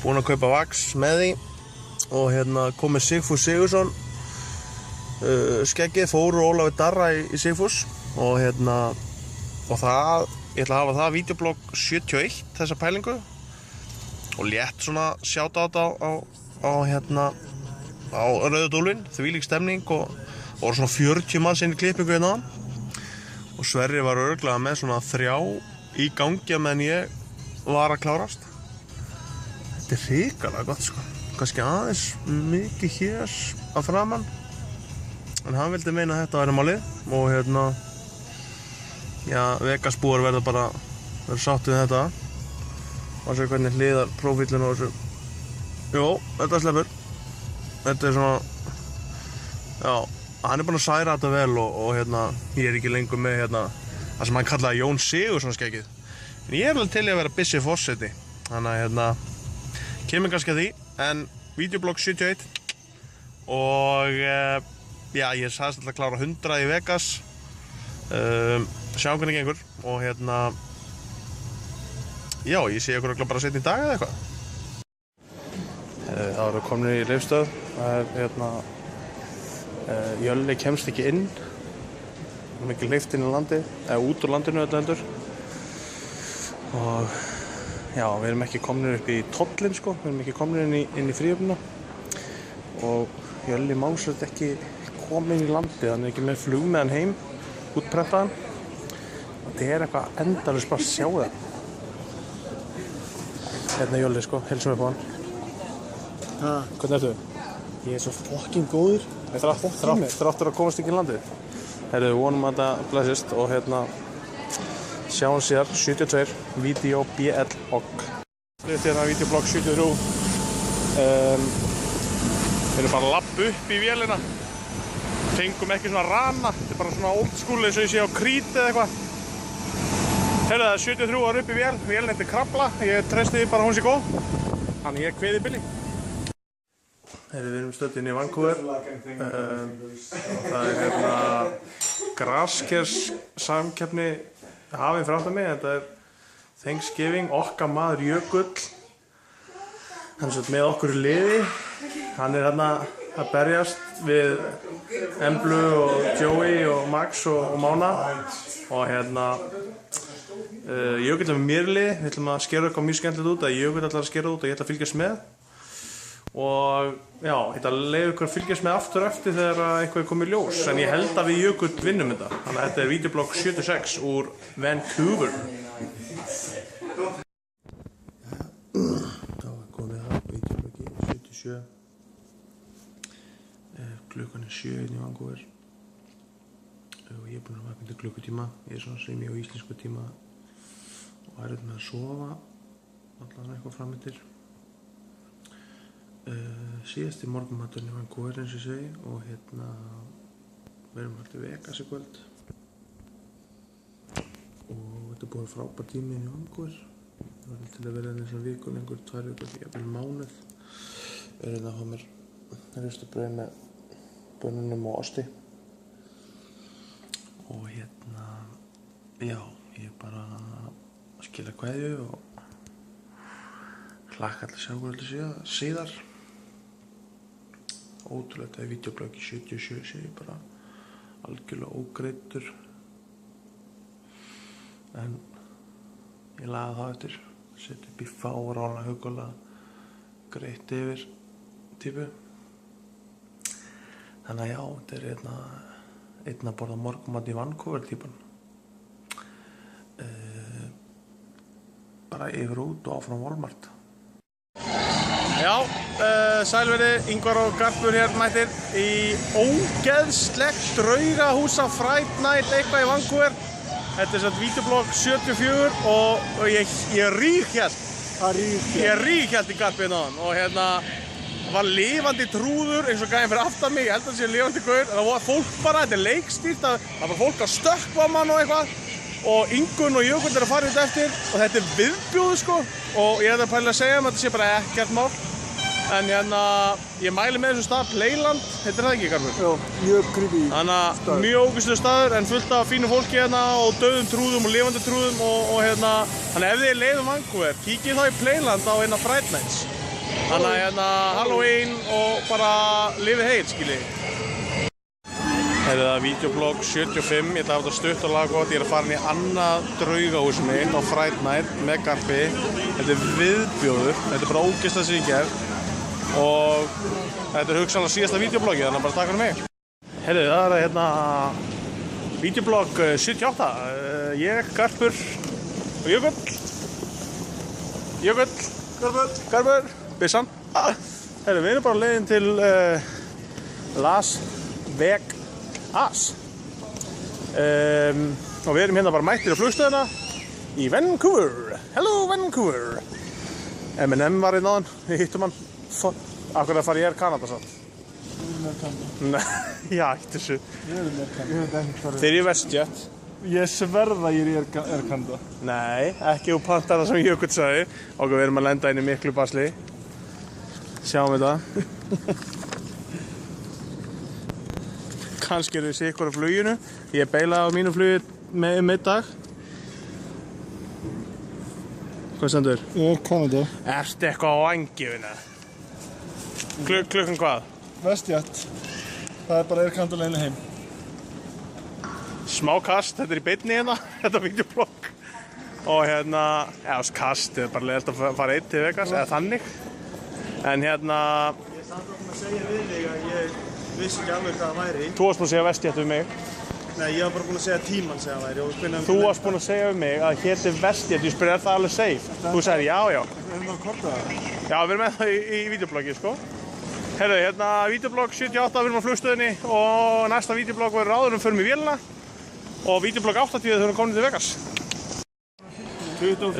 búinn að kaupa Vax með því og hérna kom með Sigfús Sigurðsson skeggið, fór úr Ólafi Darra í Sigfús og hérna og það, ég ætla að hafa það vídeoblogg 71 þessa pælingu og létt svona shoutout á hérna á Rauða Dúlfinn, þvílík stemning og voru svona 40 manns inn í klippingu hérna og Sverri var örugglega með svona 3 í gangi meðan ég var að klárast. Þetta er hrikalega gott sko, kannski aðeins mikið hér að framan en hann vildi meina að þetta væri málið og hérna já, Vegasbúar verða bara sátt við þetta og sjá hvernig hliðar prófílinn á þessu. Jó, þetta sleppur. Þetta er svona, já, hann er búinn að særa þetta vel og hérna, ég er ekki lengur með hérna það sem hann kallaði Jón Sigurðsson skeggið. En ég er alveg til í að vera busy forseti, þannig að hérna, kemur kannski að því, en videoblogg 71 og já, ég sagðist alltaf að klára 100 í Vegas, sjáum hvernig gengur og hérna, já, ég sé ykkur bara setna í dag eða eitthvað. Það eru komin í Leifsstöð, það er hérna, Jölli kemst ekki inn, hann er ekki hleypt inn í landi, eða út úr landinu þetta heldur. Og já, við erum ekki komin upp í tollinn sko, við erum ekki komin inn í fríhöfnina. Og Jölli má sér ekki komin í landið, hann er ekki með flug með hann heim, útprentaðan. Og þetta er eitthvað endalaust bara að sjá það. Hérna Jölli sko, heilsum við på hann. Hvernig ertu? Ég er svo fucking góður. Þráttur að komast ekki í landið. Herru, við vonum að þetta blessist og hérna sjáum síðar 72 Vídeó BL OG. Þetta er hérna videoblogg 73. Við erum bara að labba upp í vélina. Fengum ekki svona rana. Þetta er bara svona old school eins og ég sé á Creed eða eitthvað. Herru, það er 73 ára upp í vél. Vélin heitir Krafla. Ég treysti því bara hún sé góð. Þannig ég kveði Billy. Herru, við erum stödd inn í Vancouver. Það er hérna graskers samkeppni hafin framfram mig. Þetta er Thanksgiving, okkar maður Jökull. Hann er með okkur í liði. Hann er hérna að berjast við Emblu og Joey og Max og Mána. Og hérna Jökull er með mér í liði. Við ætlum að skera eitthvað mjög skemmtilegt út. Jökull ætlar að skera út og ég ætla að fylgjast með. Og já, ég ætla að leyfa ykkur að fylgjast með aftur eftir þegar eitthvað er komið í ljós. En ég held að við Jökull vinnum þetta. Þannig að þetta er videoblogg 76 úr Vancouver. Þá er komið það, videobloggi 77. Klukkan er 7 inn í Vancouver. Og ég er búinn að vakna til klukkutíma. Ég er svona sem ég á íslensku tíma. Og er með að sofa. Allan eitthvað frammittir. Síðasti morgunmaturinn í Vancouver eins og ég segi og hérna við erum alltaf í Vegas í kvöld og þetta er búið frábær tími inn í Vancouver. Það var til að vera þessar viku lengur, 2 vikur, jafnvel mánuð. Við erum að fá mér ristubrauð með bönunum og osti og hérna, já, ég er bara að skila kveðju og hlakka til að sjá hvernig síðar. Ótrúlega, þetta er videobloggi 77 sé ég bara algjörlega ógreiddur en ég lagði það eftir setja upp í fáránlega hugulega greitt yfir típu þannig að já, þetta er einn að borða morgunmat í Vancouver típan bara yfir út og áfram Walmart. Já, sælverði, Ingvar og Garpur hér mættir í ógeðslegt draugahúsa Fright Night eitthvað í Vancouver. Þetta er satt videoblogg 74 og ég ríghjalt. Ég ríghjalt í Garpi náðan og hérna var lifandi trúður eins og gæðin fyrir aftan mig, ég held að það sé lifandi gaur. Það var fólk bara, þetta er leikstýrt, það var fólk að stökkva mann og eitthvað og Ingun og Jökull er að fara út eftir og þetta er viðbjóður sko og ég er að pæla að segja þetta sé bara ekkert mál en hérna ég mæli með þessum stað Playland, heitir það ekki Garpur? Já, mjög creepy. Þannig að mjög ógeðslegur staður en fullt af fínu fólki hérna og dauðum trúðum og lifandi trúðum og hérna þannig ef þið er leið Vancouver, kíkið þá í Playland á eina Fright Nights Þannig að hérna Halloween og bara lifið heil, skilji. Það videoblog 75, ég ætla að hafa þetta stutt og laggott. Ég er að fara inn í annað draugahús mitt á Fright Night með Garpi. Þetta er viðbjóður, þetta er bara ógeðslega sem ég gerð. Og þetta er hugsanlega síðasta videoblogið, þannig að bara takk fyrir mig. Það er hérna videoblog 78. Ég, Garpur og Jökull. Garpur, byssan. Við erum bara á leiðin til Las Vegas. Og við erum hérna bara mættir á flugstöðina í Vancouver. Hello Vancouver. M&M var hérna áðan, við hittum hann. Akkur að fara í Air Canada samt. Nei, ég ætti þessu. Þeir eru í WestJet. Ég sverða ég er í Air Canada. Nei, ekki úr pantana sem Jökull sagði. Og við erum að lenda inn í miklu basli. Sjáum við það. Kannski eru við sikkur á fluginu. Ég beilaði á mínu flugi með middag. Hvað stendur? Air Canada. Ertu eitthvað á vangifinu? Klukkan hvað? WestJet. Það er bara Air Canada leiðin heim. Smá kast, þetta er í beinni hérna, þetta videoblogg. Og hérna, kast, þetta er bara leiðilegt að fara einn til Vegas, eða þannig. En hérna... Ég er samt að segja við þig að ég vissi ekki alveg hvað það væri. Þú varst búinn að segja WestJet við mig. Nei, ég var bara búinn að segja tímann sem það væri. Þú varst búinn að segja við mig að héti WestJet, ég spurði, er það alveg safe? Þú sagði, já. Erum við að korta það? Já, við erum með það í videobloggi, sko. Hérna, videoblogg 78, við erum á flugstöðinni og næsta videoblogg verður áður förum í vélina og videoblogg 80 þegar við erum komin til Vegas. 24.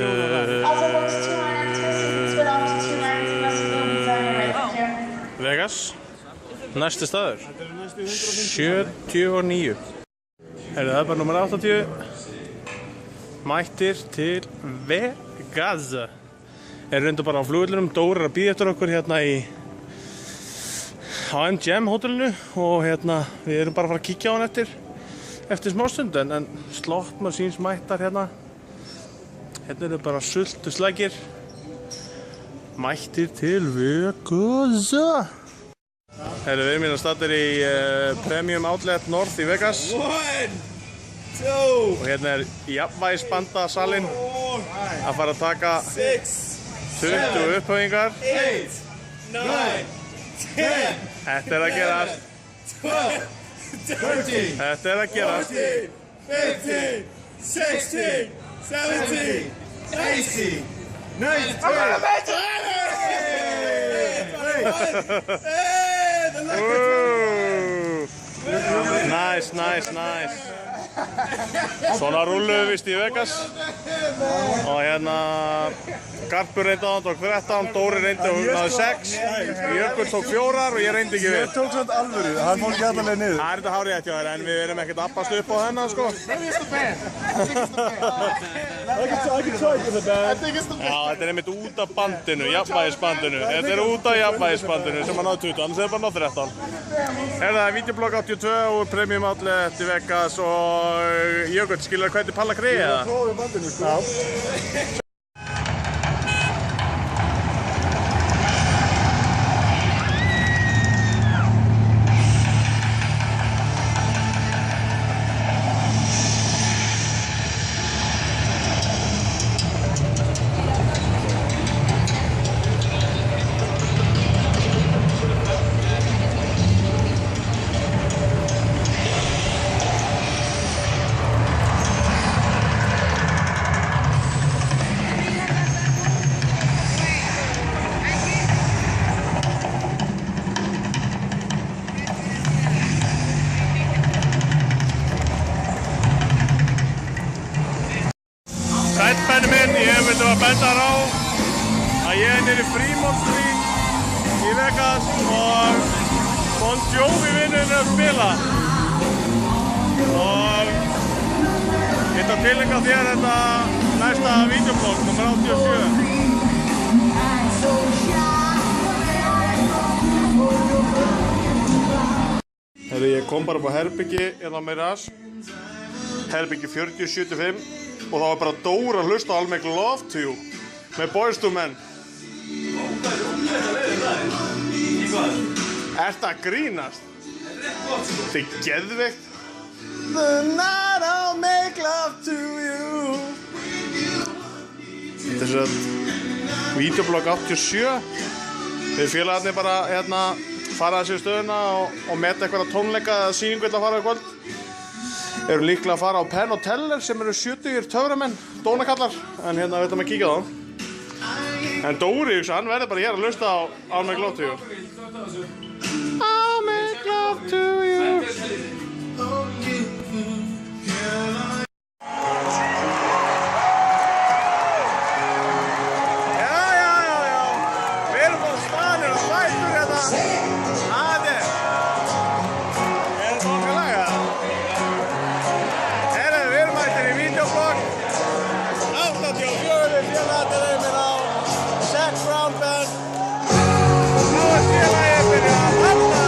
Vegas, næsti staður, 79. Það er bara nummer 80, mættir til Vegas. Reyndu bara á flugvöllunum, Dóri er að bíða eftir okkur hérna á MGM hótelinu og hérna við erum bara að fara að kíkja á hann eftir smástund en slot machines mættar hérna. Hérna eru bara sultu slækir. Mættir til Vegas. Við erum hérna staddir í Premium Outlet North í Vegas. 1, 2, og hérna er jafnvægisbandasalinn að fara að taka 20 upphöfingar. 8, 9, 10. Þetta er að gerast. 12, 13. Þetta er að gerast. 14, 15, 16, 17, 18, 19. Nice. Svona rúluðu við vist í Vegas og hérna Garpur reyndi á hann, tók 13, Dóri reyndi og náði 6, Jökull tók 4 og ég reyndi ekki við. Ég tók svona alvöru, hann fór ekki allavega niður. Það er þetta hárið eftir þér en við erum ekkert appast upp á þennan sko. Já, þetta er einmitt út af bandinu, jafnvægisbandinu. Þetta er út af jafnvægisbandinu sem hann náði 20, annars er það bara náði 13. Það er videoblogg 82 og Premium Outlet í Vegas og Jökull, skilur það hvað þetta Palla Grey eða? Ég prófið bandinu sko. Sætbenni minn, ég vildi að benda þér á að ég er nýri Fremont Street í Vegas og Bon Jovi vinnurinn er að spila og ég ætla að tilengja þér þetta næsta videoblogg, nummer 87. Ég kom bara upp á herbyggi hérna á Miras, herbyggi 4075 og þá var bara Dóra að hlusta á I'll Make Love to You með Boyz II Men. Ertu að grínast? Þetta er geðveikt. The night I'll make love to you. Þetta er svona vídeoblogg 87. Þeir félagarnir bara fara að sér stöðuna og meta eitthvað tónleika eða sýningu til að fara í kvöld. Eru líklega að fara á Penn og Teller sem eru 70 töframenn, dónakallar, en við ætlum að kíkja á það. En Dóri, hann verður bara hér að hlusta á I'll Make Love to You. I'll make love to you. Við erum á staðnir og fæstur hérna. Aðeins. Er það okkar laga? Við erum mættir í vídeoblogg. 84 félagarnir á Zac Brown Band. Nú er félagið byrjað að halda.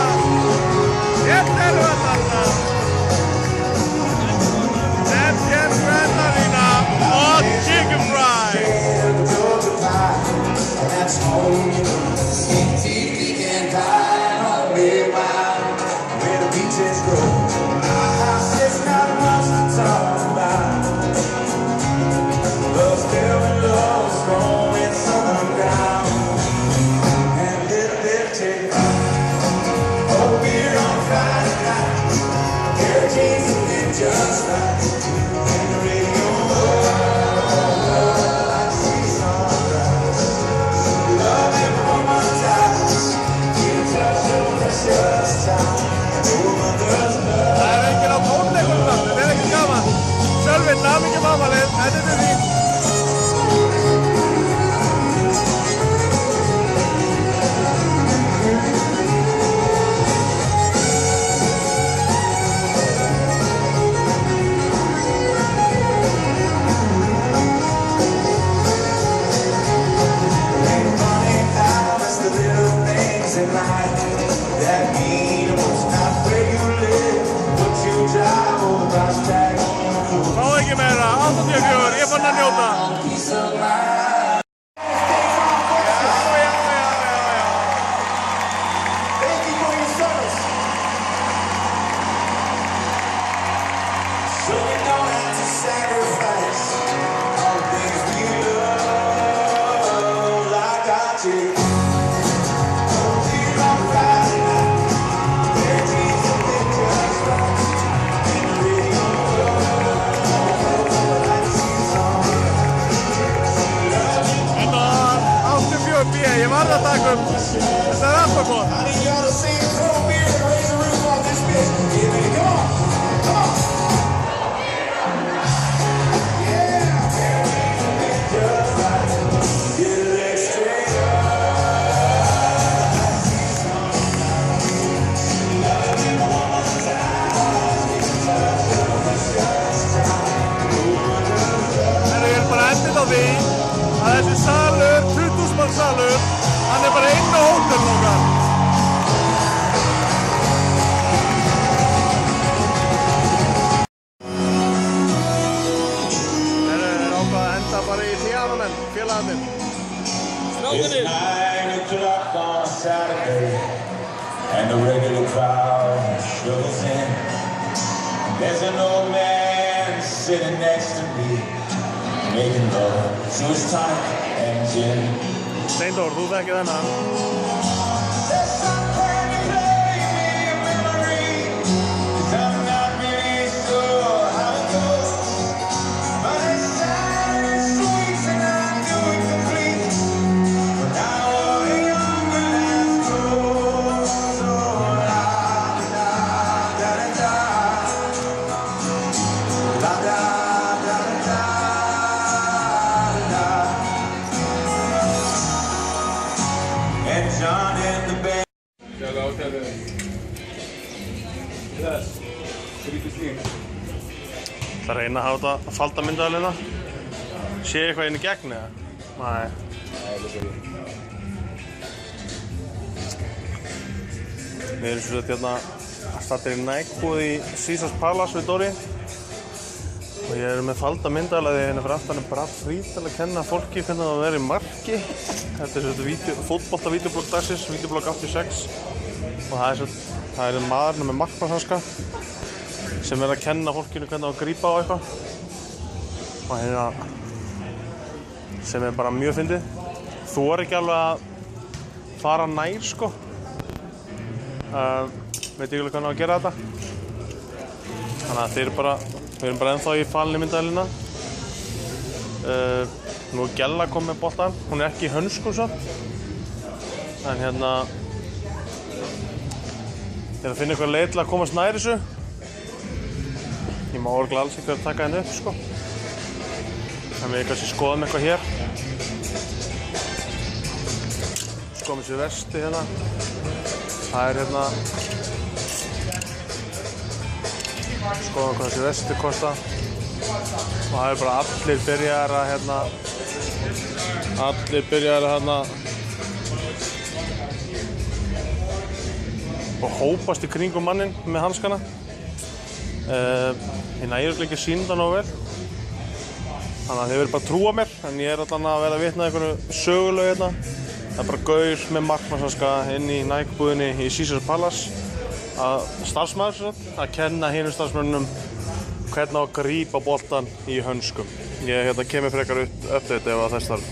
Hérna erum við að halda. Etienne Grenadina og Chicken Fry. It's 9 o'clock on Saturday, and the regular crowd struggles in. There's an old man sitting next to me, making love to his tonic and gin. Steindór, þú þekkir þennan. Það reyna að hafa þetta að falda myndaðalina. Sé eitthvað inn í gegn eða? Nei. Við erum svo hérna að starta í nækbúð í Caesars Palace við Dóri. Og ég er með falda myndavélaði hérna fyrir aftan Brad Fried til að kenna fólki hvernig það verið í marki. Þetta er fótbolta-vídeoblogg dagsins, vídeoblogg 86. Og það er maðurinn með markmannshanska sem er að kenna fólkinu hvernig það á að grípa á eitthvað. Og hérna sem er bara mjög fyndið. Þú er ekki alveg að fara nær sko. Veit ég alveg hvernig á að gera þetta. Þannig að við erum bara ennþá í falni myndavélina. Nú er Gjalla kom með boltan, hún er ekki í hönskum samt. En hérna ég er að finna eitthvað leið til að komast nær þessu. Ég má örugglega alls ekki að taka henni upp sko. En við kannski skoðum eitthvað hér. Skoðum þessi vesti hérna. Það er hérna. Skoðum hvað þessi vesti kosta. Og það er bara allir byrjaðir að og hópast í kringum manninn með hanskana. Ég nægir ekki að sýna það nógu vel. Þannig að þið verður bara að trúa mér, en ég er allan að vera að vitna einhverju sögulegu hérna. Það er bara gaur með markmannshanska inn í Nike-búðinni í Caesars Palace starfsmaður að kenna hinum starfsmönnum hvernig á að grípa boltan í hönskum. Ég kemur frekar update ef þess þarf.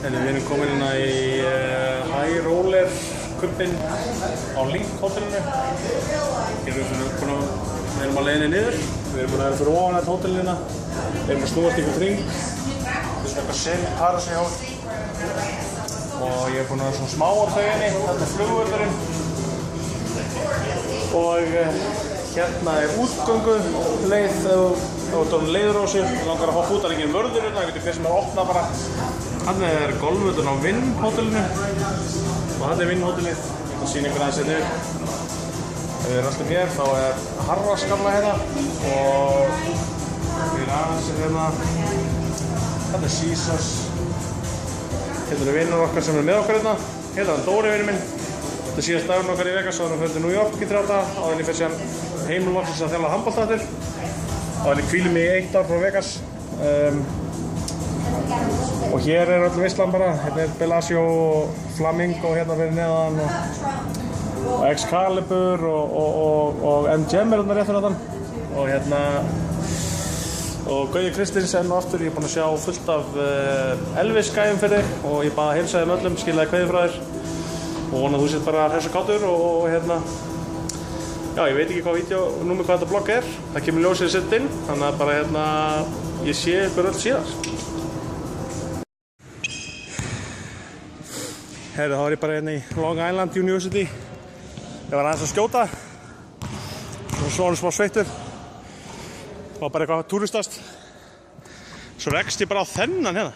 En við erum komin hérna í High Roller kubbinn á Link hótelinu. Við erum á leiðinni niður. Við erum búin að vera fyrir ofan þetta hótelina. Við erum að snúast ykkur kring. Þetta er svona eitthvað semi-paradís hjá. Og ég er búin að vera svona smá á þauginni. Þetta er flugvöllurinn. Og hérna er útgöngu leið þegar þú ert orðinn leiður á sig. Þú langar að hoppa út að enginn vörður hérna. Það getur hver sem er að opna bara. Þarna er golfvöllurinn á Vinn hótelinu. Og þarna er Vinn hótelið. Ég ætla að sýna ykkur aðeins hérna upp. Ef við erum alltaf hér þá er Harras gamla hérna. Og við erum aðeins hérna. Þarna er Caesars. Hérna eru vinnur okkar sem er með okkar hérna. Hérna er hann Dóri vinur minn. Þetta er síðast dagurinn okkar í Vegas og hann fyrir til New York í 3 daga. Áður en ég fer síðan heim loksins að þjálfa handbolta aftur. Áður en ég hvíli mig í 1 ár frá Vegas. Og hér er öll veislan bara. Hérna er Bellagio og Flamingo hérna fyrir neðan og Excalibur og MGM er hérna rétt fyrir þarna. Og hérna og Gauði Kristins enn og aftur. Ég er búinn að sjá fullt af Elvis-gæjum fyrir þig og ég baði að heilsa þeim öllum, skilaði kveðju frá þér. Og vona að þú sétt bara hress og kátur og hérna. Já, ég veit ekki hvað þetta blogg er. Það kemur ljósið sett inn, þannig að bara hérna ég sé ykkur öll síðar. Herru, þá er ég bara hérna í Long Island University. Ég var aðeins að skjóta. Svona smá sveittur. Það var bara eitthvað túristast. Svo rekst ég bara á þennan hérna.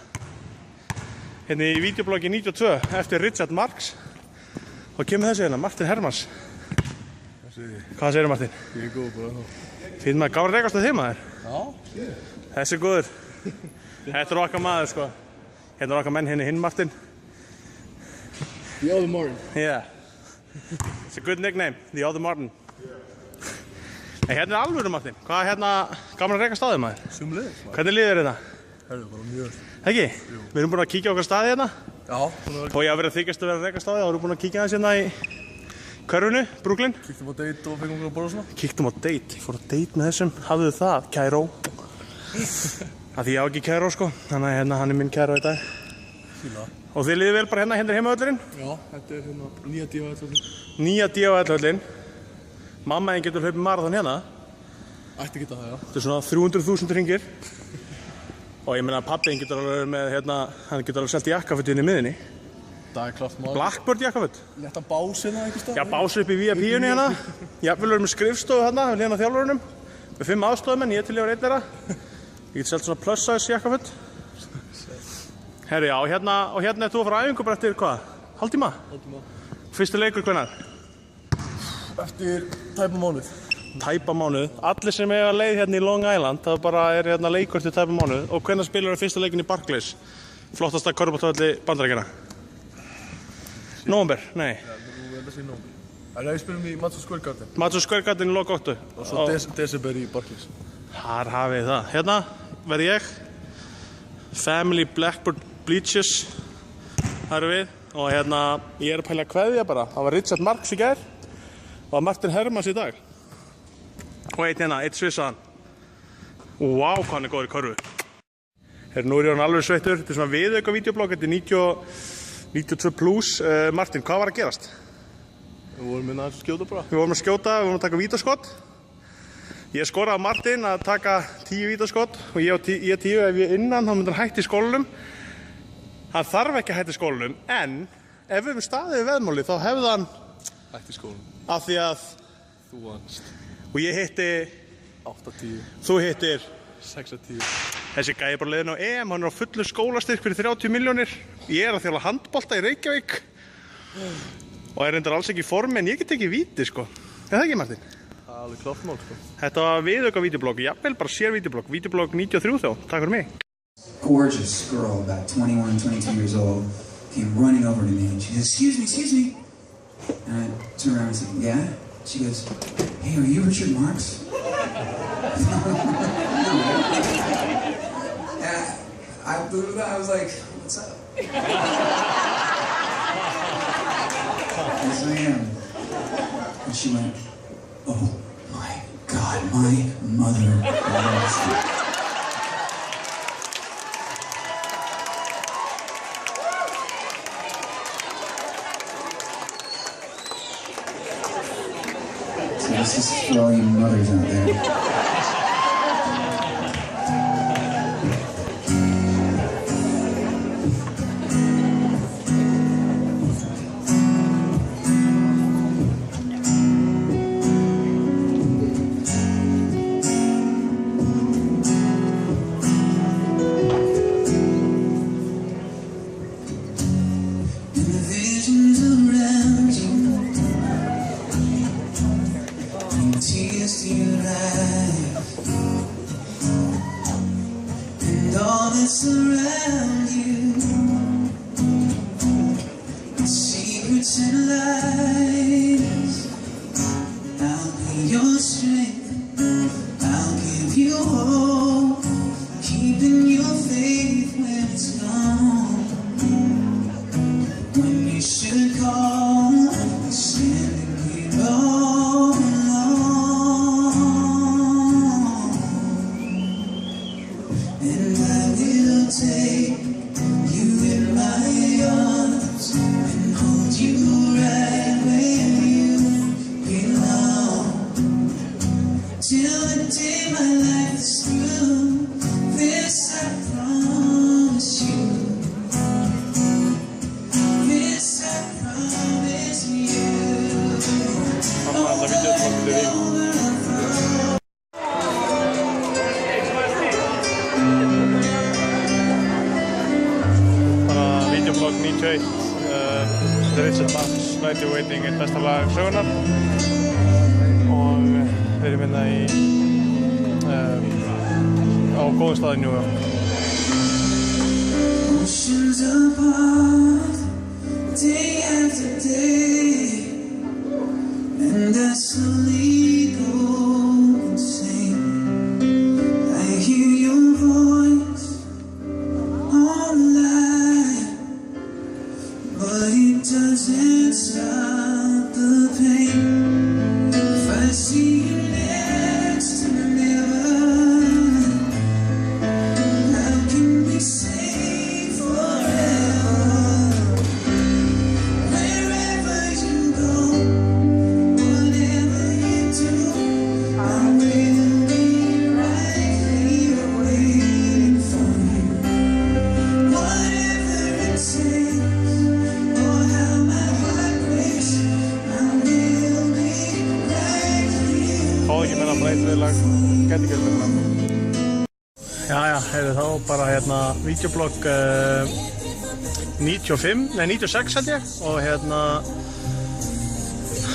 Hérna í videobloggi 92 eftir Richard Marx. Og kemur þessi hérna, Martin Hermans. Hvað segirðu Martin? Ég er góð bara þá. Finn maður, gáður reykast að þig maður? Já, ég. Þessi er góður. Þetta er okkar maður sko. Hérna er okkar menn hérna hinn Martin. The other Martin. Yeah. It's a good nickname, the other Martin. Nei, hérna er alvöru Martin. Hvað er hérna gaman að reykast á þig maður? Sumleiðis maður. Hvernig líður hérna? Herðu, bara mjög. Ekki? Jú. Við erum búin að kíkja á okkar staði hérna. Já. Og ég hafa verið þykjast að vera að reykast á þig og við erum búin að kíkja aðeins hérna í Körfunni, Brooklyn. Kíktum á date og fengum okkur að borða svona. Kíktum á date, ég fór á date með þessum. Hafðu það, Kæró. Af því ég á ekki Kæró sko, þannig að hérna hann er minn Kæró í dag. Fíla. Og þið liðið vel bara hérna heimavöllurinn? Já, þetta er hérna nýja D.A.L.-völlin. Nýja D.A.L.-völlin. Mamma einn getur hlaupið marathon hérna. Ætti geta það, já. Þetta er svona 300.000 hringir. Og ég meina að pabbi einn getur alveg með hérna, hann getur alveg selt jakkaföt inn í miðinni. Það er klart maður. Blackbird jakkaföt. Létta bás hérna einhvers stað. Já, bás upp í VIP-unni hérna. Jafnvel erum við skrifstofu hérna, við hérna þjálfurunum. Með 5 aðstofamenn, ég til ég var einn þeirra. Ég get selt svona plus size jakkaföt. Herri, já, og hérna er þú að fara á æfingu bara eftir hvað? Hálftíma? Hálftíma. Fyrsti leikur hvenær? Eftir tæpa mánuð. Tæpa mánuð. Allir sem eiga leið hérna í Long Island, það bara er hérna leikur til tæpa mánuð. Og hvenær spilar þú fyrsta leikin í Barclays? Flottasta körfuboltavelli Bandaríkjanna. Nóvember? Nei. Já, þú verður að segja nóvember. Nei, við spilum í Madison Square Garden. Madison Square Garden í lok 8. Og svo December í Barclays. Þar hafið það. Hérna verð ég. Family Blackbird Bleachers. Það eru við. Og hérna, ég að pæla að kveðja bara. Það var Richard Marx í gær. Og Martin Hermans í dag. Og eitt hérna, eitt svissaðan. Vá, hvað hann góður í körfu. Nú er ég alveg sveittur. Þetta svona viðauka vídeoblogg. Þetta 92+. Martin, hvað var að gerast? Við vorum að skjóta bara. Við vorum að taka vítaskott. Ég skoraði á Martin að taka 10 vítaskott og ég 10 ef ég innan þá myndi hann hætti í skólanum. Hann þarf ekki að hætti í skólanum, en ef við höfum staðið við veðmáli þá hefði hann hætti í skólanum. Af því að þú vannst. Og ég hitti 8-10. Þú hittir 6-10. Þessi gæi bara leiðin á EM, hann er á fullu skólastyrk fyrir 30 milljónir. Ég að þjálfa handbolta í Reykjavík. Og er reyndar alls ekki í formi, en ég get ekki víti, sko. Er það ekki, Martin? Það er alveg klárt mál, sko. Þetta var viðauka vídeoblogg, jafnvel bara sér vídeoblogg, vídeoblogg 93 þá. Takk fyrir mig. Gorgeous girl, about 21, 22 years old, came running over to me and she says, excuse me. And I turned around and said, yeah? She goes, hey, are you Richard Marx? And I was like, what's up? Yes, I am. And she went, oh my God, my mother loves you. So this is for all you mothers out there. Around you, secrets and lies. I'll be your strength. I'll give you hope, keeping your faith when it's gone. When you should call, you're standing here all alone, and I will take you in my arms and hold you right where you belong, till the day my life is through. This I promise you. This I promise you. Vídeoblogg 91, Richard Marx, Night You're Waiting, eitt besta lag sögunar. Og við erum hérna á góðum stað í New York. Oceans apart, day after day, and I slowly go insane. I hear your voice online, but it doesn't stop the pain. If I see you next to the river, how can we say forever? Wherever you go, whatever you do, I will be right here waiting for you. Whatever it takes, or how my heart breaks, I will be right here. Fá ekki meina breytið lag, gæti ekki verið betra. Jæja, heyrðu þá bara hérna vídeoblogg 96 held ég, og hérna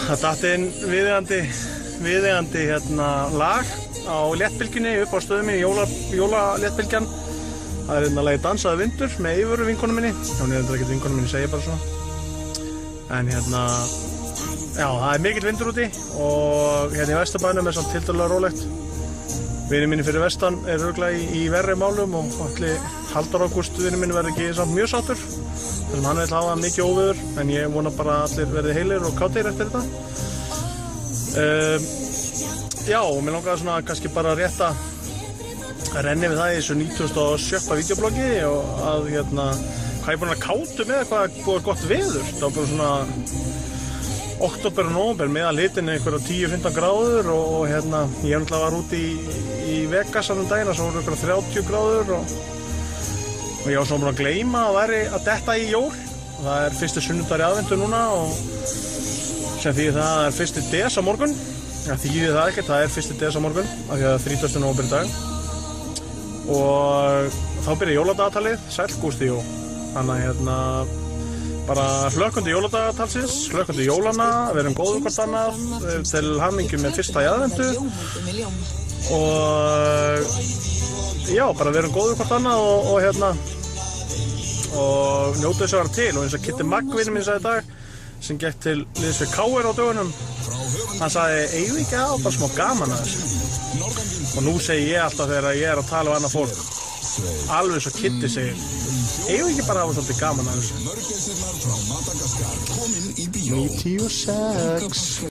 það datt inn viðeigandi hérna lag á léttbylgjunni upp á stöðum í jólaléttbylgjan. Það er hérna lagið Dansaði vindur með Eyvöru vinkonu minni. Hún er ekkert vinkonu minni, segir bara svona. En hérna Já, það mikill vindur úti og hérna í Vesturbænum samt tiltölulega rólegt. Vinir mínir fyrir vestan örugglega í verri málum og ætli Halldór Ágúst vinur minn verði ekki samt mjög sáttur. Þar sem hann vill hafa mikið óveður, en ég vona bara að allir verði heilir og kátir eftir þetta. Já, og mér langaði svona kannski bara rétt að renni við það í þessu 97. vídeobloggi og að hvað ég búinn að kátu með hvað búið gott veður. Það var bara svona október og nóvember meðal hitinn einhverja 10-15 gráður og ég náttúrulega var úti í Vegas annum daginn og svo voru einhverja 30 gráður og ég var svona búinn að gleyma að væri að detta í jól. Það er fyrsti sunnudagur í aðventu núna og sem þýðir það er fyrsti des á morgun. Það þýðir það ekkert, það er fyrsti des á morgun af því að 30. nóvember í dag. Og þá byrja jóladagatalið, sæll Gústi Jó. Þannig að bara hlökkundi jóladagatalsins, hlökkundi jólana, verum góður hvort annað til hamingju með fyrsta í aðventu og já, bara verum góður hvort annað og njótu þess að vera til og eins og Kitty Magg vinur minn sagði í dag sem gekk til liðs við KR á dögunum, hann sagði eigum við ekki bara smá gaman að þessu og nú segi ég alltaf þegar ég er að tala um annað fólk alveg svo Kitty segir eigum við ekki bara að hafa svolítið gaman að þessu 96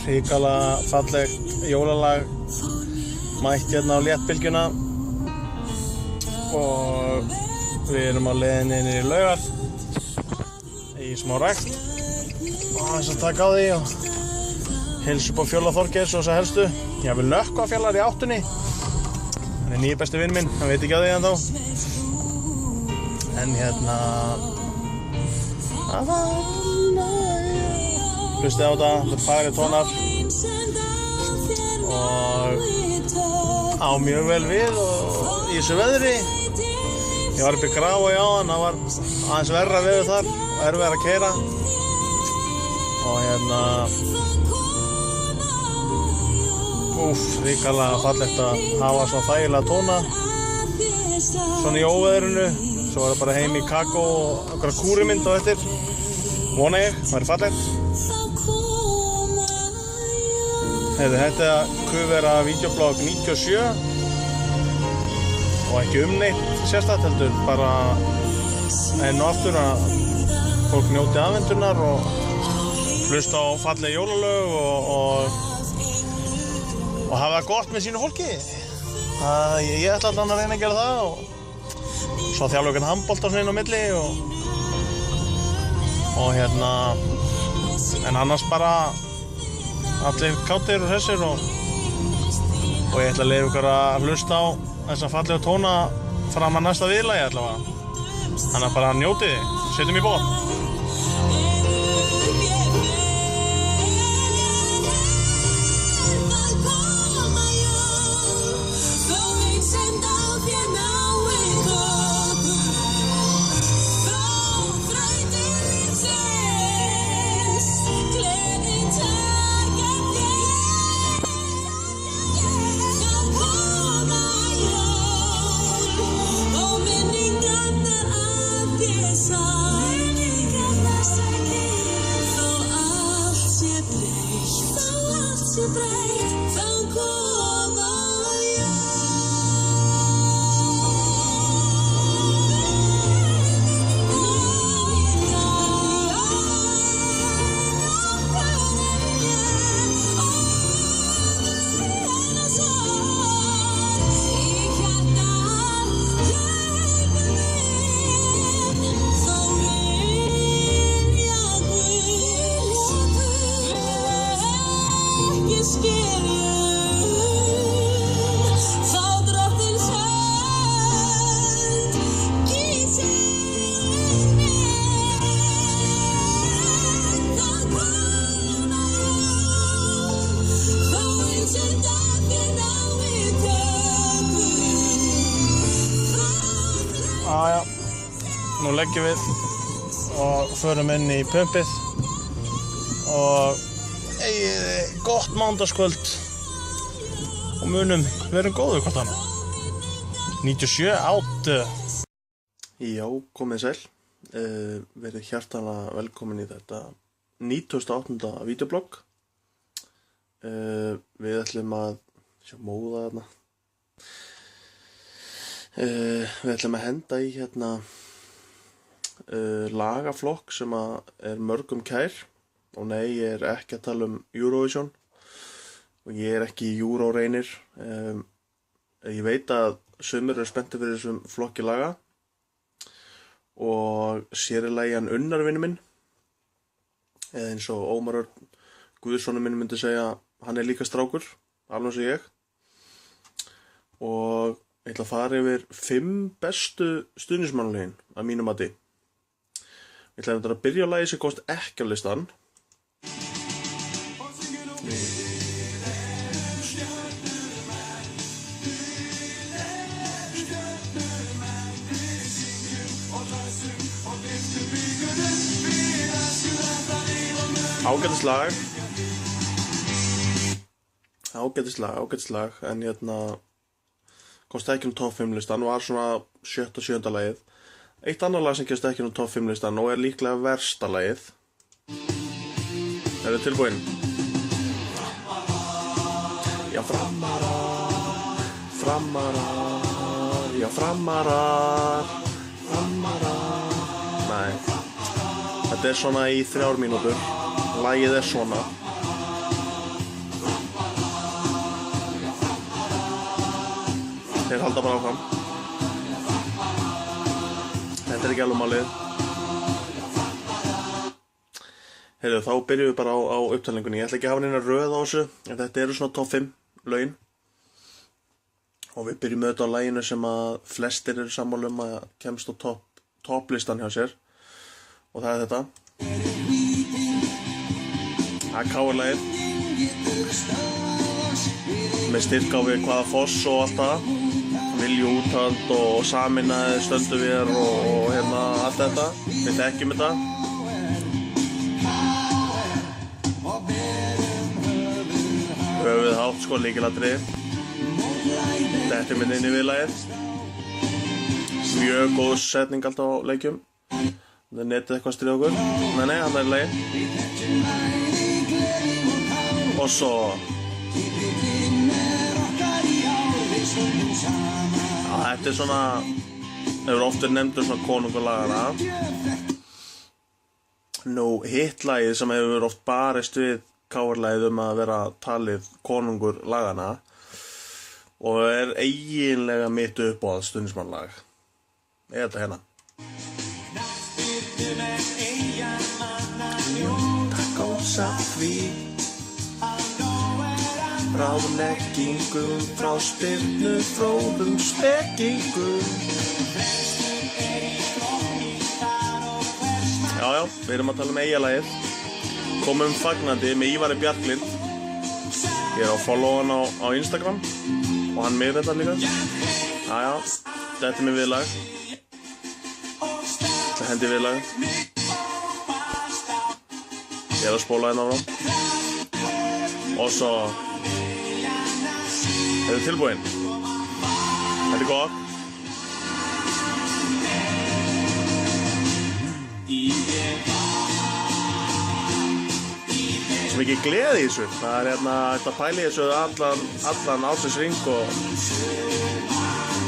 hrikalega fallegt jólalag mætt hérna á léttbylgjuna og við erum á leiðinni inn í Laugar í smá rækt og aðeins að taka á því og hilsa upp á Fjóla Þorgeirs og þess að helstu ég vil nökkva fjallar í áttunni hann er nýi besti vinn minn, hann veit ekki á því ennþá en hlustið á þetta, þetta er fagri tónar og á mjög vel við og í þessu veðri ég var upp í Grafvogi áðan, það var aðeins verra veður þar og erfiðara að keyra og hrikalega fallegt að hafa svona þægilega tóna svona í óveðrinu svo var það bara heim í kakó og einhverja kúrimynd á eftir vona ég, það væri fallegt Þetta er kuvera videoblog 97 og ekki neitt sérstætt heldur bara enn og aftur að fólk njóti aðventurnar og hlusta á falleg jólalög og hafa það gott með sínu fólki. Ég ætla allan að reyna að gera það og svo þjálfa okkur handbolta svona inn á milli og en annars bara allir kátir og hressir og ég ætla að leyfa ykkur að hlusta á þessa fallega tóna fram að næsta viðlagi allavega. Þannig að bara njótið þið, setjum í bótt. Nú leggjum við og förum inn í pumpið og eigið gott mánudagskvöld og munum verum góður hvort annað. 97 átt. Já, komið sæl. verið hjartanlega velkomin í þetta 98. vídeoblogg. Við ætlum að sjá móða þarna. Við ætlum að henda í hérna lagaflokk sem er mörgum kær. Og nei, ég er ekki að tala um Eurovision. Og ég er ekki Euro-reynir. Ég veit að sumir eru spenntir fyrir þessum flokki laga. Og sér í lagi hann Unnarvinur minn. Eða eins og Ómar Örn Guðssonur minn myndi segja, hann er líka strákur, alveg eins og ég. Og ég ætla að fara yfir 5 bestu stuðningsmannalögin að mínu mati. Ég ætla að byrja á lagi sem komst ekki á listan. Ágætis lag, en hérna komst ekki top 5 listan, var svona 7. og 7. lagið. Eitt annar lag sem komst ekki top 5 listan og er líklega versta lagið. Eru tilbúin? Já, framarar, framarar, já, framarar, framarar. Nei, þetta er svona í 3 mínútur. Lagið er svona. Þeir halda bara áfram. Þetta er ekki alveg málið. Heyrðu, þá byrjum við bara á upptalningunni. Ég ætla ekki að hafa neina röð á þessu, en þetta eru svona top 5 lögin. Og við byrjum með þetta á laginu sem að flestir eru sammála um að kemst á topplistan hjá sér. Og það er þetta. Það er KR-lagið. Með styrk á við hvaða foss og allt það. Vilju úthald og saminaði stöndu við og hérna allt þetta. Við þekkjum þetta. Höfuð hátt sko, lykilatriði. Þetta er minn inn í viðlagið. Mjög góð setning alltaf á leikjum. Það er netið eitthvað að stríða okkur. Nei, hann er í lagi. Og svo þetta er svona, hefur oft verið nefndur svona konungulagana. Nú, hitt lagið sem hefur oft barist við KR-lagið að vera talið konungur lagana og er eiginlega mitt uppáhald stuðningsmannlag. Er þetta hérna? Takk á því ráðleggingum frá spyrnu fróðum spekkingum. Já, við erum að tala um Eyjalagið. Komum fagnandi með Ívari Bjarklind. Ég er að follow hann á Instagram og hann með þetta líka. Já, þetta er með viðlag. Það hendi viðlag. Ég er að spóla hérna á hann. Og svo þetta er tilbúin. Þetta er gott. Svo mikið gleði í þessu. Það er hérna að pæla í þessu allan ársins ring og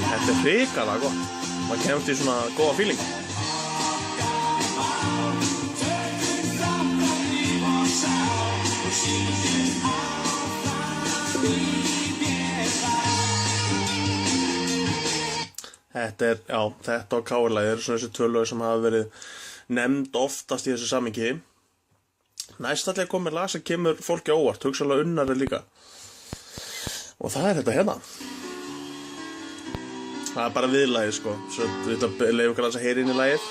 þetta er hrikalega gott. Maður kemst í svona góða feeling. Þetta og KR-lagið eru svona þessi 2 lög sem hafa verið nefnd oftast í þessu samhengi. Næst ætla ég að koma með lag sem kemur fólki á óvart, hugsanlega Unnari líka. Og það er þetta hérna. Það er bara viðlagið sko, svo við leifum okkur að heyra inn í lagið.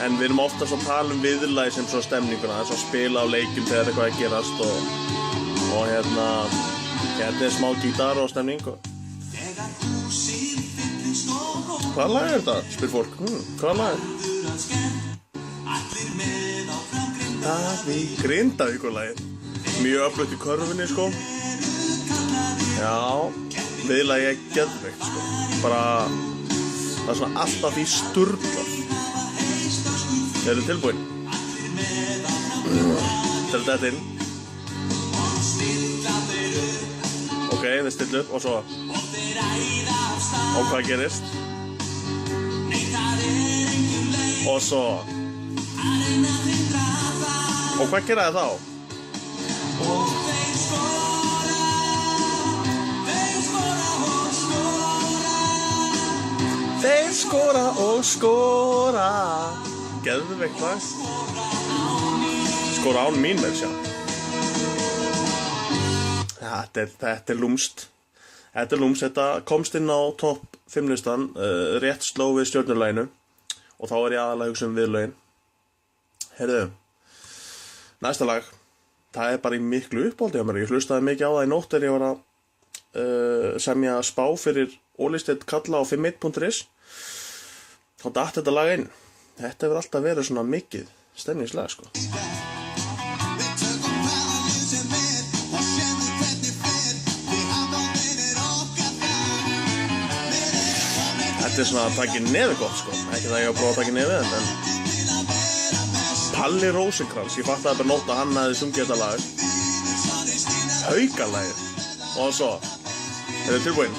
En við erum oftast að tala um viðlagið sem svona stemninguna, þess að spila á leikjum þegar eitthvað er að gerast og hérna er smá gítar og stemning og hvaða lag er þetta? Spyr fólk. Hvaða lag er þetta? Grindavíkurlagið. Mjög öflugt í körfunni, sko. Já, viðlagið er geðveikt, sko. Bara, það er svona alltaf því sturlað. Eru tilbúin? Til þetta inn. Ok, þið stillu upp og svo. Og hvað gerist? Og svo. Og hvað gera þið þá? Þeir skora og skora. Geðveikt lag. Skora án mín með sjá. Þetta er lúmst. Þetta komst inn á topp 5 listan, rétt sló við stjörnulaginu. Og þá ég aðalega að hugsa viðlögin. Heyrðu, næsta lag. Það bara í miklu uppáldi á mér. Ég hlustaði mikið á það í nótt ég var að semja spá fyrir Ólisteinn Kalla á 51.is. Þá datt þetta lag inn. Þetta hefur alltaf verið svona mikið stemningslag, sko. Þetta svona að taka nefið gott, sko. Ekki það ég að prófa að taka nefið, en Palli Rósinkrans, ég fattaði bara nótt að hann hefði sungið þetta lag. Haukalagið. Og svo, þið tilbúin.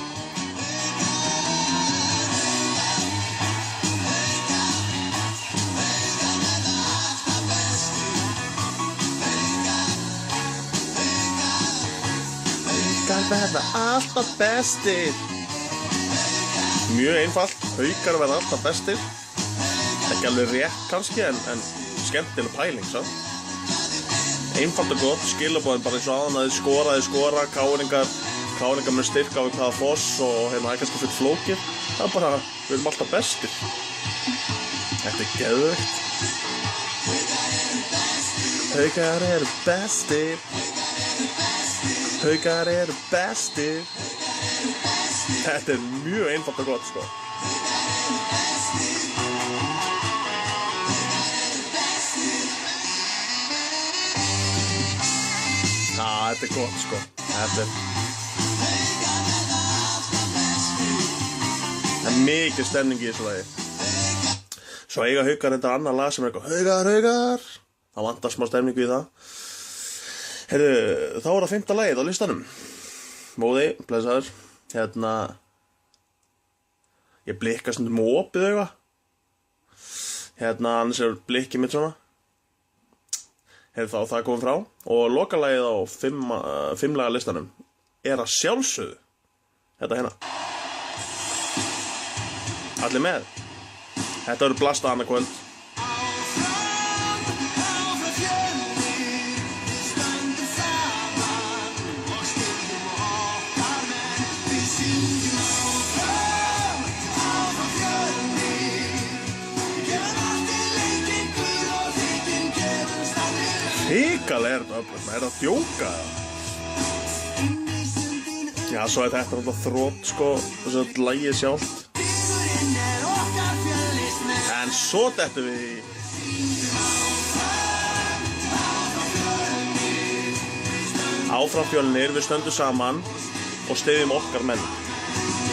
Haukar verða alltaf bestir. Mjög einfalt, haukar verða alltaf bestir. Ekki alveg rétt kannski, en skemmtileg pæling, svo. Einfalt og gott, skilabóðin bara eins og áðan að þið skora, káringar með styrk á hvaða foss og það er kannski fyrir flókið. Það er bara, við erum alltaf bestir. Þetta er geðveikt. Haukar eru bestir. Haukar eru bestir. Þetta er mjög einfalt og gott, sko. Þetta er gott, sko. Það er mikið stemning í þessu lagi. Svo eiga haukar þetta annar lag sem eitthvað Haukar. Það vantar smá stemningu í það. Heyrðu, þá það 5. lagið á listanum. Móði, blessaður. Ég blikka stundum með opið auga. Annars blikkið mitt svona. Heyrðu þá, það komið frá. Og lokalagið á 5 laga listanum að sjálfsögðu þetta hérna. Allir með. Þetta verður blasta annað kvöld. Hrikalega þetta öflug, maður að djóka það. Já, svo þetta alltaf þrótt, sko, þess að lagið sjálft. En svo dettum við í Áfram fjölnir, við stöndum saman og styðjum okkar menn.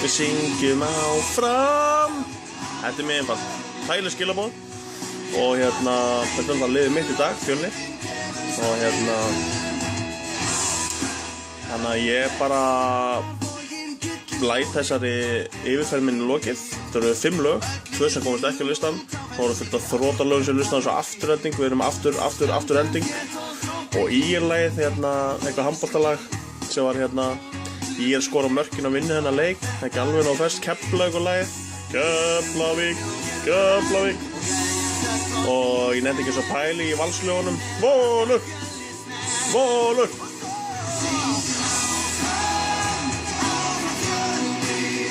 Við syngjum áfram. Þetta er mjög einfalt. Þægileg skilaboð. Og þetta er það liðið mitt í dag, fjölnir. Og þannig að ég bara læt þessari yfirferð minni lokið. Það eru 5 lög, 2 sem komast ekki á listan. Þá eru fullt af þrótarlögum sem listan eins og afturhending. Við erum afturhending. Og Ír-lagið, eitthvað handboltalag sem var Ír skora mörkin og vinni þennan leik. Ekki alveg nóg fest, Keflavík-lagið. Keflavík. Og ég nefndi ekki svo pæli í valslögunum. Volur!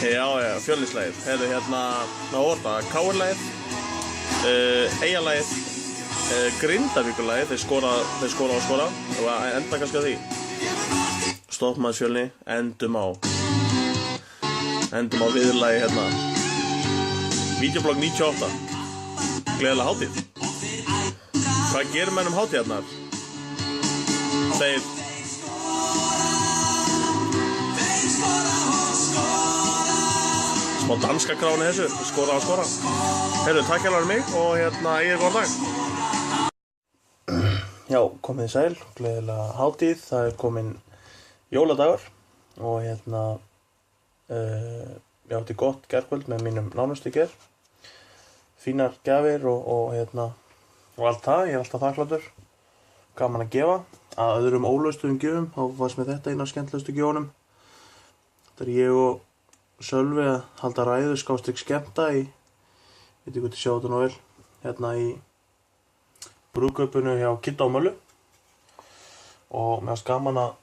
Já, Fjölnislægið. Hefðu KR-lægið, Eyjalagið, Grindavíkurlagið, þeir skora. Og enda kannski að því. Stoppum aðeins Fjölni, endum á viðlagi Vídeoblogg 98. Gleðilega hátíð. Hvað gerir menn hátíðarnar? Þeir Smá danska gráni þessu, skora. Heyrðu, takk hérlega fyrir mig og eigið góðan dag. Já, komið sæl, gleðilega hátíð, það komin jóladagur og ég átti gott gærkvöld með mínum nánustu í gær. Fínar gjafir og allt það, ég alltaf þakkláttur. Gaman að gefa. Að öðrum ólaustuðum gjöfum, þá varst með þetta einn af skemmtilegustu gjöfunum. Þetta ég og Sölvi að halda ræðu skemmta í, veit ekki hvort ég sjá þetta nú vel, í brúðkaupinu hjá Kidda og Möllu. Og mér fannst gaman að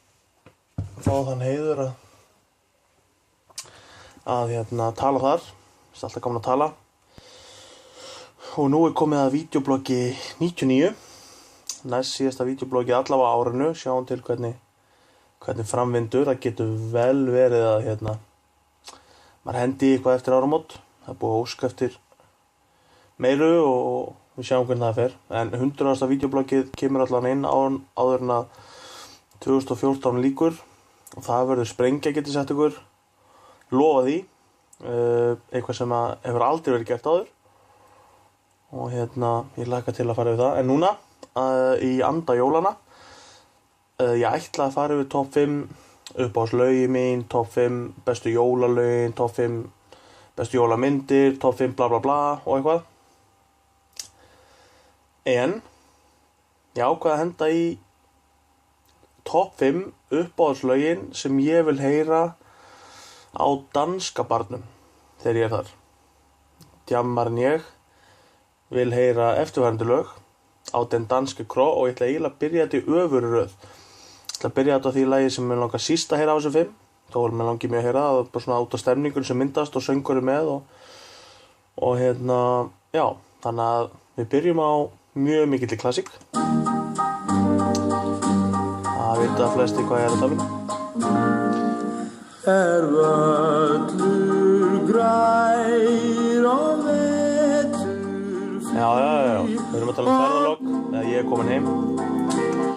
fá þann heiður að tala þar. Það er alltaf gaman að tala. Og nú komið að vídeobloggi 99. Næst síðasta vídeobloggi allavega á árinu. Sjáum til hvernig framvindur. Það getur vel verið að maður hendi eitthvað eftir áramót. Það er búið að óska eftir meiru og við sjáum hvernig það fer. En 100. vídeobloggið kemur allavega inn áður en að 2014 lýkur. Og það verður sprengja, getið sett ykkur. Lofa því. Eitthvað sem hefur aldrei verið gert áður. Og ég hlakka til að fara yfir það. En núna, í anda jólana, ég ætla að fara yfir top 5 uppáhaldslögin mín, top 5 bestu jólalögin, top 5 bestu jólamyndir, top 5 bla bla bla og eitthvað. En ég ákvað að henda í top 5 uppáhaldslögin sem ég vil heyra á danska barnum þegar ég þar. Djammarinn ég vil heyra eftirfarandi lög á den danske kró og ég ætla eiginlega að byrja þetta í öfuru röð. Ég ætla að byrja þetta á því lagi sem mér langar síst að heyra á þessu 5. Þá mér langi mig að heyra það, bara svona út af stemningun sem myndast og söngurinn með og já, þannig að við byrjum á mjög mikilli klassík. Það vita flesti hvað ég er að tala um. Völlur grær og Já, við erum að tala um ferðalog, eða ég er komin heim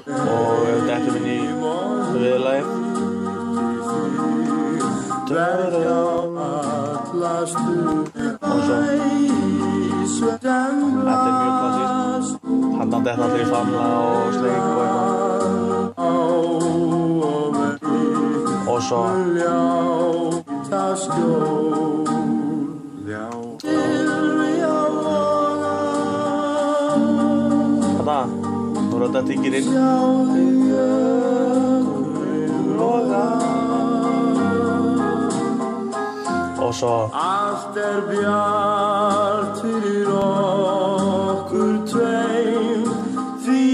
og þetta inn í viðlagið. Og svo, þetta er mjög klassískt, handandi þetta allir í famla og sleik og eitthvað. Og svo Nú er þetta ekki inn. Og svo Allt bjart fyrir okkur tveim því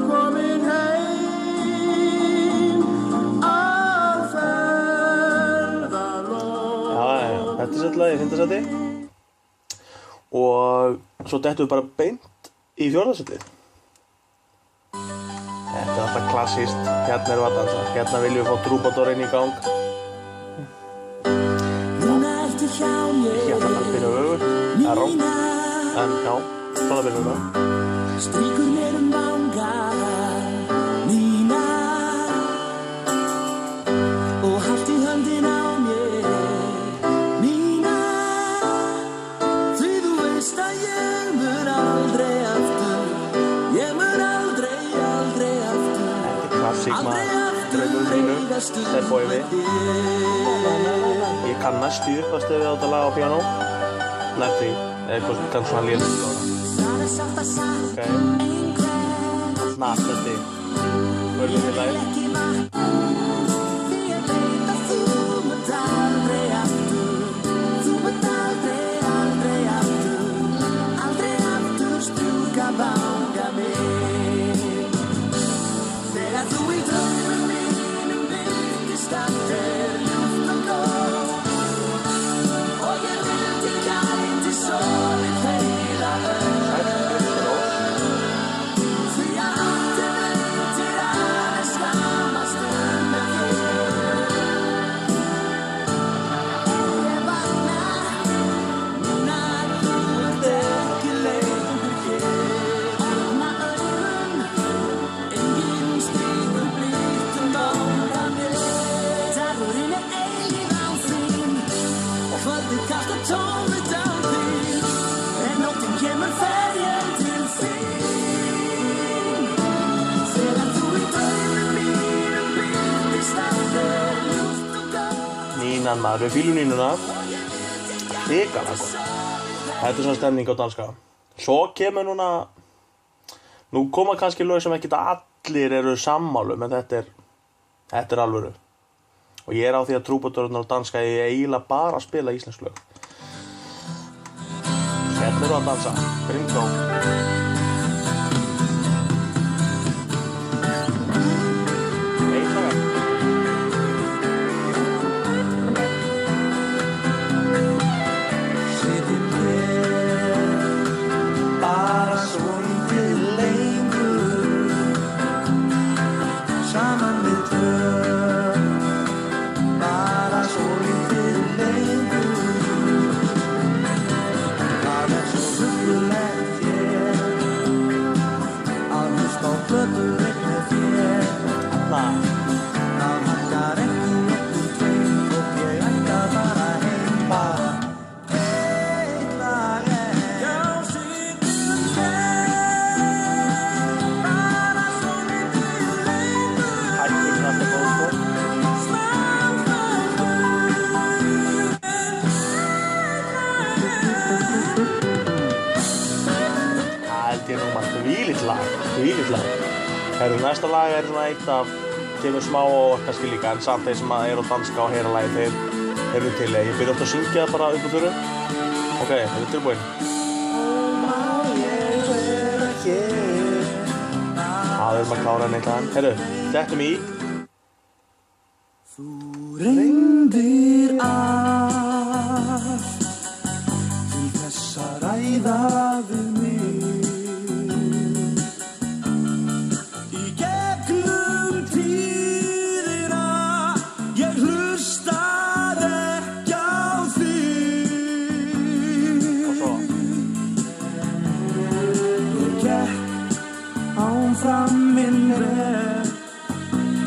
komin heim að ferðalok. Já, þetta er sett lagi í 5. sæti. Og svo dettum við bara beint í 4. sætið. Þetta er alltaf klassískt. Hérna erum við að dansa. Hérna viljum við fá trúbadorinn í gang. Hérna byrja við öfur. Það er róng. En já, svona byrjum við það. Stríkur mér vangar mína og haltu höndin á mér mína því þú veist að ég mun aldrei aftur Klassík maður, draumur mínu, þeir bóið við. Ég kann næstu uppastöfið á þetta lag á piano. Nætti, eitthvað kann svona létt. Ok. Næsti. Hörðu til lagið. línan maður við fílunínuna. Hrikalega gott. Þetta svona stemning á danska. Svo kemur nú koma kannski lög sem ekkert allir eru sammálu, en þetta er alvöru. Og ég á því að trúbadurarnar á danska ég eiginlega bara að spila íslensk lög. Hérna eru að dansa. Brimgó. Næsta lag svona eitt af kemur smá og kannski líka, en samt þeir sem eru á danska og heyra lagið, þeir eru til. Ég byrja oft að syngja það bara upp á þurru. Ok, við erum tilbúin. Við erum að klára henni eitthvað. Heyrðu, dettum í. Þú reyndir allt til þess að ræða við mig.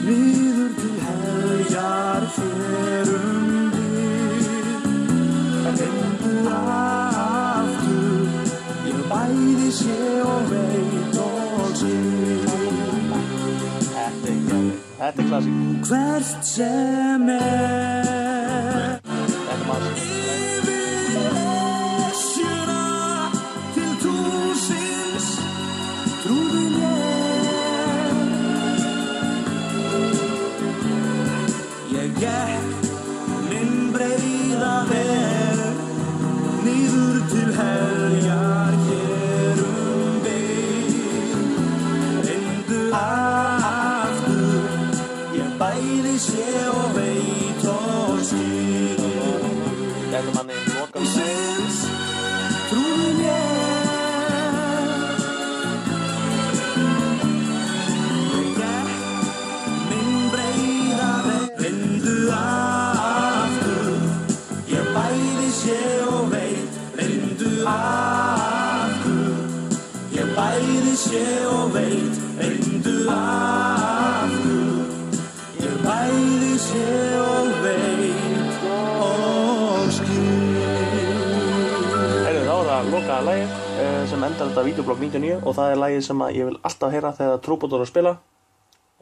Niður til heljar hér reyndu aftur, ég bæði sé og veit og skil. Þetta klassík. Hvert sem yfir esjuna til túnsins trúðu mér. Ég gekk minn breiða veg niður til heljar hér bil. Reyndu aftur, ég bæði sé og veit og skil. Síns trúðu mér. Ég gekk minn breiða veg. Reyndu aftur, ég bæði sé og veit. Reyndu aftur, ég bæði sé og veit. Reyndu aftur, ég bæði sé og veit og skil. Heyrðu, þá það lokaða lagið sem endar þetta Videoblogg 99 og það lagið sem ég vil alltaf heyra þegar trúbadúrar spila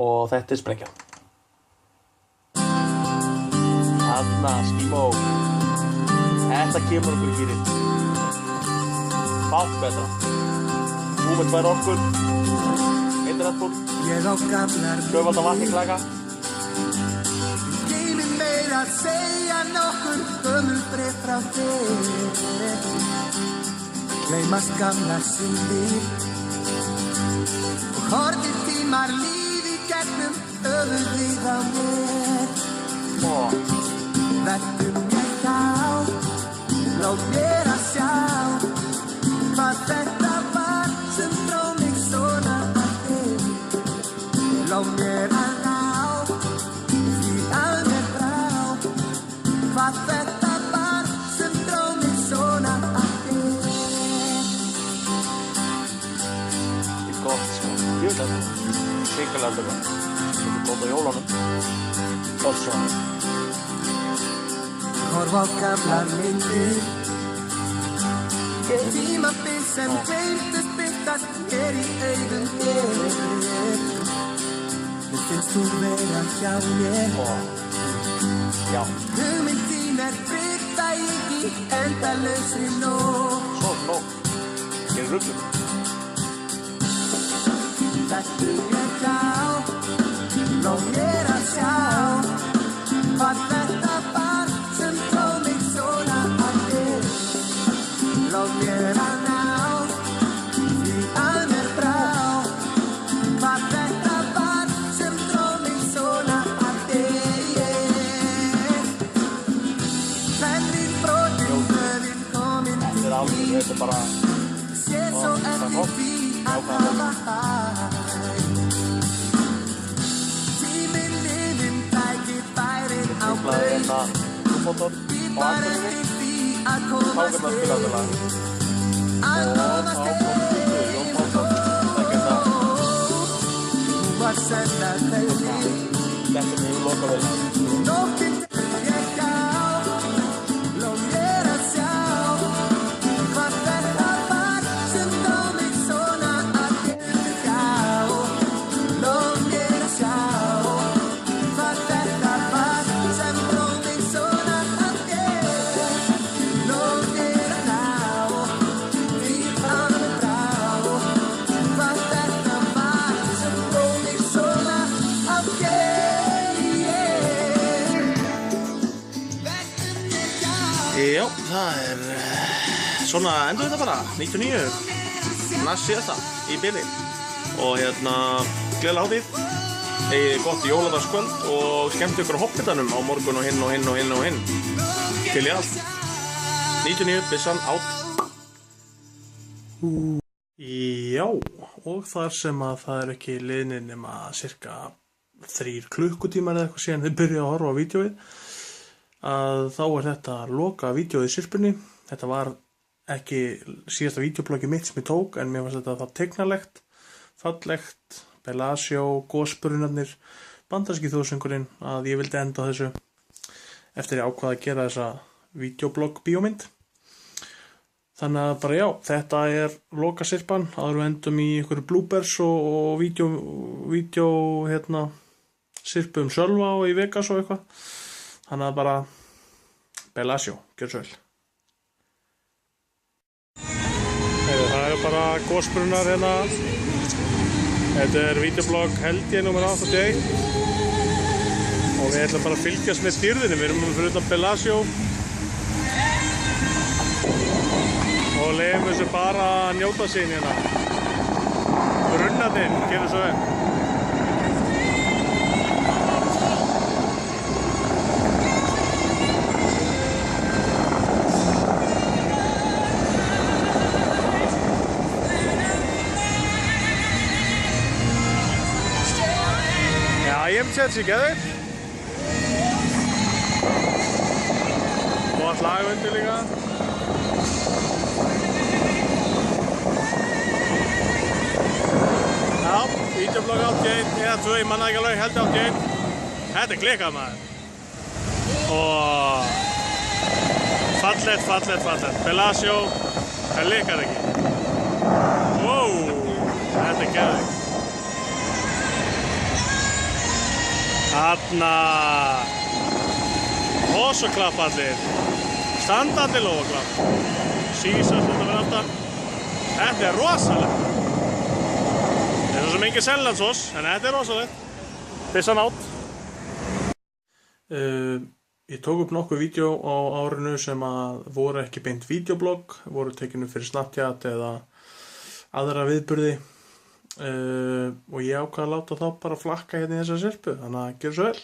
og þetta Sprengja. Þarna, Skímó. Þetta kemur okkur í gírinn. Fátt betra. Þú með 2 orkur. 1 Red Bull. Tvöfaldan vatn í klaka. Geymir meir að segja nokkur gömul bréf frá þér. Gleymast gamlar syndir og horfir tímar lífi gegnum höfuðið á mér. Vertu mér hjá, lát mér að sjá hvað þetta var sem dró mig svona að þér. Lát mér að ná því að mér brá hvað þetta var sem dró mig svona að þér. Þetta gott sko, djúlega hrikalega þetta gott. Þetta gott á jólunum. Og svo Horfa á gamlar myndir, tímabil sem gleymdust birtast hér í augum þér. Mér finnst þú vera hjá mér, Já. Hugmynd þín brydda í endalausri nótt. Svo nótt. Ég ruglum. Vertu mér hjá, lóð mér að sjá hvað þetta var sem tróð mig svona að þér. Lóð mér að ná því að mér brá hvað þetta var sem tróð mig svona að þér. Pennin brotin, höfinn komin til því sér svo eftir því að hafa hæ. Tíminn liðinn tækifærin á braut. Við bara eftir því að komast heim. Að komast heim. Þú var senda þeim. Nóttin ég hjá, lóð mér að sjá hvað þetta var sem dróð mig svona að þér hjá. Lóð mér að sjá hvað þetta var sem dróð mig svona að þér. Lóð mér að ná því að mér brá hvað þetta var sem dróð mig svona að þér. Já, það svona endur þetta bara, 99, næst síðasta í bili. Og gleðilega hátíð, eigið gott jóladagskvöld og skemmt ykkur á Hobbitanum á morgun og hinn og hinn og hinn og hinn. Til í allt. 99, byssan, átt. Já, og þar sem að það er ekki liðnir nema cirka 3 klukkutímar eða eitthvað síðan þið byrja að horfa á vídeóið, að þá er þetta loka vídeóið í sirpunni. Þetta var ekki síðasta vídeobloggi mitt sem ég tók, en mér fannst þetta það tegnalegt, fallegt, Bellagio, gósbrunarnir, bandaríski þjóðsöngurinn, að ég vildi enda á þessu eftir ég ákvað að gera þessa vídeoblogg bíómynd. Þannig að bara já, þetta er loka sirpan, áður við endum í ykkur bloopers og vídeo sirpu Sölva og í Vegas og eitthvað. Þannig að bara Bellagio, gjör svo vel. Það er bara gósbrunnar hérna. Þetta er vídeoblogg held ég nr. 81. Og við ætlum bara að fylgjast með dýrðinni. Við erum fyrir utan Bellagio. Og leyfum þessu bara að njóta sín hérna. Brunnarnir, gjör svo vel. Ég hef sett sér geður. Gott lag undir líka. Já, vídeoblogg 81, eða 2, ég manna ekki alveg, held 81. Þetta er klikkað maður. Og fallegt. Bellagio, það klikkar ekki. Wow, þetta er geður. Þarna Lófaklapp allir. Standandi lófaklapp. Sísast þetta fyrir aftan. Þetta er rosalegt. Það er svo sem engin seljansós, en þetta er rosalegt. Byssan átt. Ég tók upp nokkuð vídeo á árinu sem að voru ekki beint vídeoblogg, voru tekinu fyrir Snapchat eða aðra viðburði. Og ég ákvað að láta þá bara flakka hérna í þessa sirpu, þannig að gjör svo vel.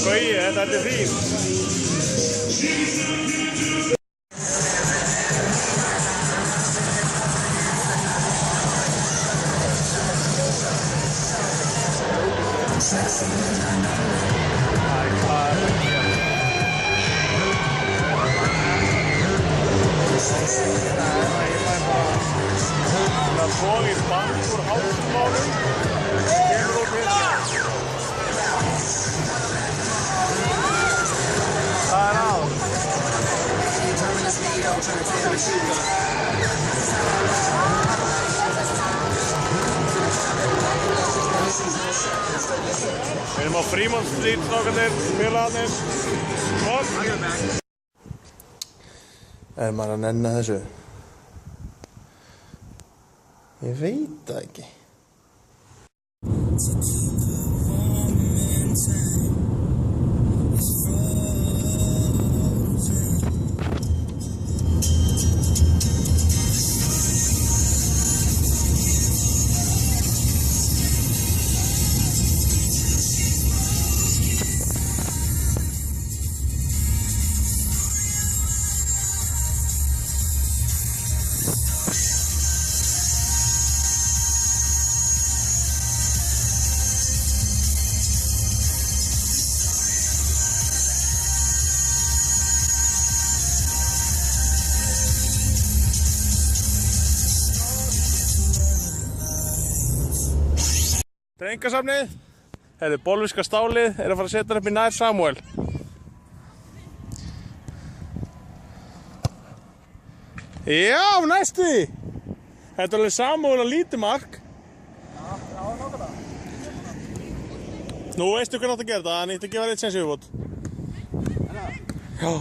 Gauji, þetta er þín. Það fór í band úr hálfsmálum, kemur út hérna. Belmont Street, strákarnir, félagarnir. Kom! Er maður að nenna þessu? Ég veit það ekki. Drengasafnið, bolvíska stálið er að fara að setja upp í nær Samuel. Já, næstu! Þetta er alveg Samuel að lítið mark. Já, nákvæmlega. Nú veistu hvernig átt að gera þetta, það nýtt að gefa eitt sens yfirbót. Já.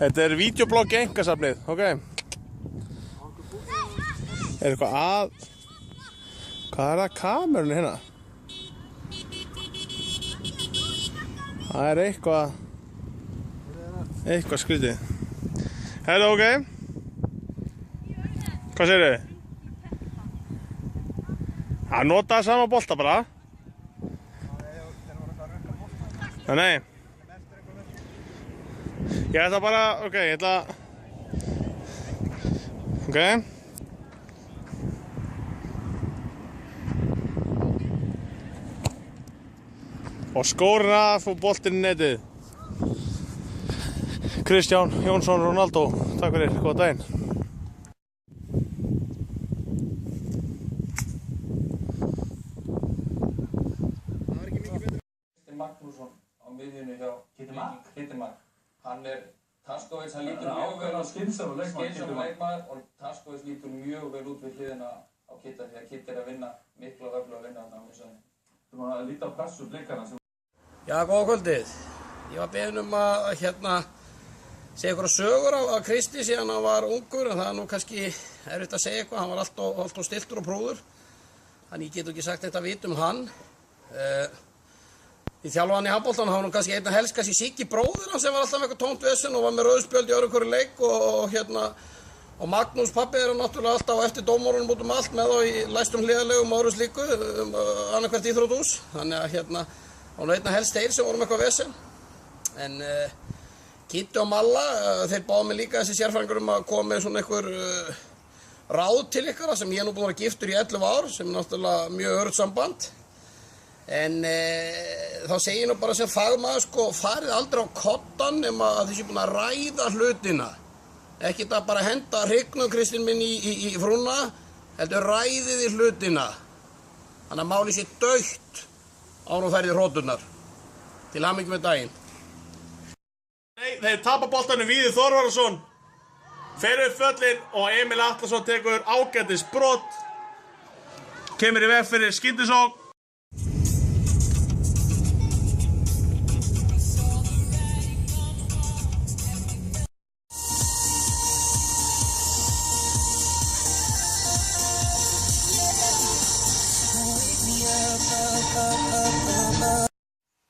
Þetta er vídeobloggi Engasafnið, ok? Er eitthvað að... Hvað er það kamerunni hérna? Það er eitthvað skrítið. Hello, ok? Hvað segir þið? Það notaði sama bolta bara. Nei. Ég ætla bara, ok, ég ætla... Ok. Og skórinn af og boltinn í netið. Kristján Jónsson Ronaldo, takk fyrir, góða daginn. Kristinn Magnússon á miðjunni hjá Kitty Mag. Hann er Taskovits, hann lítur mjög vel út. Skynsamur leikmaður og Taskovits lítur mjög vel út við hliðina á Kitta því að Kitta er að vinna miklu og öflug að vinna þarna á miðsvæðinni. Þú má að líta á pressu blikana sem... Já, góða kvöldið. Ég var beðinn að segja ykkur sögur af Kristi síðan hann var ungur, en það er nú kannski erfitt að segja eitthvað. Hann var alltof stiltur og prúður. Þannig ég get ekki sagt þetta vit hann. Í þjálfann í handboltanum hann var nú kannski einna helst kannski Siggi bróðir hann sem var alltaf með eitthvað tómt vesen og var með rauðspjöld í öðru hverju leik og Magnús pabbi er náttúrulega alltaf á eftir dómorunum út allt með þá í læstum hliðarlegum og öðru slíku, annarkvært íþróttús. Þannig að og einna helst þeir sem voru með eitthvað vesen. En Kitty og Malla, þeir báðu mig líka þessi sérfræðingur að koma með svona einhver ráð til ykkar sem ég nú búin að vera giftur í 11 ár, sem er náttúrulega mjög öruggt samband. En þá segi ég nú bara sem fagmaður, farið aldrei á koddan nema að þið séu búin að ræða hlutina. Ekki það bara henda hrygnum Kristinn minn í frúna, heldur ræðið í hlutina. Þannig að málið sé dautt án og ferði hróturnar. Til hamingju með daginn. Nei, þeir tapa boltanum Víðir Þorvarðarson. Fer upp völlinn og Emil Atlason tekur ágætis brot. Kemur í veg fyrir skyndisókn.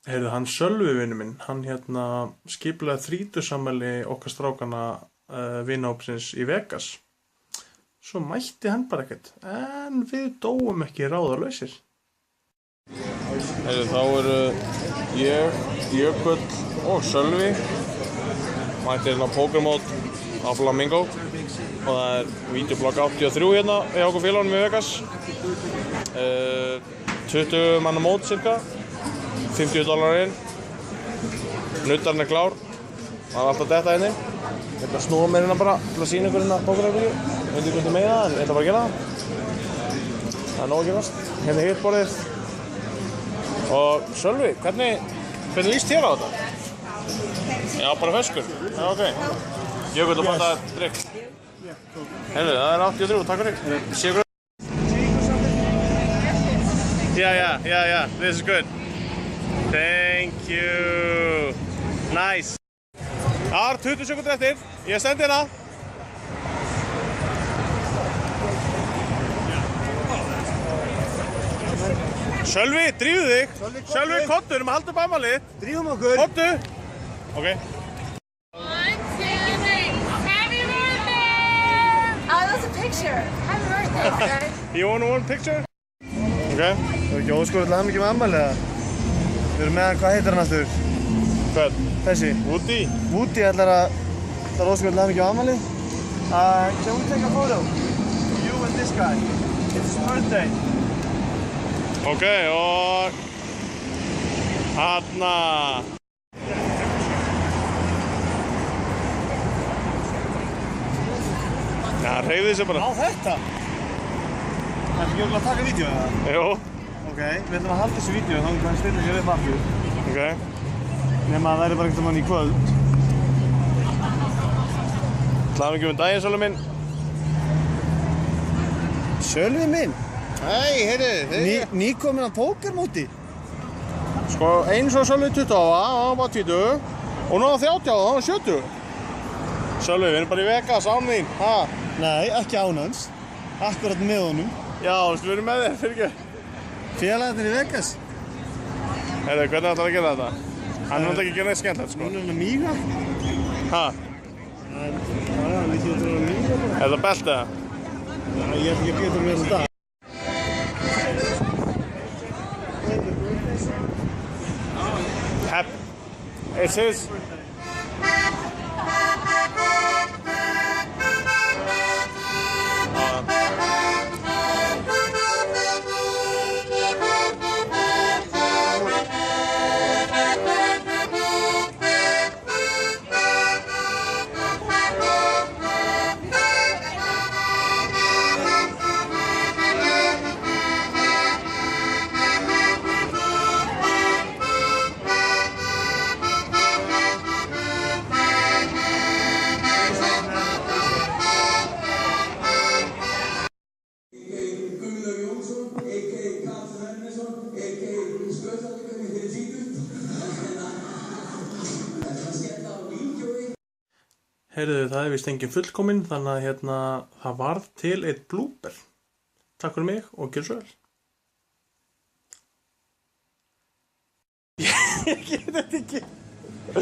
Heyrðu, hann Sölvi vinnu minn, hann skipulega 30-afmæli okkar strákana vinahópsins í Vegas. Svo mætti hann bara ekkert, en við dóum ekki ráðalausir. Heyrðu, þá eru ég, Jökull og Sölvi mætti hérna pókermót á Flamingo og það er videoblogg 83 hérna í okkur félagunum í Vegas. 20 manna mót cirka. $50 inn, nuttarinn er klár, það er alltaf detta inni. Ég ætla að snúa mér hérna bara til að sína ykkur hérna pókerherbergi. Ég veit ekki hvernig meina það, en ég ætla bara að gera það. Það er nóg að gerast. Hérna hitt borðið. Og Sölvi, hvernig líst þér á þetta? Já, bara feskur. Já, ok. Jökull að panta drikk. Heyrðu, það er 83, takk fyrir. Sigur. Yeah, this is good. Thank you. Nice. Það er 20 sekundur eftir. Ég sendi hérna. Sölvi, drífðu þig. Sölvi, kottu, erum að halda upp afmælið. Drífum okkur. Kottu. Ok. Happy birthday! Oh, that's a picture. Happy birthday, guys. You want one picture? Ok. Það er ekki óskor til hamingju með afmælið eða? Við erum með hann, hvað heitir hann aftur? Hvað? Þessi. Woody. Woody ætlar að óskor til hamingju með afmælið. Can we take a photo? You and this guy. It's his birthday. Ok, og... Hanna. Já, hreyfði þessu bara. Á þetta? Það er ekki örugglega að taka vídeo eða? Jú. Ok, við ætlum að halda þessu vídeo þá getur hann stilla sér upp aftur. Ok. Nema að það er bara einhvern veginn í kvöld. Hlaðum ekki um daginn, Sölvi minn. Sölvi minn? Hei, heyrðu. Nýkominn að pókermóti. Sko, eins og Sölvi 20 ára, hann var 20. Og nú á 30 ára, hann var 70. Sölvi, við erum bara í Vegas, án þín. Ha? Nei, ekki án hans. Akkurat með honum. Já, við erum með þér, fyrir ekki. Félagarnir í Vegas. Heyrðu, hvernig ætlar að gera þetta? Hann er náttúrulega ekki að gera neitt skemmtilegt, sko. Hún er hann að míga. Ha? Hann lítur út að vera að míga bara. Er það beltið það? Já, ég ætla ekki að bíða til þess að dag. It's his. Heyrðu, það er vist engin fullkominn, þannig að það varð til eitt blooper. Takk fyrir mig og gjör svo vel. Ég get þetta ekki.